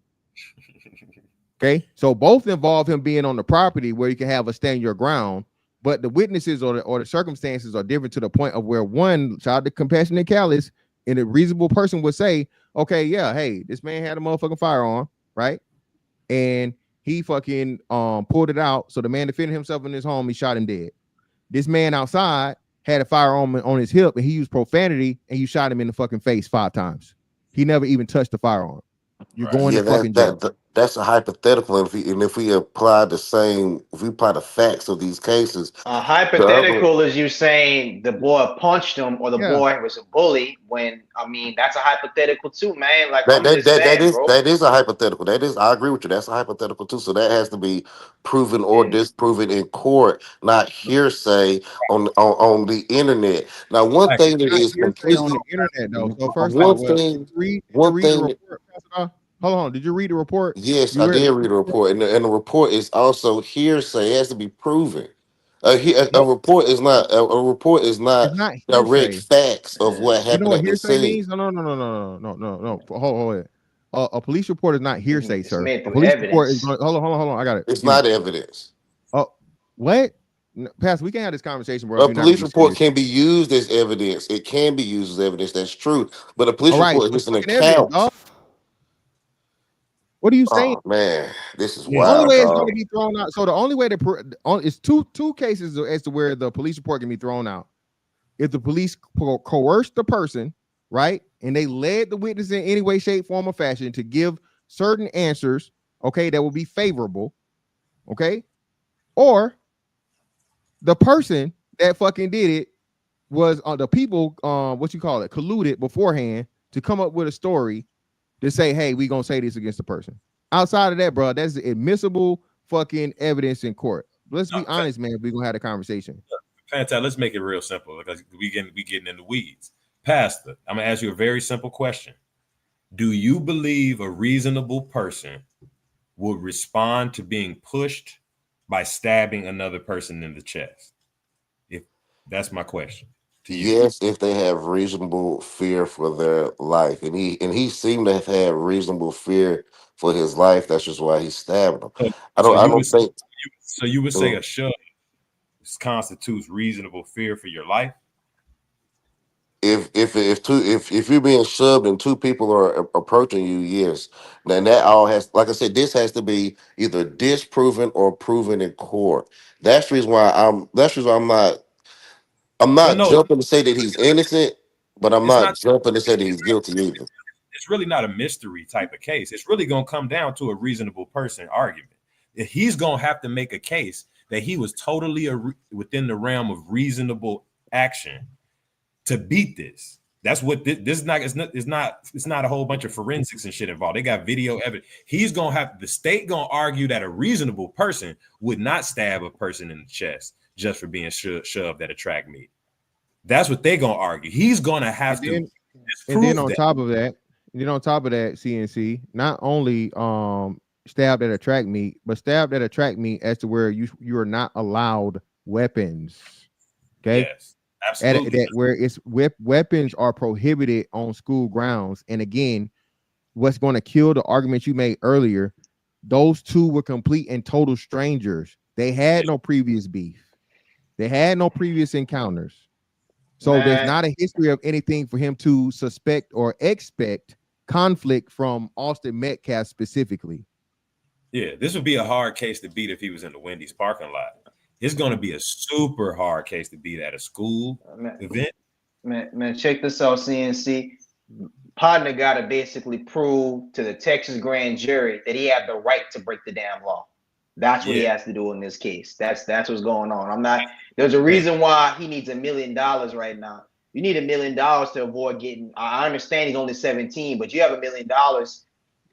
Okay, so both involve him being on the property where you can have a stand your ground, but the witnesses or the circumstances are different to the point of where one child, the compassionate callous, and a reasonable person would say, okay, yeah, hey, this man had a motherfucking firearm, right? And he fucking pulled it out. So the man defended himself in his home, he shot him dead. This man outside had a firearm on his hip and he used profanity and you shot him in the fucking face 5 times. He never even touched the firearm. You're going to fucking jail. That's a hypothetical. And if we apply the facts of these cases, Hypothetical is you saying the boy punched him or the boy was a bully. When I mean that's a hypothetical too, man. Like I'm just saying, bro. that is a hypothetical. I agree with you. That's a hypothetical too. So that has to be proven or disproven in court, not hearsay on the internet. Now, one thing that is completely on the internet though. So first of all, did you read the report? Hold on. Did you read the report? Yes, I did read the report, and the report is also hearsay. It has to be proven. A report is not It's not direct hearsay. facts of what happened. You know what at the hearsay scene. means? No. Hold. A police report is not hearsay, sir. Made A police report evidence. is hold on. I got it. It's not evidence. Oh, what? Pastor, we can't have this conversation, bro. A police report can be used as evidence. It can be used as evidence. That's true. But a police report is an account. What are you saying? Oh man, this is The wild. only way it's going to be thrown out. So the only way it's two cases as to where the police report can be thrown out. If the police coerced the person, right, and they led the witness in any way, shape, form, or fashion to give certain answers, okay, that will be favorable, okay, or the person that fucking did it was the people, colluded beforehand to come up with a story to say, hey, we gonna say this against the person. Outside of that, bro, that's admissible fucking evidence in court. Let's be honest, man. We're gonna have a conversation. Fantastic. Let's make it real simple because we getting in the weeds. Pastor, I'm gonna ask you a very simple question. Do you believe a reasonable person would respond to being pushed by stabbing another person in the chest? If that's my question. Yes, if they have reasonable fear for their life, and he seemed to have had reasonable fear for his life. That's just why he stabbed him. I don't think. So you would say a shove constitutes reasonable fear for your life? If you're being shoved and two people are approaching you, yes. Then that all has, like I said, this has to be either disproven or proven in court. That's the reason why I'm not jumping to say that he's innocent, but I'm not jumping to say that he's guilty either. It's really not a mystery type of case. It's really going to come down to a reasonable person argument. If he's going to have to make a case that he was totally within the realm of reasonable action to beat this. That's what this is not. It's not a whole bunch of forensics and shit involved. They got video evidence. He's going to have the state going to argue that a reasonable person would not stab a person in the chest just for being shoved at a track meet. That's what they're going to argue. He's going to have to. And then on top of that, CNC not only stabbed at a track meet, but stabbed at a track meet as to where you are not allowed weapons. Okay. Yes, absolutely. Where it's weapons are prohibited on school grounds. And again, what's going to kill the argument you made earlier? Those two were complete and total strangers. They had no previous beef. They had no previous encounters. So there's not a history of anything for him to suspect or expect conflict from Austin Metcalf specifically. Yeah, this would be a hard case to beat if he was in the Wendy's parking lot. It's going to be a super hard case to beat at a school event. Man, check this out, CNC. Partner got to basically prove to the Texas grand jury that he had the right to break the damn law. That's what he has to do in this case. That's what's going on. There's a reason why he needs $1 million right now. You need $1 million to avoid getting. I understand he's only 17, but you have $1 million.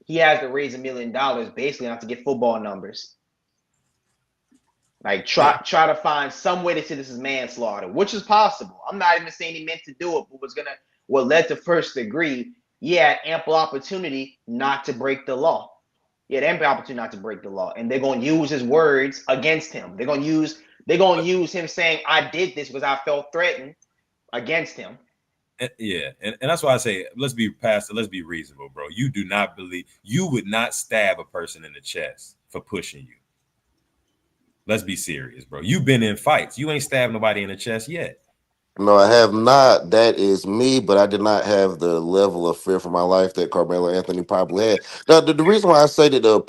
He has to raise $1 million basically not to get football numbers. Like try to find some way to say this is manslaughter, which is possible. I'm not even saying he meant to do it, but what led to first degree. He had ample opportunity not to break the law. He had ample opportunity not to break the law, and they're gonna use his words against him. They're gonna use him saying, "I did this because I felt threatened," against him. Yeah, and that's why I say let's be reasonable, bro. You do not believe you would not stab a person in the chest for pushing you. Let's be serious, bro. You've been in fights. You ain't stabbed nobody in the chest yet. No, I have not. That is me, but I did not have the level of fear for my life that Carmelo Anthony probably had. Now, the reason why I say that the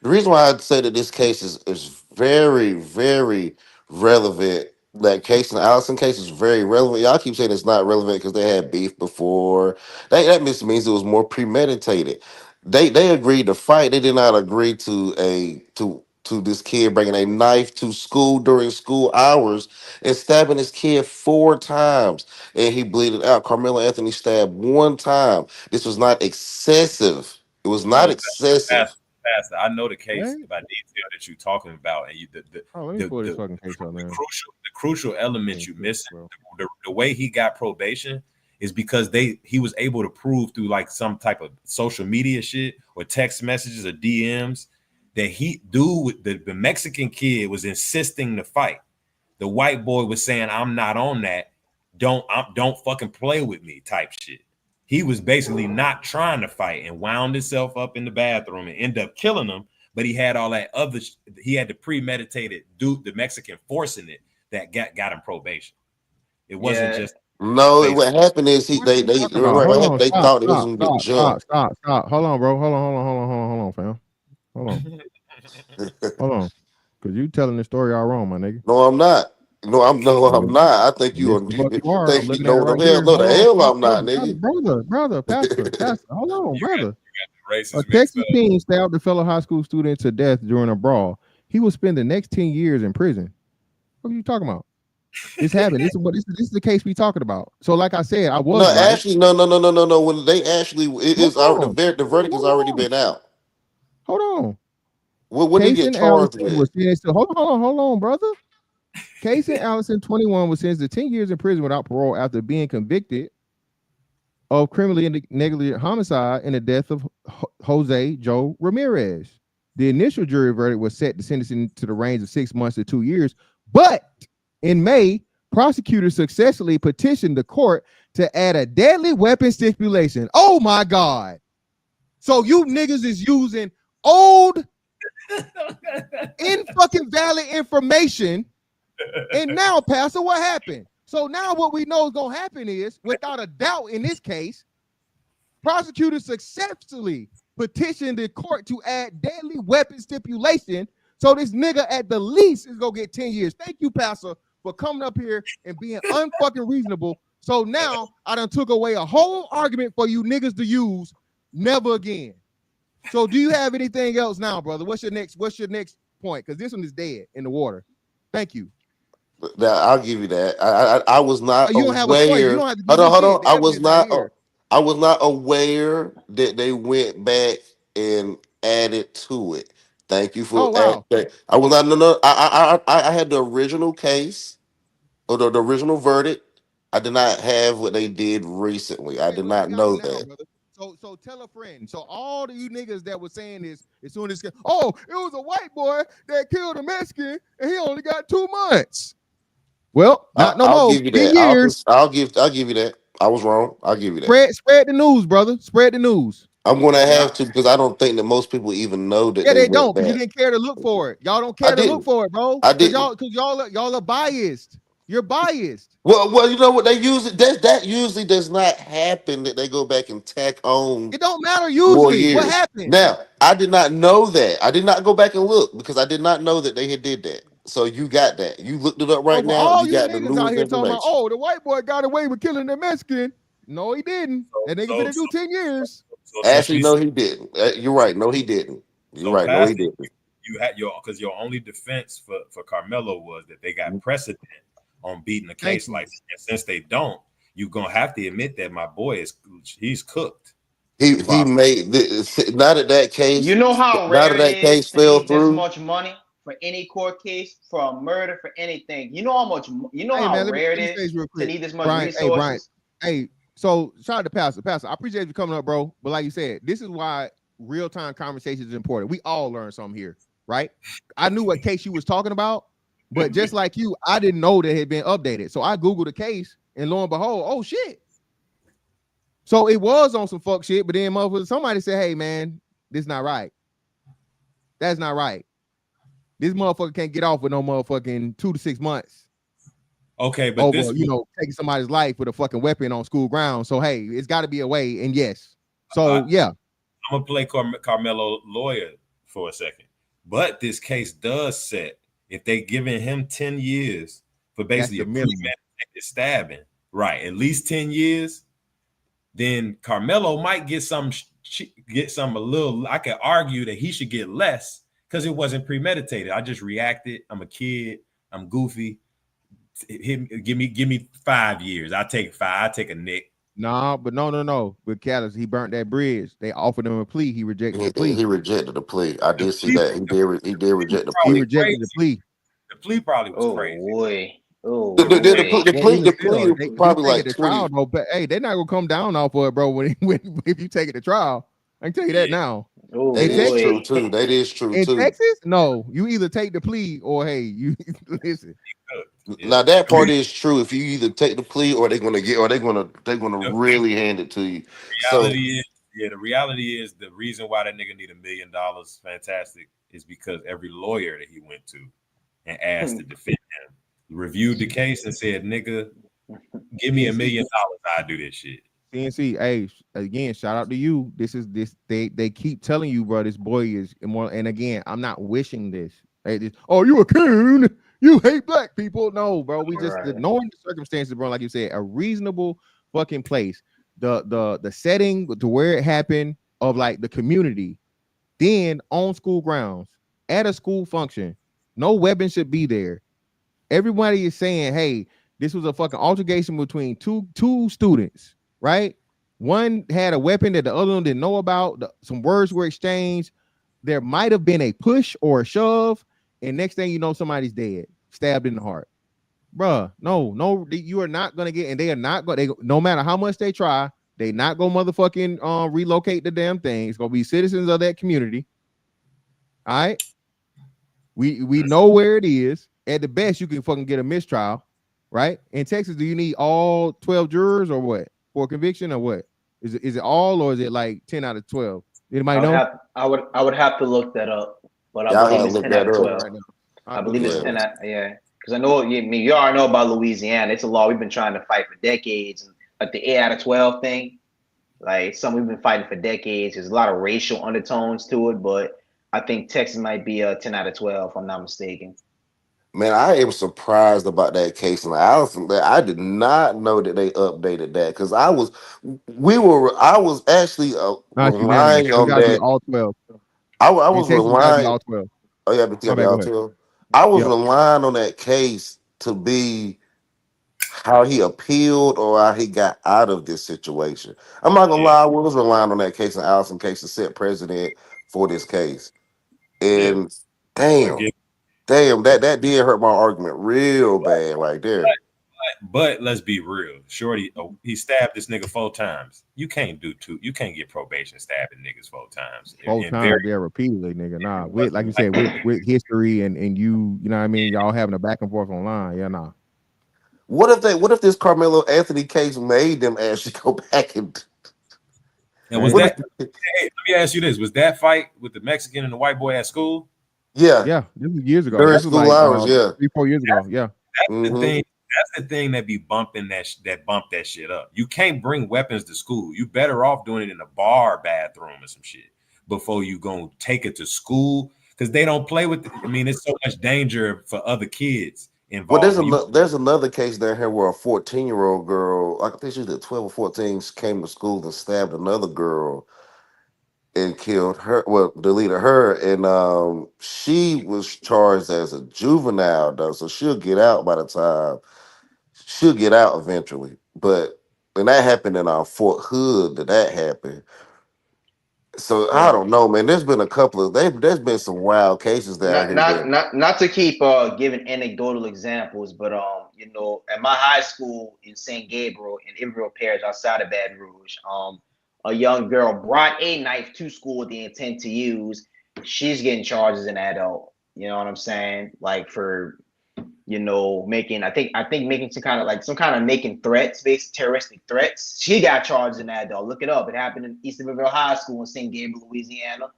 reason why I say that this case is very, very relevant. That case, the Allison case, is very relevant. Y'all keep saying it's not relevant because they had beef before. That means it was more premeditated. They agreed to fight. They did not agree to this kid bringing a knife to school during school hours and stabbing his kid 4 times, and he bleeded out. Carmelo Anthony stabbed 1 time. This was not excessive. It was not excessive. Pastor, I know the case by detail that you're talking about, and the crucial element you missing. The way he got probation is because he was able to prove through like some type of social media shit or text messages or DMs that the Mexican kid was insisting to fight. The white boy was saying, "I'm not on that. Don't fucking play with me," type shit. He was basically not trying to fight and wound himself up in the bathroom and ended up killing him. But he had all that other. He had the premeditated the Mexican forcing it that got him probation. It wasn't just. No, what happened is they thought it was gonna get jumped. Stop. Hold on, bro. Hold on, fam. Hold on. Because you telling the story all wrong, my nigga. No, I'm not. I'm not. I think you are. The hell I'm not, nigga. Brother, pastor. Hold on, brother. A Texas teen stabbed a fellow high school student to death during a brawl. He will spend the next 10 years in prison. What are you talking about? This happened. This is the case we talking about. So, like I said, I was actually no. When they actually the verdict has already been out. Hold on. What did he get charged with? Hold on, brother. Casey Allison, 21, was sentenced to 10 years in prison without parole after being convicted of criminally negligent homicide in the death of Jose Joe Ramirez. The initial jury verdict was set to sentencing to the range of 6 months to 2 years, but in May, prosecutors successfully petitioned the court to add a deadly weapon stipulation. Oh my God. So you niggas is using old fucking valid information. And now, Pastor, what happened? So now what we know is gonna happen is, without a doubt in this case, prosecutors successfully petitioned the court to add deadly weapon stipulation. So this nigga at the least is gonna get 10 years. Thank you, Pastor, for coming up here and being unfucking reasonable. So now I done took away a whole argument for you niggas to use. Never again. So do you have anything else now, brother? What's your next point? Because this one is dead in the water. Thank you. I'll give you that. I was not you don't aware. Have a point. You don't have to hold on. I was not aware that they went back and added to it. Thank you for that. I was not. No. I had the original case or the original verdict. I did not have what they did recently. I did not know that. Brother. So tell a friend. So all of you niggas that were saying this, as soon as it was a white boy that killed a Mexican and he only got 2 months. Well, not no I'll more. give you 10 that. years. I'll give you that. I was wrong. I'll give you that. Spread the news, brother. Spread the news. I'm going to have to because I don't think that most people even know that. Yeah, they don't because you didn't care to look for it. Y'all don't care to look for it, bro. I did because y'all are biased. You're biased. Well, you know what they use it. That usually does not happen. That they go back and tack on. It don't matter usually. What happened? Now, I did not know that. I did not go back and look because I did not know that they had did that. So you got that. You looked it up right now. All you you got the niggas out here talking information. about, the white boy got away with killing the Mexican. No, he didn't. That nigga finna do 10 years. Actually, no, he didn't. You're right. No, he didn't. You're right. No, he didn't. You had your only defense for Carmelo was that they got precedent on beating the case like that. And since they don't, you're gonna have to admit that my boy he's cooked. He made now that case. You know how now rare that it is to fell get this through. much money for any court case, for a murder, for anything. You know how much. You know Hey, how man, rare let me it say is this real to quick. need this much Brian, resources. Hey, so shout out to Pastor. Pastor, I appreciate you coming up, bro. But like you said, this is why real-time conversation is important. We all learn something here, right? I knew what case you was talking about, but just like you, I didn't know that it had been updated. So I Googled the case, and lo and behold, oh shit. So it was on some fuck shit, but then motherfucker, somebody said, hey man, this not right. That's not right. This motherfucker can't get off with no motherfucking 2 to 6 months. Okay, but over, taking somebody's life with a fucking weapon on school grounds. So hey, it's got to be a way. And yes, so yeah, I'm gonna play Carmelo lawyer for a second. But this case does set if they giving him 10 years for basically a premeditated stabbing, right? At least 10 years. Then Carmelo might get some a little. I could argue that he should get less because it wasn't premeditated. I just reacted. I'm a kid. I'm goofy. Give me 5 years. I take 5. I take a nick. No. With Callis, he burnt that bridge. They offered him a plea. He rejected the plea. He rejected the plea. I did see that. He did reject the plea. He rejected the plea. The plea probably was crazy. Boy. Oh, the plea probably like 20. Trial, though, but hey, they're not gonna come down off of it, bro. If you take it to trial, I can tell you that now. That is true too. That is true in too. Texas, no, you either take the plea or hey, you listen. Now that part is true. If you either take the plea or they're gonna really hand it to you. The reality is the reason why that nigga need $1 million, fantastic, is because every lawyer that he went to and asked to defend him reviewed the case and said, nigga, give me $1 million, I'll do this shit. CNC, hey, again, shout out to you. They keep telling you, bro, this boy is immoral. And again, I'm not wishing this. Oh, you a coon? You hate black people? No, bro. We just knowing the circumstances, bro. Like you said, a reasonable fucking place. The setting to where it happened of like the community, then on school grounds at a school function, no weapon should be there. Everybody is saying, hey, this was a fucking altercation between two students, right? One had a weapon that the other one didn't know about. Some words were exchanged. There might have been a push or a shove, and next thing you know, somebody's dead, stabbed in the heart. Bruh, no, you are not gonna get, and they are not going. No matter how much they try, they not gonna motherfucking relocate the damn thing. It's gonna be citizens of that community. All right, we know where it is. At the best, you can fucking get a mistrial, right? In Texas, do you need all 12 jurors or what for conviction or what? Is it all or is it like 10 out of 12? Anybody know? I would have to look that up, but I believe it's 10 out of 12. I believe it's 10 out. Yeah, because I know you already know about Louisiana. It's a law we've been trying to fight for decades. Like the 8 out of 12 thing, like something we've been fighting for decades. There's a lot of racial undertones to it, but I think Texas might be a 10 out of 12, if I'm not mistaken. Man, I am surprised about that case, and I did not know that they updated that because I was actually relying on that. All 12. I was relying all 12. Oh yeah, but all 12. I was relying on that case to be how he appealed or how he got out of this situation. I'm not gonna lie, I was relying on that case and Allison case to set precedent for this case, and damn, that did hurt my argument real bad right there. But let's be real, Shorty, he stabbed this nigga 4 times. You can't do 2. You can't get probation stabbing niggas 4 times. 4 times, repeatedly, nigga. Nah, with like you said, with history and you know what I mean, y'all having a back and forth online. Yeah, nah. What if this Carmelo Anthony case made them actually go back and was that? Hey, let me ask you this: was that fight with the Mexican and the white boy at school? Yeah. This was years ago. During This was school hours, 3-4 years ago. Yeah. That's the thing. That's the thing that be bumping that bump that shit up. You can't bring weapons to school. You better off doing it in a bar bathroom or some shit before you go take it to school because they don't play with it. I mean, it's so much danger for other kids involved. Well, there's another case down here where a 14-year-old girl, I think she was 12 or 14, came to school and stabbed another girl and killed her. Well, deleted her, and she was charged as a juvenile though, so she'll get out by the time she'll get out eventually. But when that happened in our Fort Hood, that happened. So I Yeah. don't know, man. There's been a couple of there's been some wild cases down Not here not that not not to keep giving anecdotal examples, but you know, at my high school in St. Gabriel in Israel Parish outside of Baton Rouge, a young girl brought a knife to school with the intent to use. She's getting charged as an adult. You know what I'm saying? Like for making I think making some kind of making threats, based terroristic threats. She got charged as an adult. Look it up. It happened in East Riverville High School in St. Gabriel, Louisiana.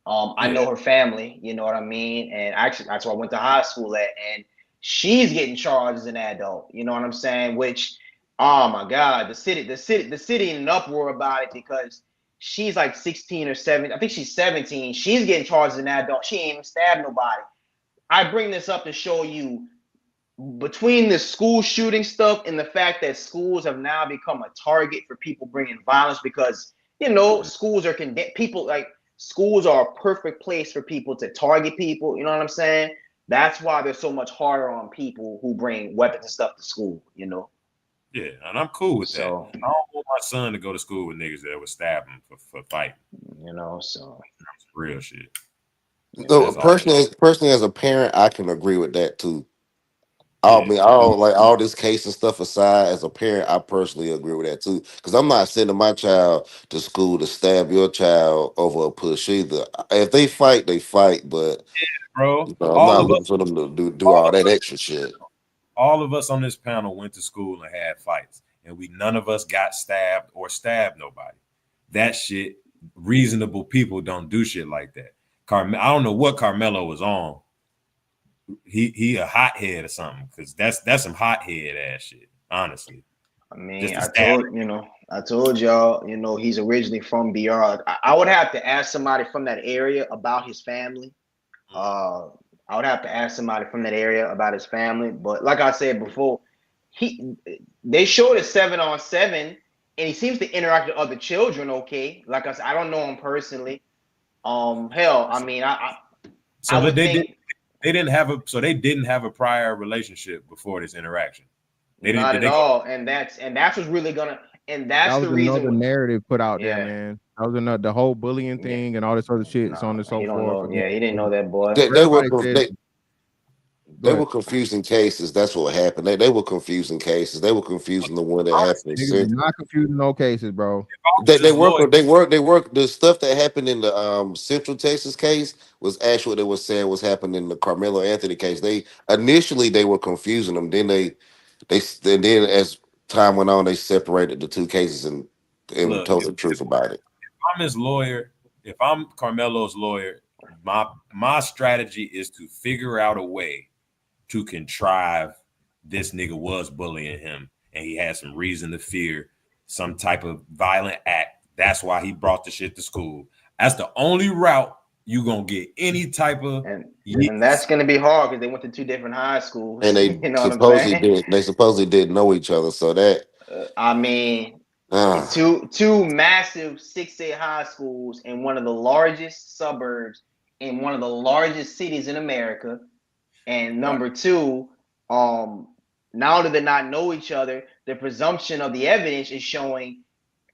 I know her family, you know what I mean? And actually, that's where I went to high school at. And she's getting charged as an adult, you know what I'm saying? Which, oh my God, the city in an uproar about it because she's like 16 or 17. I think she's 17. She's getting charged as an adult. She ain't even stabbed nobody. I bring this up to show you between the school shooting stuff and the fact that schools have now become a target for people bringing violence because schools are condemned. People like schools are a perfect place for people to target people. You know what I'm saying? That's why they're so much harder on people who bring weapons and stuff to school. Yeah, and I'm cool with that. So I don't want my son to go to school with niggas that would stab him for fighting. So that's real shit. so personally as a parent, I can agree with that too. I mean, all this case and stuff aside, as a parent, I personally agree with that too. Because I'm not sending my child to school to stab your child over a push either. If they fight, they fight. But bro, I'm not looking for them to do all that extra shit. All of us on this panel went to school and had fights, and none of us got stabbed or stabbed nobody. That shit, reasonable people don't do shit like that. I don't know what Carmelo was on. He a hothead or something, because that's some hothead ass shit, honestly. I mean, I told y'all, he's originally from BR. I would have to ask somebody from that area about his family. I would have to ask somebody from that area about his family. But like I said before, they showed a 7-on-7, and he seems to interact with other children. Okay, like I said, I don't know him personally. Hell, I mean, they didn't have a prior relationship before this interaction. Not at all, and that's what's really gonna, and that's the reason. Another narrative put out there, man. That was another the whole bullying thing and all this other shit, so on and so forth. He didn't know that, boy. They were confusing cases. That's what happened. They were confusing cases. They were confusing the one that happened. Not confusing no cases, bro. They work. The stuff that happened in the Central Texas case was actually what they were saying was happening in the Carmelo Anthony case. They initially were confusing them. Then then as time went on, they separated the two cases and told the truth about it. If I'm his lawyer, if I'm Carmelo's lawyer, my strategy is to figure out a way to contrive this nigga was bullying him and he had some reason to fear some type of violent act. That's why he brought the shit to school. That's the only route you gonna get any type of, and that's gonna be hard because they went to two different high schools. And they supposedly didn't know each other. So that I mean, two massive 6A high schools in one of the largest suburbs in one of the largest cities in America. And number two, not only do they not know each other, the presumption of the evidence is showing.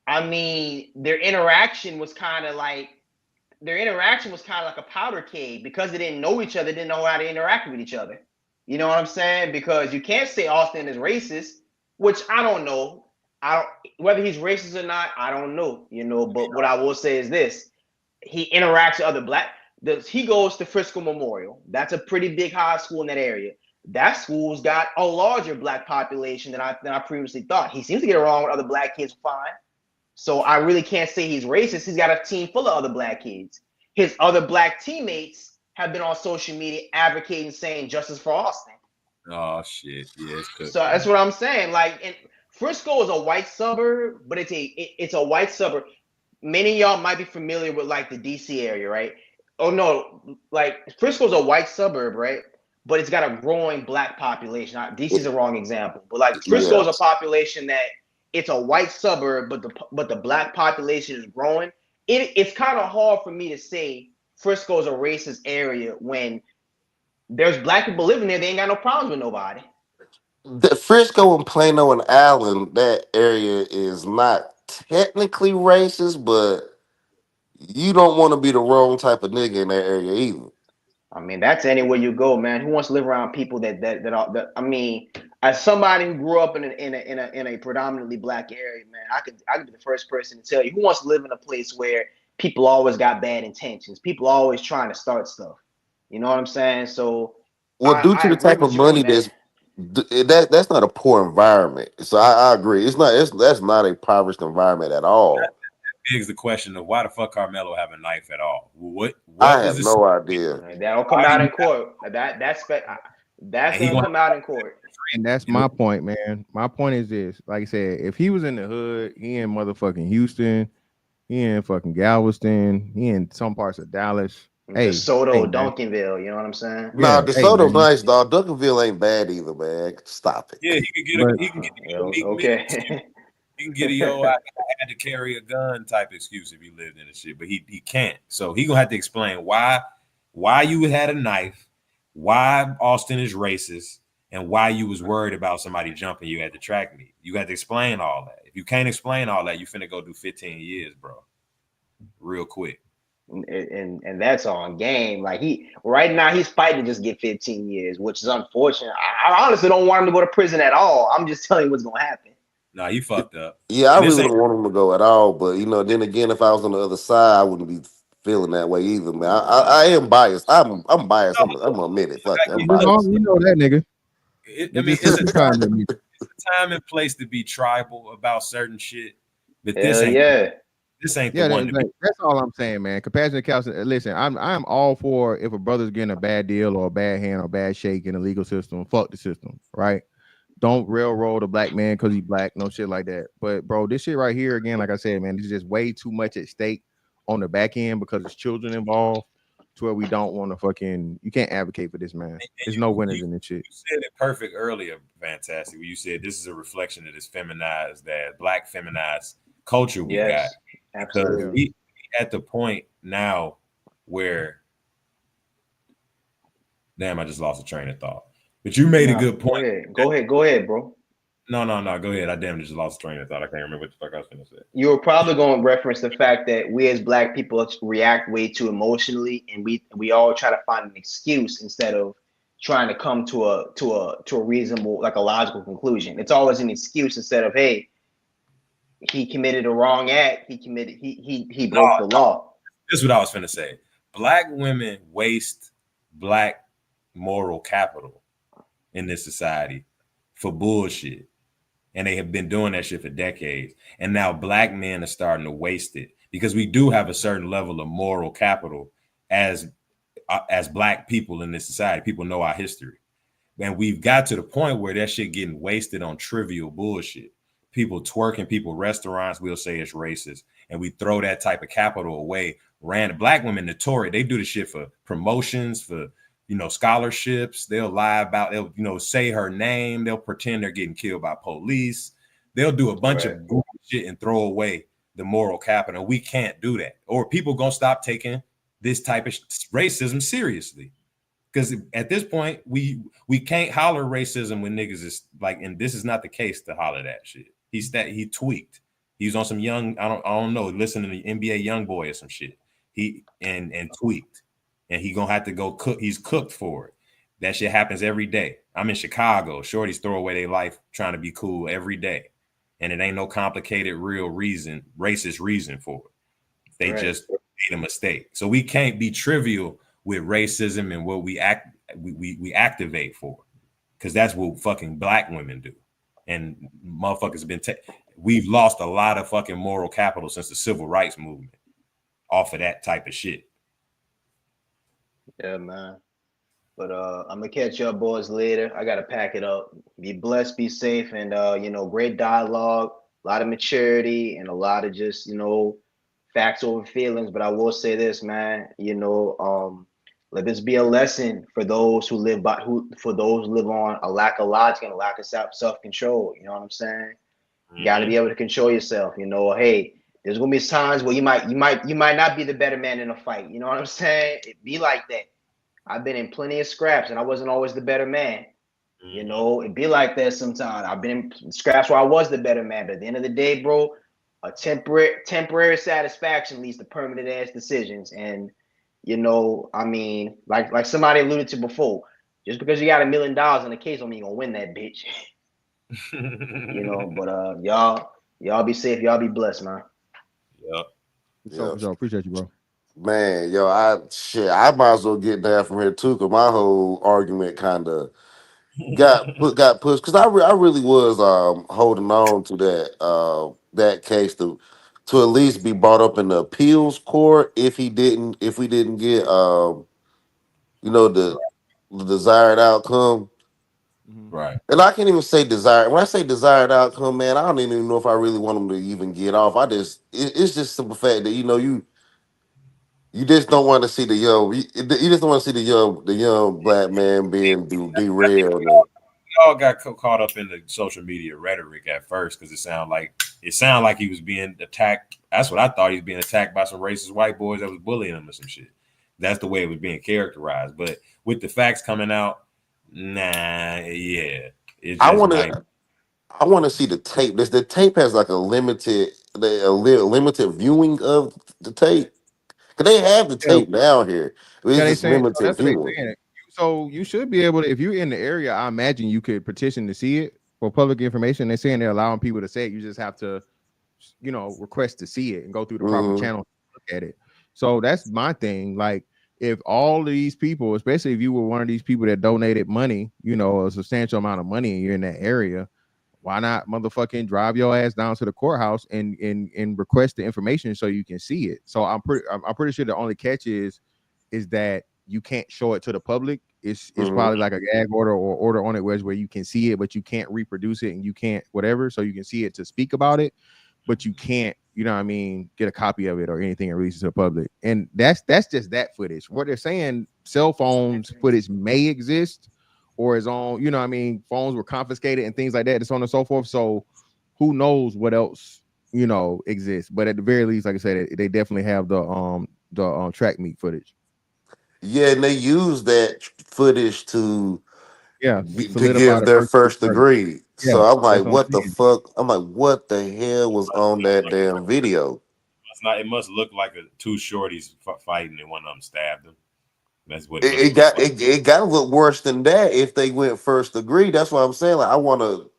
I mean, their interaction was kind of like a powder keg because they didn't know each other, didn't know how to interact with each other. You know what I'm saying? Because you can't say Austin is racist, which I don't know. Whether he's racist or not, I don't know. But what I will say is this: he interacts with other black. He goes to Frisco Memorial. That's a pretty big high school in that area. That school's got a larger black population than I previously thought. He seems to get along with other black kids fine. So I really can't say he's racist. He's got a team full of other black kids. His other black teammates have been on social media advocating, saying justice for Austin. Oh shit! Yeah, it's good. So that's what I'm saying. Like, and Frisco is a white suburb, but it's a white suburb. Many of y'all might be familiar with like the DC area, right? Oh no, like Frisco's a white suburb, right? But it's got a growing black population. DC's a wrong example, but like Frisco's a population that it's a white suburb, but the black population is growing. It's kind of hard for me to say Frisco's a racist area when there's black people living there. They ain't got no problems with nobody. The Frisco and Plano and Allen, that area is not technically racist, but you don't want to be the wrong type of nigga in that area either. I mean, that's anywhere you go, man. Who wants to live around people that I mean, as somebody who grew up in a predominantly black area, man, I could be the first person to tell you who wants to live in a place where people always got bad intentions, people always trying to start stuff. You know what I'm saying? So Well, due to I the agree type of with you on money that. that's not a poor environment. So I agree. That's not a impoverished environment at all. Begs the question of why the fuck Carmelo have a knife at all? What I was have this? no idea. That'll come out in court. That's gonna come out in court. And that's my point, man. My point is this: like I said, if he was in the hood, he in motherfucking Houston, he in fucking Galveston, he in some parts of Dallas. Hey, DeSoto, man. Duncanville, you know what I'm saying? Nah, Yeah, DeSoto's man. nice, dog. Duncanville ain't bad either, man. Stop it. Yeah, he can get Okay. he can get a yo, I had to carry a gun type excuse if he lived in the shit, but he can't. So he gonna have to explain why you had a knife, why Austin is racist, and why you was worried about somebody jumping you at the track meet. You got to explain all that. If you can't explain all that, you finna go do 15 years, bro. Real quick. And that's on game. Like right now he's fighting to just get 15 years, which is unfortunate. I honestly don't want him to go to prison at all. I'm just telling you what's gonna happen. Nah, you fucked up. Yeah, I really don't want him to go at all. But then again, if I was on the other side, I wouldn't be feeling that way either, man. I am biased. I'm biased. I'm gonna admit it. Fuck it. I'm biased. You know that nigga. It's a time and place to be tribal about certain shit, but this ain't the one. That's all I'm saying, man. Compassionate counsel. Listen, I'm all for if a brother's getting a bad deal or a bad hand or bad shake in the legal system, fuck the system, right? Don't railroad a black man because he's black, no shit like that. But bro, this shit right here, again, like I said, man, there's just way too much at stake on the back end because there's children involved to where we don't want to you can't advocate for this, man. There's no winners in this shit. You said it perfect earlier, Fantastic, where you said this is a reflection of this feminized, that black feminized culture we got. Absolutely. Because we at the point now where, damn, I just lost a train of thought. But you made a good point. Go ahead, bro. No, go ahead. I damn just lost a train of thought. I can't remember what the fuck I was gonna say. You were probably going to reference the fact that we as black people react way too emotionally, and we all try to find an excuse instead of trying to come to a reasonable, like a logical conclusion. It's always an excuse instead of, hey, he committed a wrong act. He broke the law. This is what I was finna say. Black women waste black moral capital in this society for bullshit. And they have been doing that shit for decades. And now black men are starting to waste it because we do have a certain level of moral capital as black people in this society. People know our history. And we've got to the point where that shit getting wasted on trivial bullshit. People twerking, people restaurants, we'll say it's racist. And we throw that type of capital away. Random black women notorious. They do the shit for promotions, for scholarships. They'll lie about, they'll say her name. They'll pretend they're getting killed by police. They'll do a bunch of shit and throw away the moral capital. We can't do that. Or people gonna stop taking this type of racism seriously. Because at this point, we can't holler racism when niggas is like, and this is not the case to holler that shit. He tweaked. He's on some young, I don't know, listening to the NBA young boy or some shit. He and tweaked. And he gonna have to go cook. He's cooked for it. That shit happens every day. I'm in Chicago. Shorties throw away their life trying to be cool every day. And it ain't no complicated, real reason, racist reason for it. They just made a mistake. So we can't be trivial with racism and what we activate for. Because that's what fucking black women do. And motherfuckers we've lost a lot of fucking moral capital since the civil rights movement off of that type of shit. Yeah, man. But I'm gonna catch y'all boys later. I gotta pack it up. Be blessed, be safe, and great dialogue, a lot of maturity, and a lot of just facts over feelings. But I will say this, man. Let this be a lesson for those who live on a lack of logic and a lack of self-control. You know what I'm saying? You got to be able to control yourself. Hey, there's gonna be times where you might not be the better man in a fight. You know what I'm saying? It be like that. I've been in plenty of scraps and I wasn't always the better man. You know, it be like that sometimes. I've been scraps where I was the better man, but at the end of the day, bro, a temporary satisfaction leads to permanent ass decisions. And you know, I mean, like somebody alluded to before, just because you got $1 million in the case don't mean you're gonna win that bitch. You know, but y'all be safe, y'all be blessed, man. Yep. For sure. Appreciate you, bro. Man, yo, I might as well get down from here too, cause my whole argument kind of got pushed. Cause I really was holding on to that case to at least be brought up in the appeals court if we didn't get the desired outcome. Right. And I can't even say desired. When I say desired outcome, man, I don't even know if I really want them to even get off. It's just simple fact that you just don't want to see the young. You just don't want to see the young black man being derailed. We all got caught up in the social media rhetoric at first because it sounded like he was being attacked. That's what I thought. He was being attacked by some racist white boys that was bullying him or some shit. That's the way it was being characterized. But with the facts coming out, yeah. I want to see the tape. The tape has like a limited viewing of the tape. Cause they have the tape down here. It's just limited that's what they viewing. saying. So you should be able to, if you're in the area, I imagine you could petition to see it for public information. They're saying they're allowing people to say it. You just have to, request to see it and go through the proper channel to look at it. So that's my thing. Like, if all of these people, especially if you were one of these people that donated money, a substantial amount of money, and you're in that area, why not motherfucking drive your ass down to the courthouse and request the information so you can see it? So I'm pretty sure the only catch is that you can't show it to the public. It's probably like a gag order or order on it where you can see it, but you can't reproduce it and you can't whatever. So you can see it to speak about it, but you can't, get a copy of it or anything and release it to the public. And that's just that footage. What they're saying, cell phones footage may exist or is on, phones were confiscated and things like that, and so on and so forth. So who knows what else, exists. But at the very least, like I said, they definitely have the track meet footage. Yeah, and they use that footage to give their first degree. Yeah, so I'm like, what the fuck? I'm like, what the hell was on that damn video? It must look like two shorties fighting and one of them stabbed him. That's what It got to look worse than that if they went first degree. That's what I'm saying. Like, I want to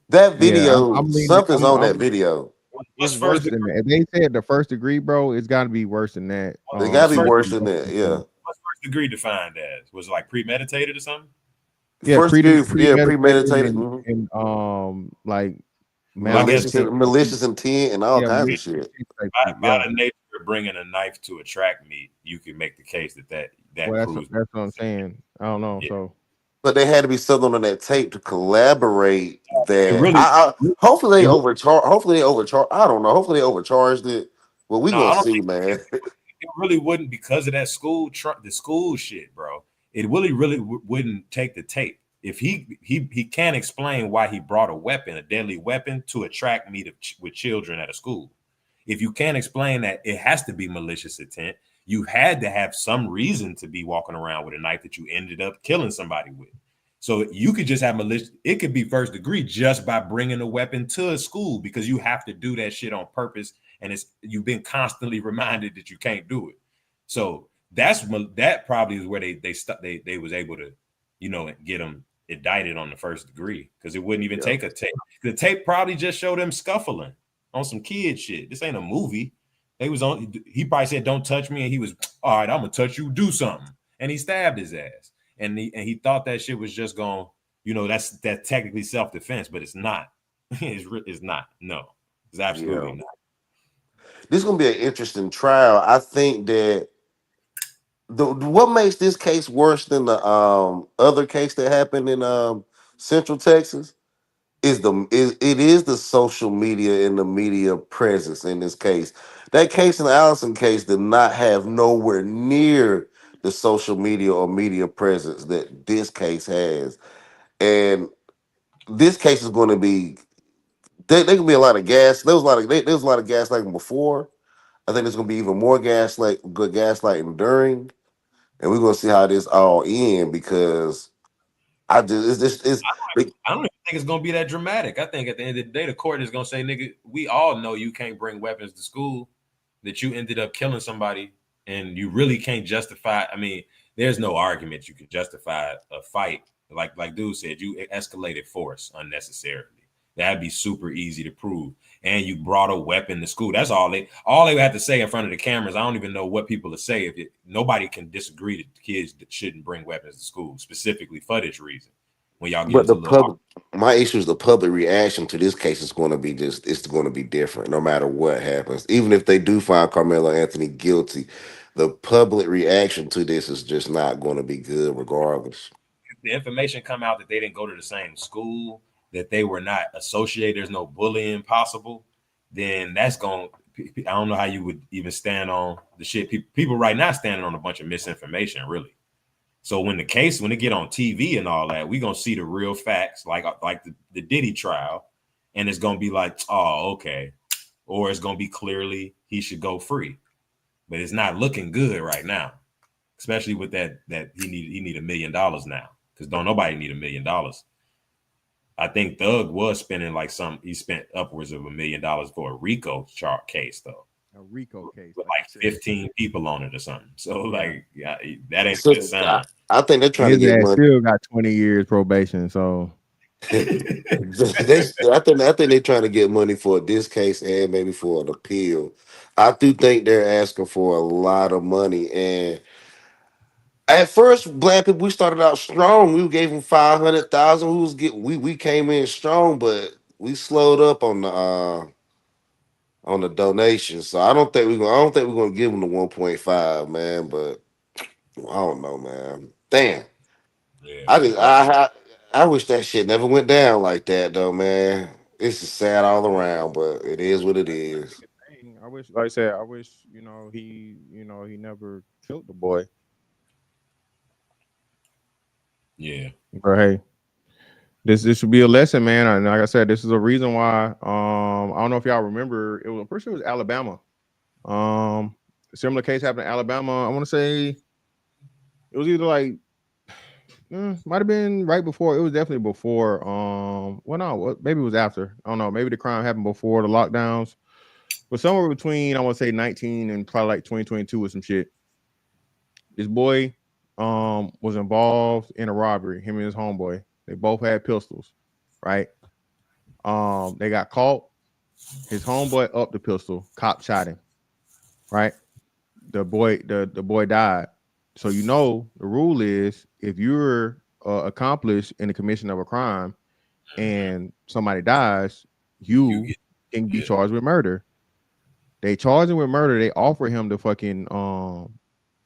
that video. Something's on that video. It's worse than that. If they said the first degree, bro, it's got to be worse than that. They got to be worse than that. Yeah. What's first degree defined as? Was it like premeditated or something? Yeah, premeditated and like malicious intent and all kinds of shit. By the nature of bringing a knife to a track meet, you can make the case that proves. That's what I'm saying. I don't know. Yeah. So, but they had to be something on that tape to collaborate. That hopefully they overcharged. I don't know. Hopefully they overcharged it. Well, we gonna see, man. It really wouldn't because of that school shit, bro. It really wouldn't take the tape. If he can't explain why he brought a deadly weapon to a track meet with children at a school. If you can't explain that, it has to be malicious intent. You had to have some reason to be walking around with a knife that you ended up killing somebody with. So you could just have malicious. It could be first degree just by bringing a weapon to a school because you have to do that shit on purpose. And you've been constantly reminded that you can't do it. So that probably is where they was able to, get them indicted on the first degree because it wouldn't even take a tape. The tape probably just showed them scuffling on some kid shit. This ain't a movie. He probably said, "Don't touch me," and he was, "All right, I'm gonna touch you. Do something," and he stabbed his ass. And he thought that shit was just going, that's technically self-defense, but it's not. It's not. No, it's absolutely not. This is gonna be an interesting trial. I think that what makes this case worse than the other case that happened in Central Texas is the social media and the media presence in this case. That case in the Allison case did not have nowhere near the social media or media presence that this case has. And this case is going to be there can be a lot of gas. There was a lot of gaslighting before. I think there's going to be even more gaslighting during. And we're going to see how this all ends because I just it's I don't even think it's gonna be that dramatic. I think at the end of the day, the court is gonna say, "Nigga, we all know you can't bring weapons to school. That you ended up killing somebody, and you really can't justify." I mean, there's no argument you could justify a fight. Like dude said, you escalated force unnecessarily. That'd be super easy to prove. And you brought a weapon to school. That's all they would have to say in front of the cameras. I don't even know what people to say. Nobody can disagree that kids shouldn't bring weapons to school specifically for this reason. When y'all get but into the public, my issue is the public reaction to this case is going to be it's going to be different no matter what happens. Even if they do find Carmelo Anthony guilty, the public reaction to this is just not going to be good regardless. If the information come out that they didn't go to the same school, that they were not associated, there's no bullying possible, then that's going to, I don't know how you would even stand on the shit. People right now standing on a bunch of misinformation, really. So when it get on TV and all that, we're going to see the real facts, like the Diddy trial, and it's going to be like, oh, okay. Or it's going to be clearly he should go free. But it's not looking good right now, especially with that he need $1 million now, because don't nobody need $1 million. I think Thug was spending he spent upwards of $1 million for a RICO case, though. A RICO case. With like 15 people on it or something. So like, yeah, that ain't So, good sign. I think they're trying to get money. Still got 20 years probation. So I think they're trying to get money for this case and maybe for an appeal. I do think they're asking for a lot of money. And at first, black people, we started out strong. We gave them 500,000. We came in strong, but we slowed up on the donation. So I don't think we're gonna give them the 1.5, man. But I don't know, man. Damn. Yeah, I wish that shit never went down like that, though, man. It's just sad all around, but it is what it is. I wish, like I said, he never killed the boy. Yeah. But hey, this should be a lesson, man. And like I said, this is a reason why. I don't know if y'all remember. I'm pretty sure it was Alabama. Similar case happened in Alabama. I want to say it was either like might have been right before. It was definitely before. Maybe it was after. I don't know. Maybe the crime happened before the lockdowns, but somewhere between I want to say 19 and probably like 2022 or some shit. This boy was involved in a robbery. Him and his homeboy. They both had pistols, right? They got caught. His homeboy upped the pistol. Cop shot him, right? The boy died. So the rule is if you're accomplished in the commission of a crime and somebody dies, you can be charged with murder. They charge him with murder. They offer him the fucking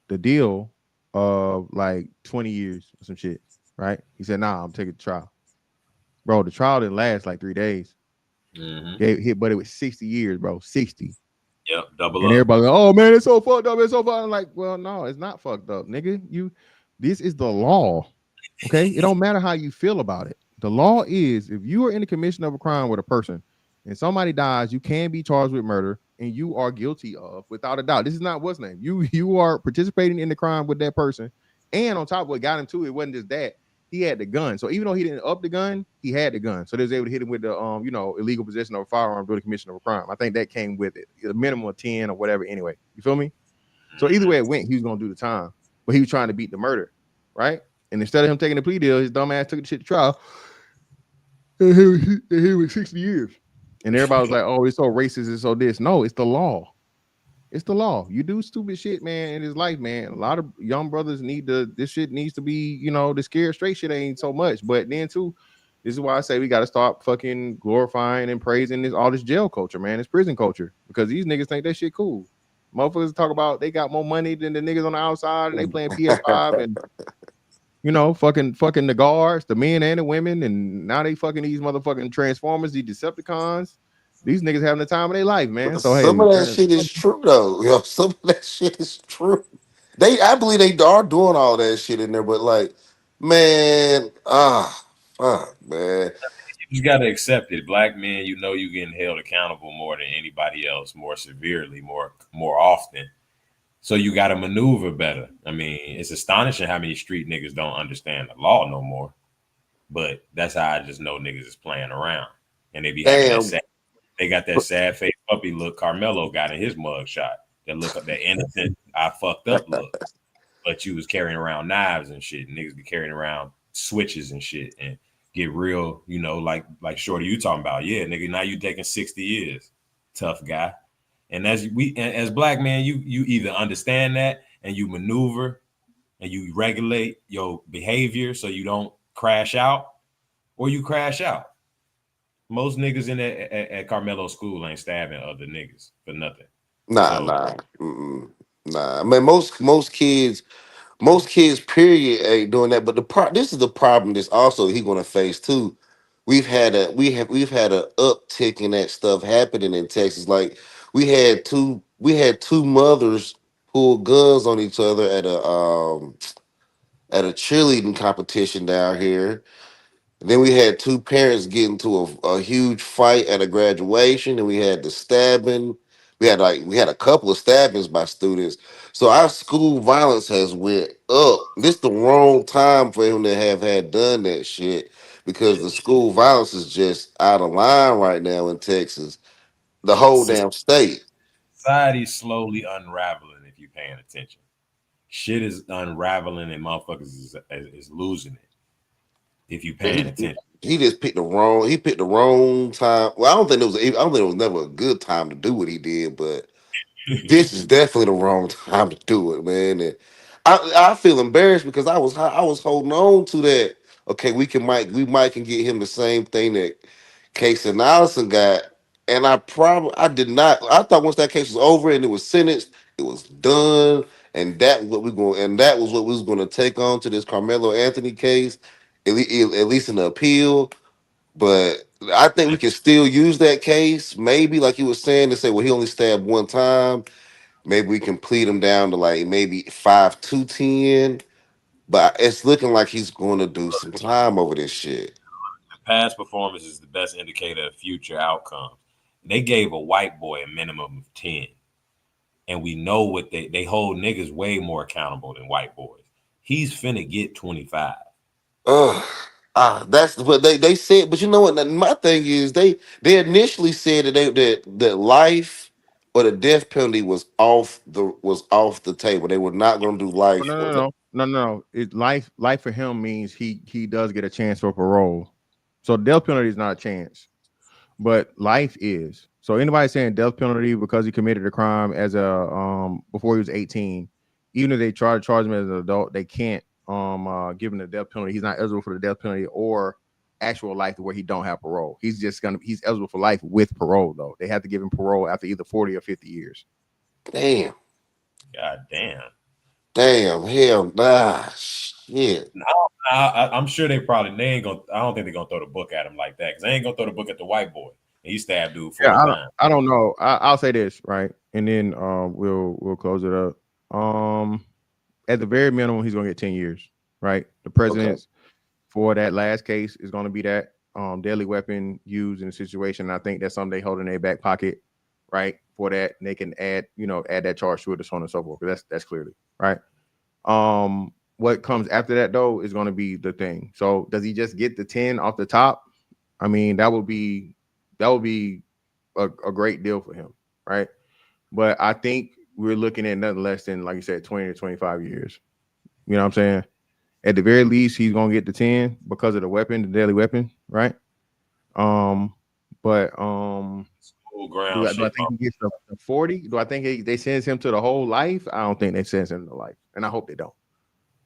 the deal of like 20 years or some shit, right? He said, "Nah, I'm taking the trial." Bro, the trial didn't last like 3 days. But it was 60 years, bro. 60. Yep, double and up. Everybody like, oh man, it's so fucked up. It's so fucked up. I'm like, well, no, it's not fucked up, nigga. This is the law. Okay. It don't matter how you feel about it. The law is if you are in the commission of a crime with a person and somebody dies, you can be charged with murder and you are guilty of without a doubt. This is not what's name. You are participating in the crime with that person. And on top of what got him to it wasn't just that. He had the gun. So even though he didn't up the gun, he had the gun. So they was able to hit him with the illegal possession of a firearm during the commission of a crime. I think that came with it. A minimum of 10 or whatever anyway. You feel me? So either way it went, he was gonna do the time. But he was trying to beat the murder, right? And instead of him taking the plea deal, his dumb ass took the shit to trial. And he was 60 years. And everybody was like, oh, it's so racist, it's so this. No, it's the law. It's the law. You do stupid shit, man, in his life, man. A lot of young brothers this shit needs to be, the scared straight shit ain't so much. But then too, this is why I say we got to start fucking glorifying and praising all this jail culture, man. It's prison culture. Because these niggas think that shit cool. Motherfuckers talk about they got more money than the niggas on the outside and they playing PS5 and fucking the guards, the men and the women, and now they fucking these motherfucking Transformers, these Decepticons. These niggas having the time of their life, man. So some of that shit is true though. Some of that shit is true. I believe they are doing all that shit in there, but like, man, fuck, man. You got to accept it. Black men, you getting held accountable more than anybody else, more severely, more often. So you got to maneuver better. I mean, it's astonishing how many street niggas don't understand the law no more. But that's how I just know niggas is playing around, and they be having that sad. They got that sad face puppy look Carmelo got in his mug shot. That look, that innocent, I fucked up look. But you was carrying around knives and shit. And niggas be carrying around switches and shit and get real, you know, like Shorty you talking about. Yeah, nigga, now you taking 60 years. Tough guy. And as black man, you either understand that and you maneuver and you regulate your behavior so you don't crash out, or you crash out. Most niggas in at Carmelo school ain't stabbing other niggas for nothing. Nah. I mean, most kids, period, ain't doing that. But this is the problem. That's also he going to face too. We've had a uptick in that stuff happening in Texas. Like we had two mothers pull guns on each other at a cheerleading competition down here. And then we had two parents get into a huge fight at a graduation, and we had the stabbing. We had a couple of stabbings by students. So our school violence has went up. This the wrong time for him to have had done that shit, because the school violence is just out of line right now in Texas. The whole damn state. Society's slowly unraveling if you're paying attention. Shit is unraveling and motherfuckers is losing it if you paying attention. He just picked the wrong time. Well, I don't think it was never a good time to do what he did, but this is definitely the wrong time to do it, man. And I feel embarrassed because I was holding on to that. Okay, we might can get him the same thing that Case and Allison got, and I did not. I thought once that case was over and it was sentenced, it was done, and that was what we was going to take on to this Carmelo Anthony case, at least in the appeal. But I think we can still use that case, maybe like you were saying, to say, well, he only stabbed one time. Maybe we can plead him down to like maybe 5 to 10. But it's looking like he's going to do some time over this shit. Past performance is the best indicator of future outcomes. They gave a white boy a minimum of 10. And we know what they hold niggas way more accountable than white boys. He's finna get 25. That's what they said. But you know what? My thing is they initially said that life or the death penalty was off the table. They were not going to do life. No. It life for him means he does get a chance for parole. So death penalty is not a chance, but life is. So anybody saying death penalty because he committed a crime as a before he was 18, even if they try to charge him as an adult, they can't give him the death penalty. He's not eligible for the death penalty or actual life where he don't have parole. He's eligible for life with parole though. They have to give him parole after either 40 or 50 years. Damn. God damn. Damn, hell nah. Shit. I'm sure they ain't gonna. I don't think they're gonna throw the book at him like that, because they ain't gonna throw the book at the white boy. And he stabbed dude 4 times. I don't know. I'll say this, right, and then we'll close it up. At the very minimum, he's gonna get 10 years, right? The president's for that last case is gonna be that deadly weapon used in a situation. And I think that's something they hold in their back pocket, right? For that, and they can add that charge to it, so on and so forth. That's clearly right. What comes after that though is going to be the thing. So does he just get the 10 off the top? I mean, that would be a great deal for him, right? But I think we're looking at nothing less than, like you said, 20 to 25 years. You know what I'm saying? At the very least, he's gonna get the 10 because of the weapon, the deadly weapon, right? But do I think he gets the 40? Do I think they sentence him to the whole life? I don't think they sentence him to life, and I hope they don't.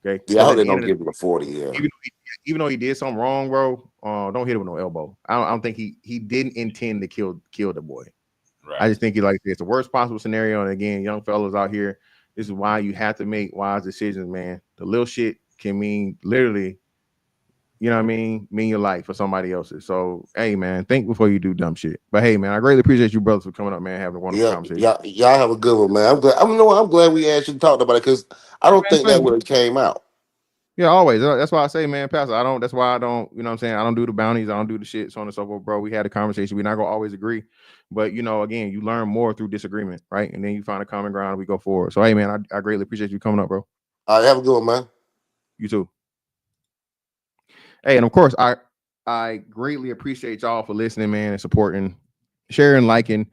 Okay. Yeah, I hope they don't give him a 40. Yeah. Even though he did something wrong, bro, don't hit him with no elbow. I don't think he didn't intend to kill the boy. Right. I just think it's the worst possible scenario. And again, young fellas out here, this is why you have to make wise decisions, man. The little shit can mean literally, you know what I mean your life for somebody else's. So hey, man, think before you do dumb shit. But hey, man, I greatly appreciate you brothers for coming up, man, having a wonderful conversation. Y'all have a good one, man. I'm glad we actually talked about it, because I don't think that would have came out. Yeah, always. That's why I say, man, Pastor, that's why I don't, you know what I'm saying? I don't do the bounties. I don't do the shit, so on and so forth, bro. We had a conversation. We're not going to always agree. But, again, you learn more through disagreement, right? And then you find a common ground and we go forward. So, hey, man, I greatly appreciate you coming up, bro. All right, have a good one, man. You too. Hey, and of course, I greatly appreciate y'all for listening, man, and supporting, sharing, liking,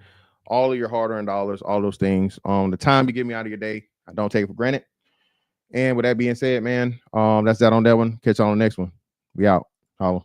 all of your hard-earned dollars, all those things. The time you give me out of your day, I don't take it for granted. And with that being said, man, that's that on that one. Catch you on the next one. We out. Holla.